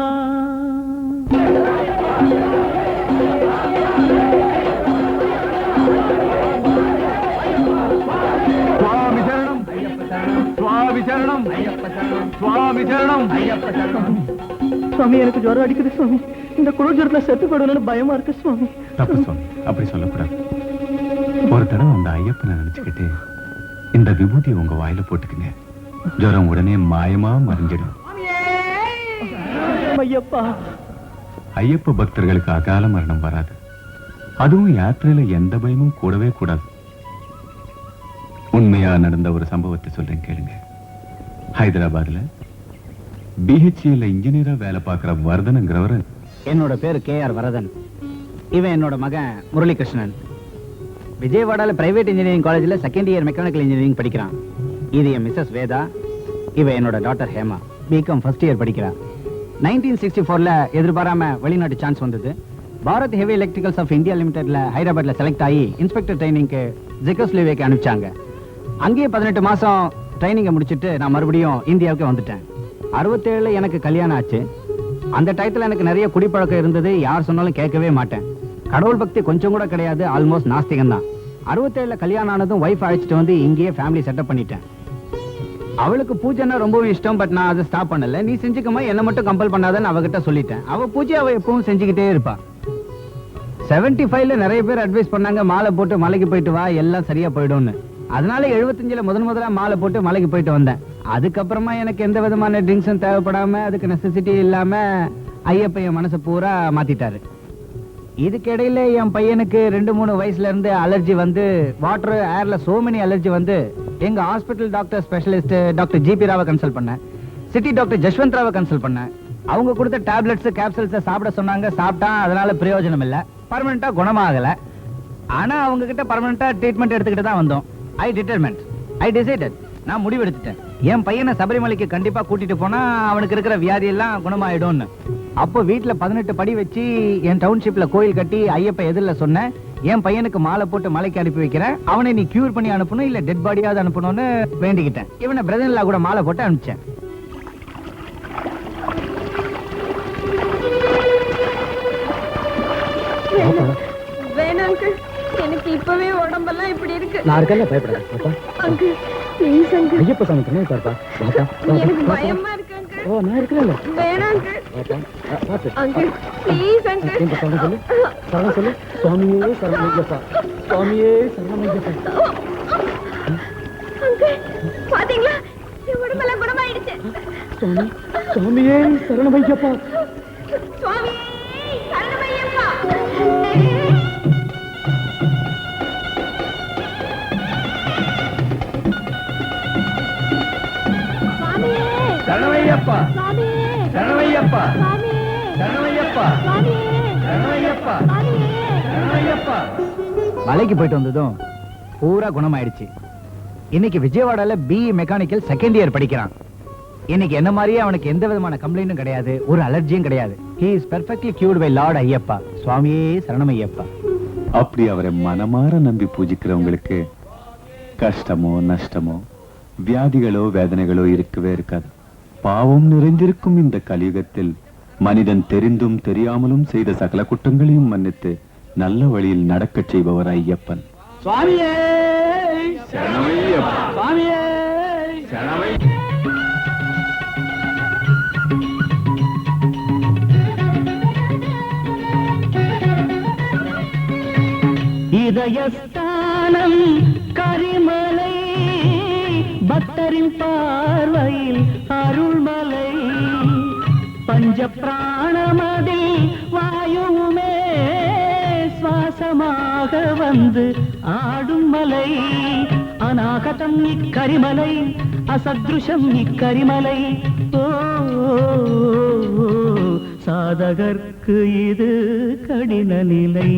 சுவாமி சரணம் சுவாமி சரணம் சுவாமி சரணம். சுவாமி, எனக்கு ஜுரம் அடிக்குது சுவாமி. இந்த குளிர் ஜுரத்துல செத்து போயிடணும்னு பயமா இருக்கு சுவாமி. தப்பு சுவாமி, அப்படி சொல்லக்கூடாது. ஒரு தடவை அந்த ஐயப்பனை நினைச்சுக்கிட்டு இந்த விபூதியை உங்க வாயில போட்டுக்குங்க. ஜுரம் உடனே மாயமா மறைஞ்சிடும். ஐயப்பா, ஐயப்ப பக்தர்களுக்கு அகால மரணம் வராது. அதுவும் யாத்திரையில எந்த பயமும் கூடவே கூடாது. உண்மையா நடந்த ஒரு சம்பவத்தை சொல்றேன் கேளுங்க. ஹைதராபாத்ல பிஹெச்இல இன்ஜினியரா வேலை பார்க்கிற வரதன்ங்கிறவர். என்னோட பேரு KR வரதன். இவன் என்னோட மகன் முரளிகிருஷ்ணன். விஜயவாடால பிரைவேட் இன்ஜினியரிங் காலேஜ்ல செகண்ட் இயர் மெக்கானிக்கல் இன்ஜினியரிங் படிக்கிறான். இது என் மிஸ்ஸஸ் வேதா. இவ என்னோட daughter Hema. BCom first year படிக்கிறான். 1964ல எதிர்பாராம வெளிநாட்டு சான்ஸ் வந்தது. Bharat heavy electricals of India லிமிடெட்ல ஹைதராபாத்ல செலக்ட் ஆகி இன்ஸ்பெக்டர் ட்ரைனிங்க்கு ஜெகோஸ்லோவேக்கியா அனுப்பிச்சாங்க. அங்கேயே 18 மாசம் ட்ரைனிங்கை முடிச்சுட்டு நான் மறுபடியும் இந்தியாவுக்கு வந்துட்டேன். 67ல எனக்கு கல்யாணம் ஆச்சு. அந்த டயத்துல எனக்கு நிறைய குடிப்பழக்கம் இருந்தது. யார் சொன்னாலும் கேட்கவே மாட்டேன். கடவுள் பக்தி கொஞ்சம் கூட கிடையாது. ஆல்மோஸ்ட் நாஸ்திகம் தான். 67ல கல்யாணம் ஆனதும் வைஃப் அழைச்சிட்டு வந்து இங்கேயே ஃபேமிலி செட்டப் பண்ணிட்டேன். அவளுக்கு பூஜைன்னா ரொம்பவும் இஷ்டம். பட் நான் அதை ஸ்டாப் பண்ணல. நீ செஞ்சுக்கமா, என்ன மட்டும் கம்பல் பண்ணாதன்னு அவகிட்ட சொல்லிட்டேன். அவ பூஜை அவ எப்பவும் செஞ்சுக்கிட்டே இருப்பா. 75ல நிறைய பேர் அட்வைஸ் பண்ணாங்க, மாலை போட்டு மலைக்கு போயிட்டு வா, எல்லாம் சரியா போயிடும்னு. அதனால 75ல முதல்ல மாலை போட்டு மலைக்கு போயிட்டு வந்தேன். அதுக்கப்புறமா எனக்கு எந்த விதமான ட்ரிங்க்ஸும் தேவைப்படாம, அதுக்கு நெசசிட்டி இல்லாம ஐயப்ப என் மனசை பூரா மாத்திட்டாரு. இதுக்கிடையில என் பையனுக்கு 2-3 வயசுல இருந்து அலர்ஜி வந்து, வாட்டர் ஏர்ல சோ மெனி அலர்ஜி வந்து, எங்க hospital doctor specialist doctor GP ராவை கன்சல்ட் பண்ணேன். சிட்டி டாக்டர் ஜஸ்வந்த் ராவை கன்சல்ட் பண்ணேன். அவங்க கொடுத்த டேப்லெட்ஸ் கேப்சூல்ஸ் சாப்பிட சொன்னாங்க. சாப்பிட்டா அதனால பிரயோஜனம் இல்ல, பர்மனண்டா குணமாகல. ஆனா அவங்க கிட்ட பர்மனண்டா ட்ரீட்மெண்ட் எடுத்துக்கிட்டு தான் வந்தோம். ஐ டிசைடட், நான் முடிவெடுத்துட்டேன். என் பையனை சபரிமலைக்கு கண்டிப்பா கூட்டிட்டு போனா அவனுக்கு இருக்கிற வியாதி எல்லாம் குணமாயிடும்னு. அப்போ வீட்டுல 18 படி வச்சு என் டவுன்ஷிப்ல கோயில் கட்டி ஐயப்ப எதிரில சொன்னேன், என் பையனுக்கு மாலை போட்டு மலைக்கு அனுப்பி வைக்கிறேன், அவனை நீ கியூர் பண்ணி அனுப்பணும், இல்ல டெட் பாடியாவது அனுப்பணும்னு வேண்டிக்கிட்டேன். இவனை பிரதன்ல கூட மாலை போட்டு அனுப்பிச்சேன். வேணாங்க, எனக்கு இப்பவே உடம்பெல்லாம் இப்படி இருக்கு. நான் இருக்கல, பயப்படாத. Uncle please uncle. ஐயப்ப சாமி கண்ணை பாருப்பா. பாப்பா, எனக்கு பயமா இருக்கு அங்கிள். ஓ, நான் இருக்கல. வேணாங்க பாத்து அங்கிள், ப்ளீஸ் அங்கிள். இந்த சரணம் சொல்லு, சரணம் சொல்லு. சுவாமியே சரணமையப்பா, சுவாமியே சரணமையப்பா. அங்கிள் பாத்தீங்களா, என் உடம்பெல்லாம் குணமாயிடுச்சு. சுவாமி, சுவாமியே சரணமையப்பா. சுவாமி சரணமையப்பா. சரணமையப்பா, சரணமையப்பா, சரணமையப்பா, சரணமையப்பா, சரணமையப்பா. மலைக்கு போயிட்டு வந்ததும் பூரா குணமாயிடுச்சு. இன்னைக்கு விஜயவாடால பிஇ மெக்கானிக்கல் செகண்ட் இயர் படிக்கிறான். இன்னைக்கு என்ன மாதிரியே அவனுக்கு எந்த விதமான கம்ப்ளைண்டும் கிடையாது, ஒரு அலர்ஜியும் கிடையாது. He is perfectly cured by Lord Ayyappa. சுவாமியே சரணமையப்பா. அப்படி அவரை மனமாற நம்பி பூஜிக்கிறவங்களுக்கு கஷ்டமோ நஷ்டமோ வியாதிகளோ வேதனைகளோ இருக்கவே இருக்காது. பாவம் நிறைந்திருக்கும் இந்த கலியுகத்தில் மனிதன் தெரிந்தும் தெரியாமலும் செய்த சகல குற்றங்களையும் மன்னித்து நல்ல வழியில் நடக்கச் செய்பவர் ஐயப்பன். சுவாமியே சுவாமியே இதயஸ்தானம் கரிமலை, பக்தரின் பார்வையில் அருள்மலை, பஞ்ச பிராணமதில் வாயுமே சுவாசமாக வந்து ஆடும் மலை. அநாகதம் இக்கரிமலை, அசத்ருஷம் இக்கரிமலை. ஓ சாதகர்க்கு இது கடின நிலை.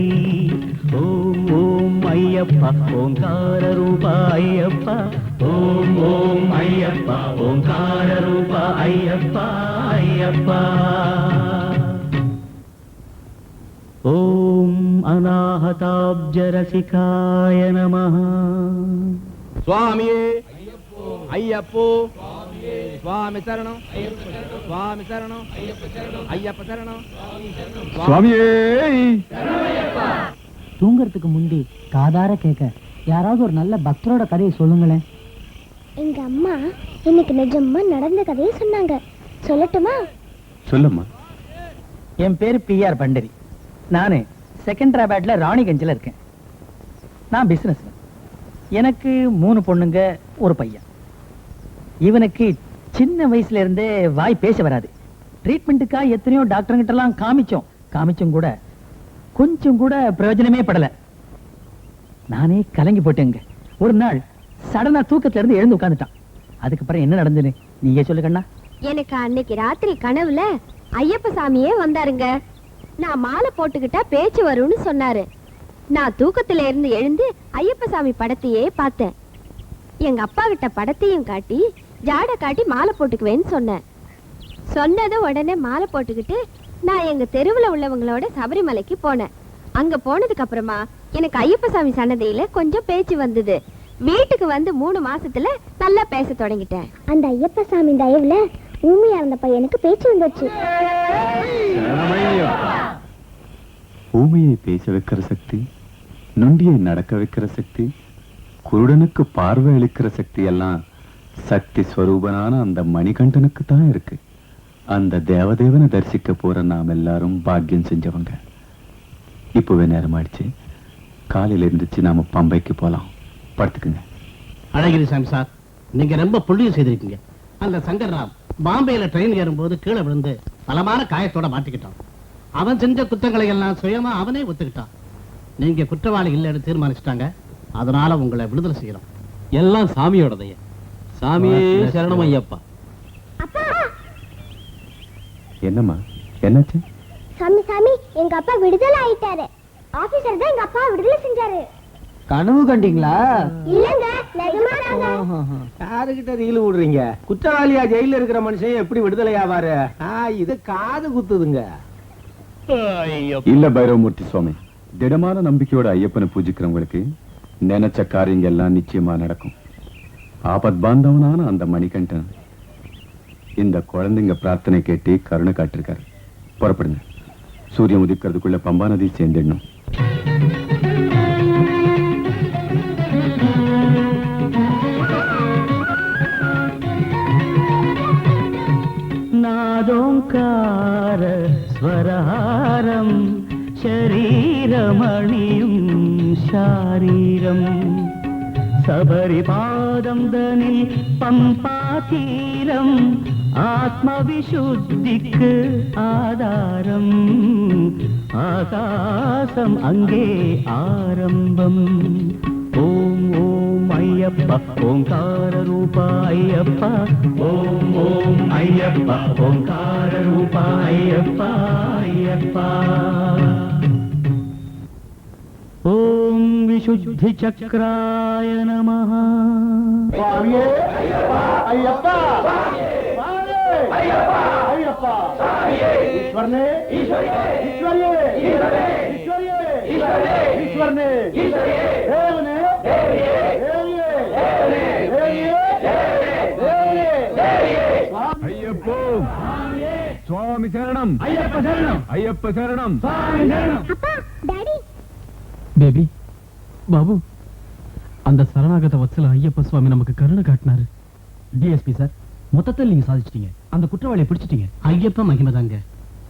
ஓம் ஓம் ஐயப்பா ஓங்கார ரூபா ஐயப்பா. ஓம் ஓம் ஐயப்பா ஓங்கார ரூபா ஐயப்பா ஐயப்பா. ஓம் அநாஹதாப்ஜ ரசிகாய நமः. சுவாமியே ஐயப்போ சுவாமி சரணம் சுவாமி சரணம் ஐயப்ப சரணம் சுவாமியே. தூங்கறதுக்கு முந்தி காதார கேட்க யாராவது ஒரு நல்ல பக்தரோட கதையை சொல்லுங்களேன். எங்க அம்மா இன்னைக்கு நிஜமா நடந்த கதையை சொன்னாங்க. சொல்லட்டுமா? சொல்லுமா. என் பேரு PR பண்டரி. நானு செகண்டராபாத்ல ராணிகஞ்சில இருக்கேன். நான் பிசினஸ். எனக்கு 3 பொண்ணுங்க, ஒரு பையன். இவனுக்கு சின்ன வயசுல இருந்தே வாய் பேச வராது. ட்ரீட்மெண்ட்டுக்கா எத்தனையோ டாக்டர்கிட்ட எல்லாம் காமிச்சும் கூட கொஞ்சம் கூட பிரயோஜனமே படல. நானே கலங்கி போட்டேங்க. ஒரு நாள் சடனா தூக்கத்துல இருந்து எழுந்து உட்கார்ந்துட்டான். அதுக்கப்புறம் என்ன நடந்தது நீயே சொல்லு கண்ணா. எனக்கு அன்னைக்கு ராத்திரி கனவுல ஐயப்ப சாமியே வந்தாருங்க. நான் மாலை போட்டுக்கிட்டா பேச்சு வரும்னு சொன்னாரு. நான் தூக்கத்துல இருந்து எழுந்து ஐயப்ப சாமி படத்தையே பார்த்தேன். எங்க அப்பா கிட்ட படத்தையும் காட்டி ஜாட காட்டி மாலை போட்டுக்குவேன்னு சொன்னேன். சொன்னதும் உடனே மாலை போட்டுக்கிட்டு நான் எங்க தெருவுல உள்ளவங்களோட சபரிமலைக்கு போனேன். அங்க போனதுக்கு அப்புறமா எனக்கு ஐயப்ப சாமி சன்னதியில கொஞ்சம் பேச்சு வந்தது. வீட்டுக்கு வந்து 3 மாசத்துல நல்லா பேச தொடங்கிட்டேன். அந்த ஐயப்ப சாமி தயவுல ஊமையா இருந்த பையனுக்கு பேச்சு வந்துச்சு. ஊமையை பேச வைக்கிற சக்தி, நொண்டியை நடக்க வைக்கிற சக்தி, குருடனுக்கு பார்வை அளிக்கிற சக்தி எல்லாம் சக்தி ஸ்வரூபனான அந்த மணிகண்டனுக்கு தான் இருக்கு. அந்த தேவதேவனை தரிசிக்க போற நாம் எல்லாரும் பாக்கியம் செஞ்சவங்க. இப்பவே நேரமாயிடுச்சு. காலையில இருந்துச்சு நாம பம்பைக்கு போலாம். படுத்துக்குங்க. அழகிரி சாமி சார், நீங்க ரொம்ப புண்ணியம் செய்திருக்கீங்க. அந்த சங்கர்ராம் பாம்பேல ட்ரெயின் ஏறும்போது கீழே விழுந்து பலமான காயத்தோட மாட்டிக்கிட்டான். அவன் செஞ்ச குற்றங்களை எல்லாம் சுயமா அவனே ஒத்துக்கிட்டான். நீங்க குற்றவாளி இல்லைன்னு தீர்மானிச்சிட்டாங்க. அதனால உங்களை விடுதலை செய்யறோம். எல்லாம் சாமியோடதைய. சாமியே சரணம் ஐயப்பா. என்னம்மா என்னாச்சு? சாமி எங்க அப்பா விடுதலை ஆயிட்டாரு. ஆபீசர் தான் எங்க அப்பா விடுதலை செஞ்சாரு. கனவு கண்டீங்களா? இல்லங்க, நிஜமாதாங்க. யாருகிட்ட ரீல் விடுறீங்க? குற்றவாளியா ஜெயில இருக்கிற மனுஷன் எப்படி விடுதலை ஆவாரு? இது காது குத்துதுங்க. இல்ல பைரவமூர்த்தி சுவாமி, திடமான நம்பிக்கையோட ஐயப்பனை பூஜிக்கிறவங்களுக்கு நினைச்ச காரியங்கள் எல்லாம் நிச்சயமா நடக்கும். ஆபத் பாந்தவனான அந்த மணிகண்டன் இந்த குழந்தைங்க பிரார்த்தனை கேட்டு கருணை காட்டிருக்காரு. புறப்படுங்க. சூரியன் உதிக்கிறதுக்குள்ள பம்பா நதி சேர்ந்துடணும். நாதோங்கார ஸ்வரஹாரம் ശരീരമണിയും ശാരീരം സബരിപാദം തനിൽ പമ്പാതീരം ആത്മവിശുദ്ധിക്ക് ആധാരം ആകാശം അങ്ങേ ആരംഭം ഓം ഓം അയ്യപ്പ ഓംകാര രൂപ അയ്യപ്പ ഓം ഓം അയ്യപ്പ ഓംകാര രൂപ അയ്യപ്പ അയ്യപ്പ ഓം വിശുദ്ധി ചക്രായ നമഃ സ്വാമിയേ അയ്യപ്പ അയ്യപ്പ അയ്യപ്പ അയ്യപ്പ ഈശ്വരനേ ഈശ്വരനേ ഈശ്വരനേ ഈശ്വരനേ ஈஸ்வரனே தேவனே ஐயப்போ சுவாமி சரணம் ஐயப்ப சரணம் ஐயப்ப சரணம் பேபி பாபு அந்த சரணாகத வத்சல ஐயப்ப சுவாமி நமக்கு கருணை காட்டினாரு. டிஎஸ்பி சார், மொத்தத்தில் நீங்க சாதிச்சிட்டீங்க, அந்த குற்றவாளியை பிடிச்சிட்டீங்க. ஐயப்ப மகிமதாங்க.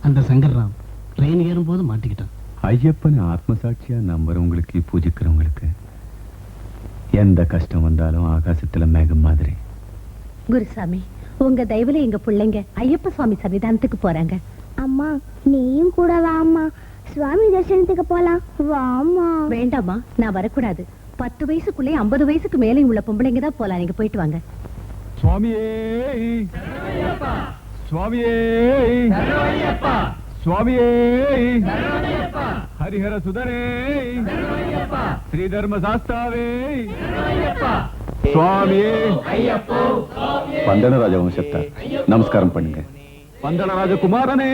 அந்த சங்கர்ராம் ட்ரெயின் ஏறும்போது மாட்டிக்கிட்டான். ஐயப்பனை ஆத்மசாட்சியா நம்புறவங்களுக்கு பூஜிக்கிறவங்களுக்கு எந்த கஷ்டம் வந்தாலும் ஆகாசத்துல மேகம் மாதிரி. குருசாமி, உங்க தயவுல எங்க பிள்ளைங்க ஐயப்ப சுவாமி சன்னிதானத்துக்கு போறாங்க. அம்மா நீயும் கூட வாம்மா, சுவாமி தரிசனத்துக்கு போலாம். வாம்மா. வேண்டாமா, நான் வரக்கூடாது. 10 வயசுக்குள்ளே 50 வயசுக்கு மேலே உள்ள பொம்பளைங்க தான் போலாம். நீங்க போயிட்டு வாங்க. சுவாமியே சுவாமியே சுவாமியே ஹரிஹர சுதரே ஸ்ரீ தர்ம சாஸ்தாவே சுவாமியே பந்தளராஜ வம்சத்தார் நமஸ்காரம் பண்ணுங்க. பந்தளராஜ குமாரனே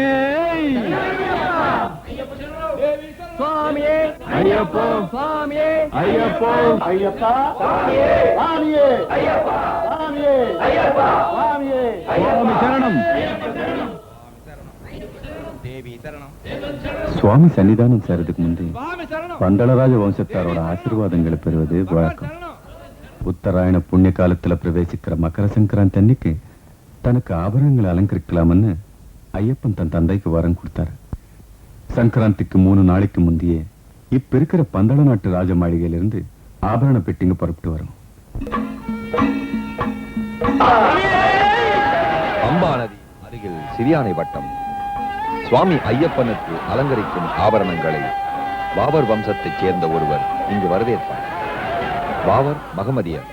சுவாமியே ஐயப்போ சுவாமியே ஐயப்போ ஐயப்பா சுவாமியே சுவாமியே ஐயப்பா சுவாமியே ஐயப்பா சுவாமியே சுவாமி சரணம் சுவாமி சன்னிதானம் சேரதுக்கு முன்பே பந்தளராஜ வம்சத்தாரோட ஆசீர்வாதங்களை பெறுவது வழக்கம். உத்தராயண புண்ணிய காலத்துல பிரவேசிக்கிற மகர சங்கராந்தி அன்னைக்கு தனக்கு ஆபரணங்களை அலங்கரிக்கலாம்னு ஐயப்பன் தன் தந்தைக்கு வரம் கொடுத்தாரு. சங்கராந்திக்கு 3 நாளைக்கு முந்தையே இப்ப இருக்கிற பந்தள நாட்டு ராஜ மாளிகையிலிருந்து ஆபரண பெட்டிங்க புறப்பட்டு வரும். பம்பா நதி அருகில் சிறியானை வட்டம். சுவாமி ஐயப்பனுக்கு அலங்கரிக்கும் ஆபரணங்களை பாபர் வம்சத்தைச் சேர்ந்த ஒருவர் இங்கு வரவேற்பார். பாபர் மகமதியர்,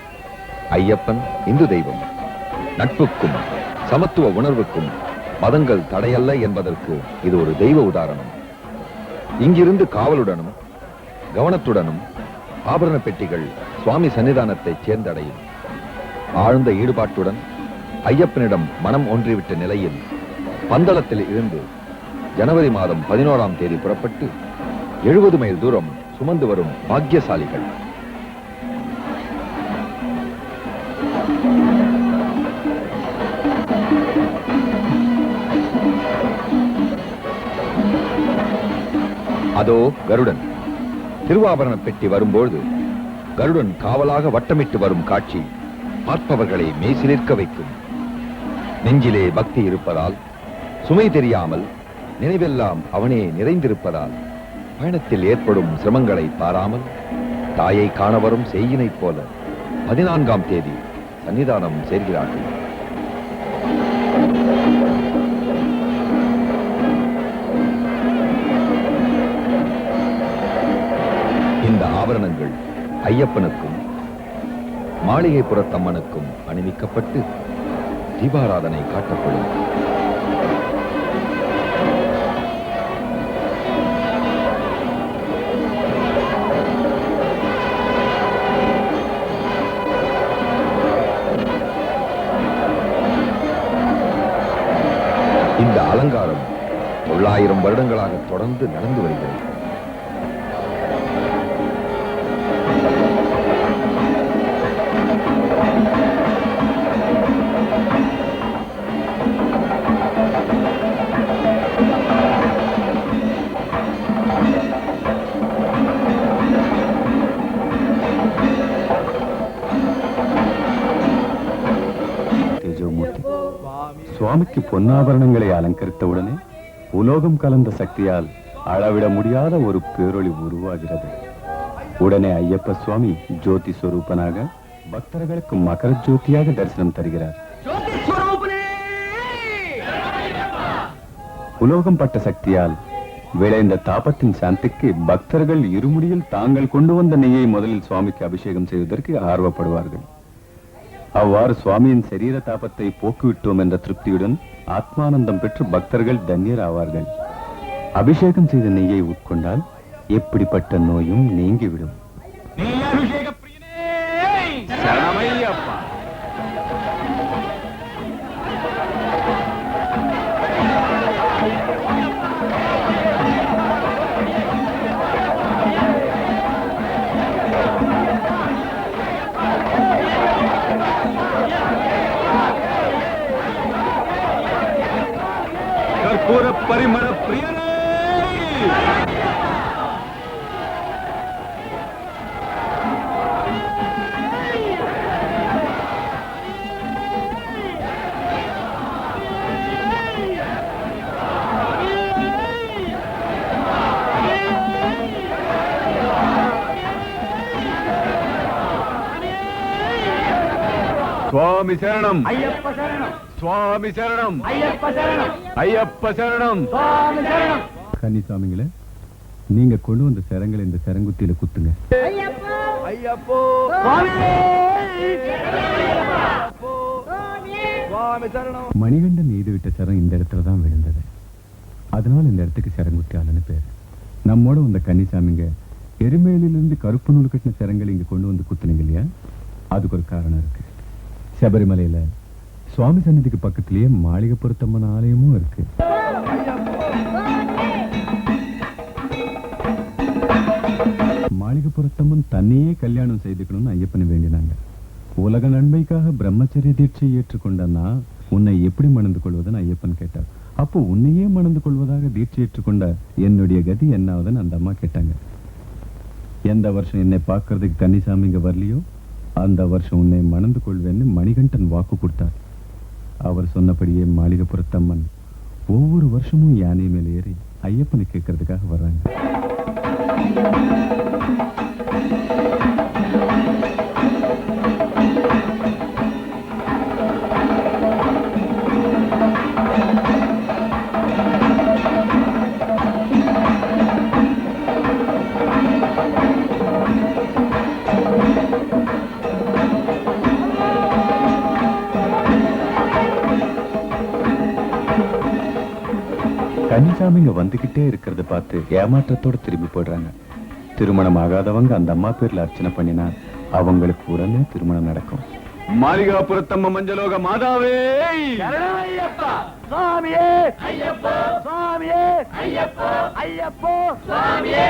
ஐயப்பன் இந்து தெய்வம். நட்புக்கும் சமத்துவ உணர்வுக்கும் மதங்கள் தடையல்ல என்பதற்கு இது ஒரு தெய்வ உதாரணம். இங்கிருந்து காவலுடனும் கவனத்துடனும் ஆபரண பெட்டிகள் சுவாமி சன்னிதானத்தை சேர்ந்தடையும். ஆழ்ந்த ஈடுபாட்டுடன் ஐயப்பனிடம் மனம் ஒன்றிவிட்ட நிலையில் பந்தளத்தில் இருந்து ஜனவரி மாதம் 11ஆம் தேதி புறப்பட்டு 70 மைல் தூரம் சுமந்து வரும் பாக்கியசாலிகள். அதோ கருடன். திருவாபரண பெட்டி வரும்போது கருடன் காவலாக வட்டமிட்டு வரும் காட்சி பார்ப்பவர்களை மெய்சிலிர்க்க வைக்கும். நெஞ்சிலே பக்தி இருப்பதால், சுமை தெரியாமல் நினைவெல்லாம் அவனே நிறைந்திருப்பதால் பயணத்தில் ஏற்படும் சிரமங்களை பாராமல் தாயை காண வரும் செய்யினைப் போல 14ஆம் தேதி சன்னிதானம் சேர்கிறார்கள். இந்த ஆபரணங்கள் ஐயப்பனுக்கும் மாளிகைப்புறத்தம்மனுக்கும் அணிவிக்கப்பட்டு தீபாராதனை காட்டப்படும். இந்த அலங்காரம் 900 வருடங்களாக தொடர்ந்து நடந்து வருகிறது. சுவாமிக்கு பொன்னாபரணங்களை அலங்கரித்த உடனே உலோகம் கலந்த சக்தியால் அளவிட முடியாத ஒரு பேரொளி உருவாகிறது. உடனே ஐயப்ப சுவாமி ஜோதி ஸ்வரூபனாக பக்தர்களுக்கு மகர ஜோதியாக தரிசனம் தருகிறார். உலோகம் பட்ட சக்தியால் விளைந்த தாபத்தின் சாந்திக்கு பக்தர்கள் இருமுடியில் தாங்கள் கொண்டு வந்த நெய்யை முதலில் சுவாமிக்கு அபிஷேகம் செய்வதற்கு ஆர்வப்படுவார்கள். அவ்வாறு சுவாமியின் சரீர தாபத்தை போக்குவிட்டோம் என்ற திருப்தியுடன் ஆத்மானந்தம் பெற்று பக்தர்கள் தன்யர் ஆவார்கள். அபிஷேகம் செய்த நெய்யை உட்கொண்டால் எப்படிப்பட்ட நோயும் நீங்கிவிடும். பரிமள பிரியரே சுவாமி சரணம் ஐயப்ப சரணம் சுவாமி சரணம் ஐயப்ப சரணம் ஐயப்ப சரணம் சுவாமி சரணம். கன்னிசாமிங்களே, நீங்க கொண்டு வந்த சரங்களை இந்த சரங்குத்தியில குத்துங்க. ஐயப்போ சுவாமியே சுவாமி சரணம். மணிகண்டன் எய்து விட்ட சரம் இந்த இடத்துல தான் விழுந்தது. அதனால இந்த இடத்துக்கு சரங்குத்தியாலன்னு பேரு. நம்மோட வந்த கன்னிசாமிங்க எருமேலிலிருந்து கருப்பு நூல் கட்டின சரங்களை இங்க கொண்டு வந்து குத்துனீங்க இல்லையா? அதுக்கு ஒரு காரணம் இருக்கு. சபரிமலையில சுவாமி சன்னதிக்கு பக்கத்திலேயே மாளிகைப்புறத்தம்மன் ஆலயமும் இருக்கு. மாளிகைப்புறத்தம்மன் தன்னையே கல்யாணம் செய்துக்கணும்னு ஐயப்பனை வேண்டினாங்க. உலக நன்மைக்காக பிரம்மச்சரிய தீட்சை ஏற்றுக்கொண்டனா உன்னை எப்படி மணந்து கொள்வதுன்னு ஐயப்பன் கேட்டார். அப்போ உன்னையே மணந்து கொள்வதாக தீட்சை ஏற்றுக்கொண்ட என்னுடைய கதி என்னாவதுன்னு அந்த அம்மா கேட்டாங்க. எந்த வருஷம் என்னை பார்க்கறதுக்கு கன்னிசாமி இங்க வரலையோ அந்த வருஷம் உன்னை மணந்து கொள்வேன்னு மணிகண்டன் வாக்கு கொடுத்தார். அவர் சொன்னபடியே மாளிகைப்புறத்தம்மன் ஒவ்வொரு வருஷமும் யானை மேல ஏறி ஐயப்பனை கேட்கறதுக்காக வர்றாங்க. கன்னிசாமிங்க வந்துகிட்டே இருக்கிறத பார்த்து ஏமாற்றத்தோட திரும்பி போடுறாங்க. திருமணம் ஆகாதவங்க அந்த அம்மா பேர்ல அர்ச்சனை பண்ணினா அவங்களுக்கு உடனே திருமணம் நடக்கும். மாளிகாபுரத்தம்ம மஞ்சளோக மாதாவே ஐயப்பா சுவாமியே ஐயப்பா சுவாமியே ஐயப்பா ஐயப்போ சுவாமியே.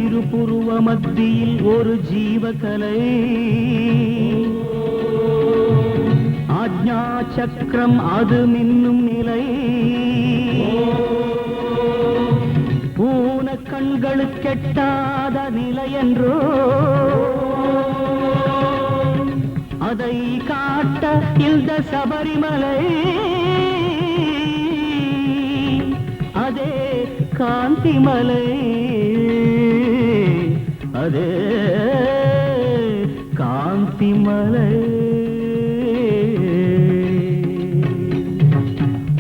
இருபுருவ மத்தியில் ஒரு ஜீவகலை, ஆஜ்ஞா சக்கரம் அது மின்னும் நிலை, ஊன கண்களுக்கெட்டாத நிலை என்றோ அதை காட்ட இந்த சபரிமலை, அதே காந்திமலை, அதே காந்திமலை.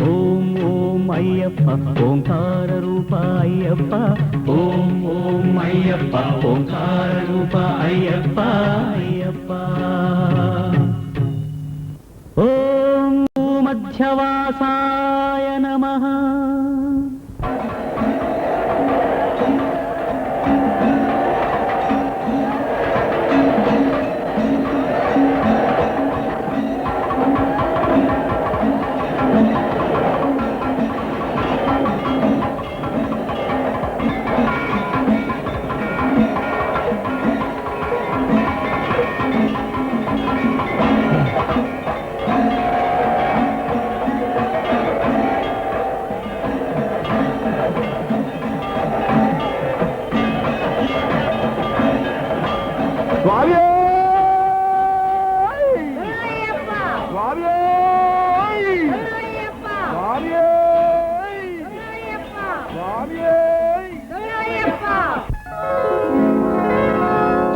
ஓம் ஓம் ஐயப்பா ஓங்கார ரூபா ஐயப்பா, ஓம் ஓம் ஐயப்பா ஓங்கார ரூபா ஐயப்பா ஐயப்பா. ஓம் மத்யவாசாய நமः.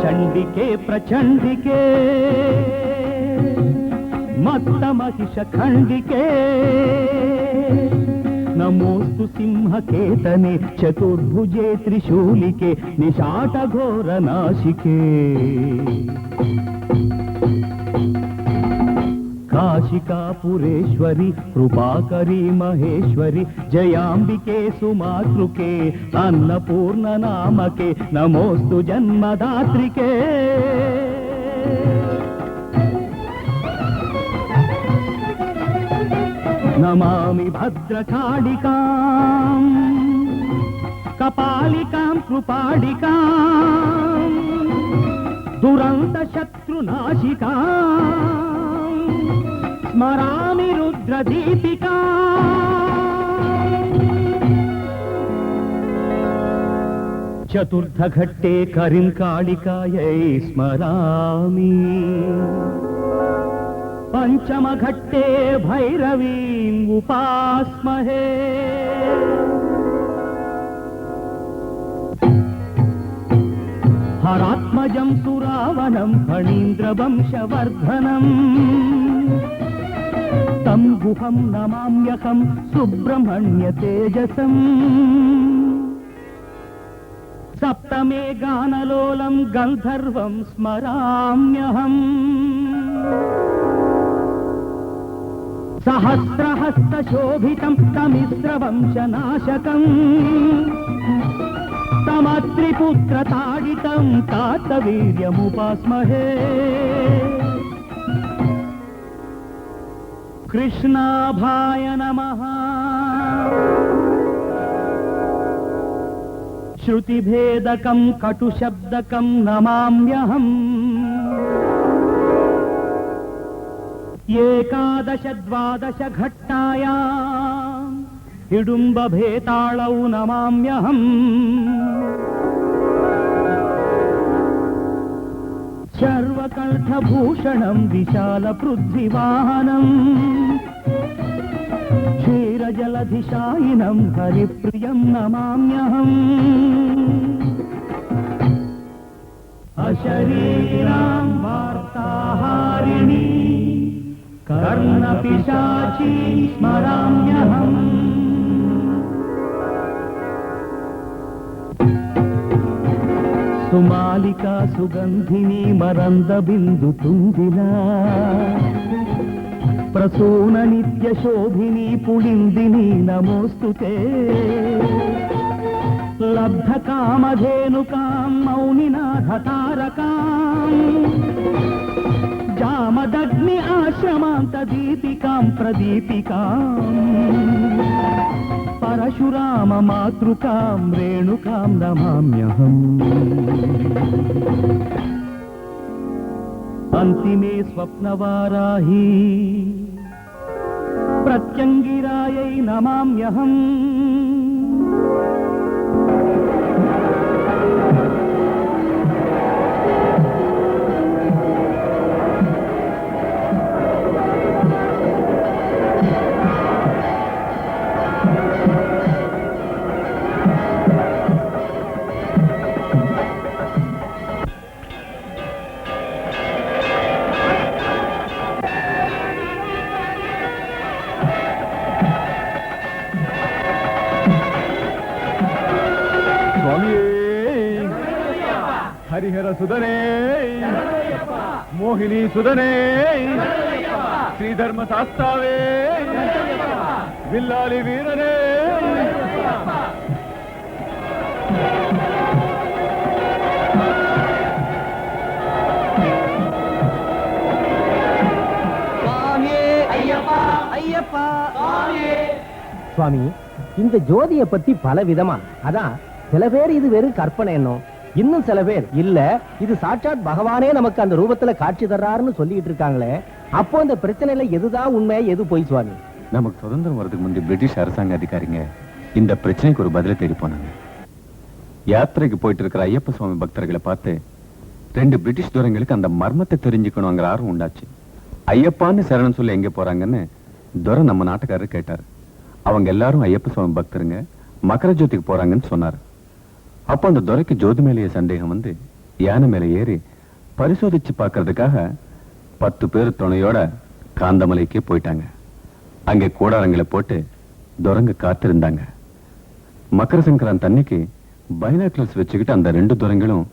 ಚಂಡಿಕೆ ಪ್ರಚಂಡಿಕೆ ಮತ್ತ ಮಹಿಷ ಖಂಡಿಕೆ, ನಮೋಸ್ತು ಸಿಂಹಕೇತನೆ ಚತುರ್ಭುಜೆ ತ್ರಿಶೂಲಿಕೆ ನಿಶಾಟ ಘೋರ ನಾಶಿಕೆ. ಕಾಶಿಕಾಪುರೇಶ್ವರಿ ಕೃಪಾಕರಿ ಮಹೇಶ್ವರಿ ಜಯಾಂಬಿಕೆ ಸುಮಾತೃಕೆ ಅನ್ನಪೂರ್ಣ ನಾಮಕೆ ನಮೋಸ್ತು ಜನ್ಮದಾತ್ರಿಕೆ. ನಮಾಮಿ ಭದ್ರಕಾಳಿಕಾಂ ಕಪಾಲಿಕಾಂ ಕೃಪಾಳಿಕಾಂ ದುರಂತ ಶತ್ರು शत्रुनाशिका स्मरामि रुद्रदीपिका चतुर्थघट्टे करिंकालिकायै स्मरामि पंचमघट्टे भैरवीम् उपास्महे हरात्मजं सुरावनं फणीन्द्रवंशवर्धनम् तं गुहं नमाम्यहं सुब्रह्मण्यतेजसम् सप्तमे गानलोलं गन्धर्वं स्मराम्यहम् सहस्रहस्तशोभितं तमिस्रवंशनाशकम् तमत्रिपुत्रताडितं तातवीर्यमुपास्महे कृष्णाभाय नमः श्रुतिभेदकं कटुशब्दकं नमाम्यहम् एकादश द्वादश घट्टायाम् हिडुम्बभेताळौ नमाम्यहम् सर्वकण्ठभूषणं विशालपृथ्वीवाहनम् क्षीरजलधिशायिनं हरिप्रियं नमाम्यहम् अशरीरां वार्ताहारिणी कर्णपिशाची स्मराम्यहम् सुमालिका सुगन्धिनी मरन्दबिन्दुतुङ्गिना प्रसून नित्यशोभिनी पुलिन्दिनी नमोऽस्तुते लब्धकामधेनुकां मौनिनाथतारकाम् जामदग्नि आश्रमान्तदीपिकां प्रदीपिकाम् परशुराम मातृकां रेणुकां नमाम्यहम् अन्तिमे स्वप्नवाराही प्रत्यङ्गिरायै नमाम्यहम् ಹರಿಹರ ಸುಧನೇ ಮೋಹಿನಿ ಸುಧನೇ ಶ್ರೀಧರ್ಮ ಶಾಸ್ತಾವೇ ಬಿಲ್ಲಾಲಿ ವೀರನೇ சுவாமி, இந்த ஜோதியை பத்தி பல விதமா, அதான் சில பேர் இது வெறும் கற்பனை எண்ணம், இன்னும் சில பேர் இல்ல இது சாட்சாத் பகவானே நமக்கு அந்த ரூபத்துல காட்சி தர்றாருன்னு சொல்லிட்டு இருக்காங்களே. அப்போ இந்த பிரச்சனையில எதுதான் உண்மை, எது பொய் சுவாமி? நமக்கு சுதந்திரம் வரதுக்கு முந்தைய பிரிட்டிஷ் அரசாங்க அதிகாரிங்க இந்த பிரச்சனைக்கு ஒரு பதிலை தேடி போனாங்க. யாத்திரைக்கு போயிட்டு இருக்கிற ஐயப்ப சுவாமி பக்தர்களை பார்த்து 2 பிரிட்டிஷ் துரைங்களுக்கு அந்த மர்மத்தை தெரிஞ்சுக்கணுங்கிற ஆர்வம் உண்டாச்சு. ஐயப்பான்னு சரணம் சொல்லி எங்க போறாங்கன்னு துரை நம்ம நாட்டுக்காரர் கேட்டாரு. அவங்க எல்லாரும் ஐயப்ப சுவாமி பக்தருங்க, மகர ஜோதிக்கு போறாங்கன்னு சொன்னாரு. அப்ப அந்த துரைக்கு ஜோதி மேலேயே சந்தேகம் வந்து யானை மேல ஏறி பரிசோதிச்சு பார்க்கறதுக்காக 10 பேர் துணையோட காந்தமலைக்கே போயிட்டாங்க. அங்கே கூடாரங்களை போட்டு துரங்க காத்திருந்தாங்க. மகர சங்கராந்தி அன்னைக்கு பைனாக்குலர்ஸ் வச்சுக்கிட்டு அந்த 2 துரங்களும்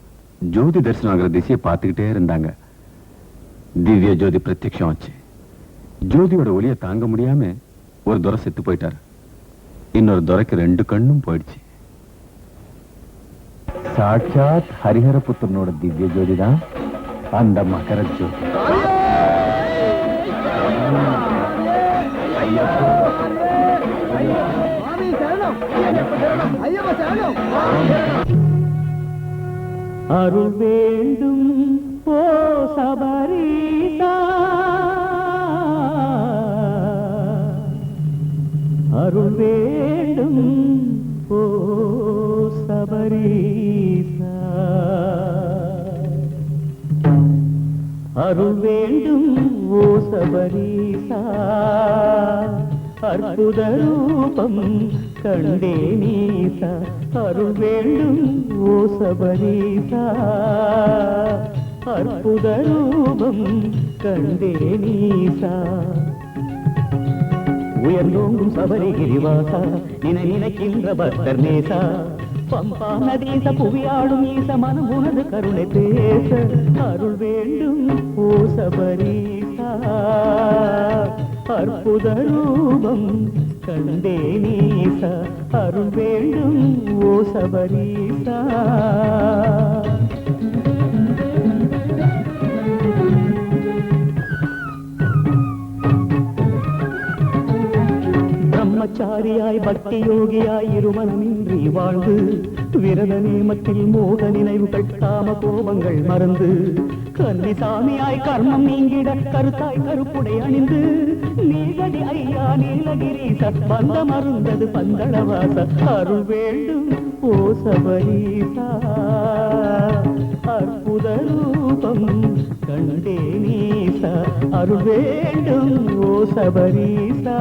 ஜோதி தரிசனம் ஆகிற திசையை பார்த்துக்கிட்டே இருந்தாங்க. திவ்ய ஜோதி பிரத்யக்ஷம் ஆச்சு. ஜோதியோட ஒளியை தாங்க முடியாம ஒரு துரை செத்து போயிட்டாரு. இன்னொரு துரைக்கு 2 கண்ணும் போயிடுச்சு. சாட்சாத் ஹரிஹரபுத்திரனோட திவ்ய ஜோதி தான் அந்த மகர ஜோதி. அருள் வேண்டும் ஓ சபரீசா, அருள் வேண்டும் ஓ சபரீசா, அருள் வேண்டும் ஓ சபரீசா, அற்புத ரூபம் கண்டே நீசா, அருள் வேண்டும் ஓ சபரீசா, அற்புத ரூபம் கண்டே நீசா. உயர்ந்தோங்கும் சபரிகிரிவாசா, நினைக்கின்ற பக்தர் நேசா, பம்பா நதீச புவியாடும் ஈச மனம் உனது கருணை பேச, அருள் வேண்டும் ஓ சபரீசா, அற்புத ரூபம் கண்டே நீசா, அருள் வேண்டும் ஓ சபரீசா. பிரம்மச்சாரியாய் பக்தி யோகியாய் இருமனமின்றி வாழ்ந்து, விரத நேமத்தில் மோக நினைவுகள் காம கோபங்கள் மறந்து, கன்னிசாமியாய் கர்மம் நீங்கிட கருத்தாய் கருப்புடை அணிந்து, நீகதி ஐயா நீலகிரீச வந்த மருந்தது பந்தளவாச, அருள் வேண்டும் ஓ சபரீசா, அற்புத ரூபம் கண்டே நீசா, அருள் வேண்டும் ஓ சபரீசா.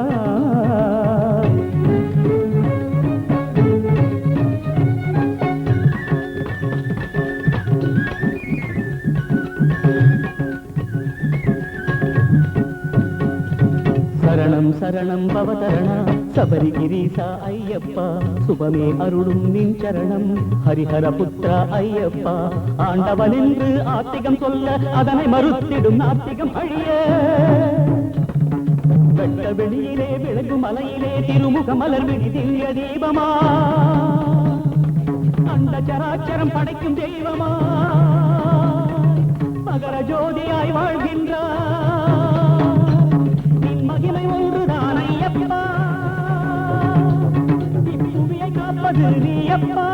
சரணம் சரணம் பவதரண சபரிகிரீசா ஐயப்பா, சுபமே அருளும் நின் சரணம் ஹரிஹர புத்திரா ஐயப்பா, ஆண்டவன் என்று ஆத்திகம் சொல்ல அதனை மறுத்திடும் நாத்திகம் அழிய, வெட்ட வெளியிலே விளங்கும் மலையிலே திருமுக மலர் விழி திவ்ய தீபமா, அந்த சராச்சரம் படைக்கும் தெய்வமா, மகர ஜோதியாய் வாழ்கின்றார், மகிமை ஒன்றுதான் ஐயப்பா, இப்புவியை காப்பது நீ அப்பா,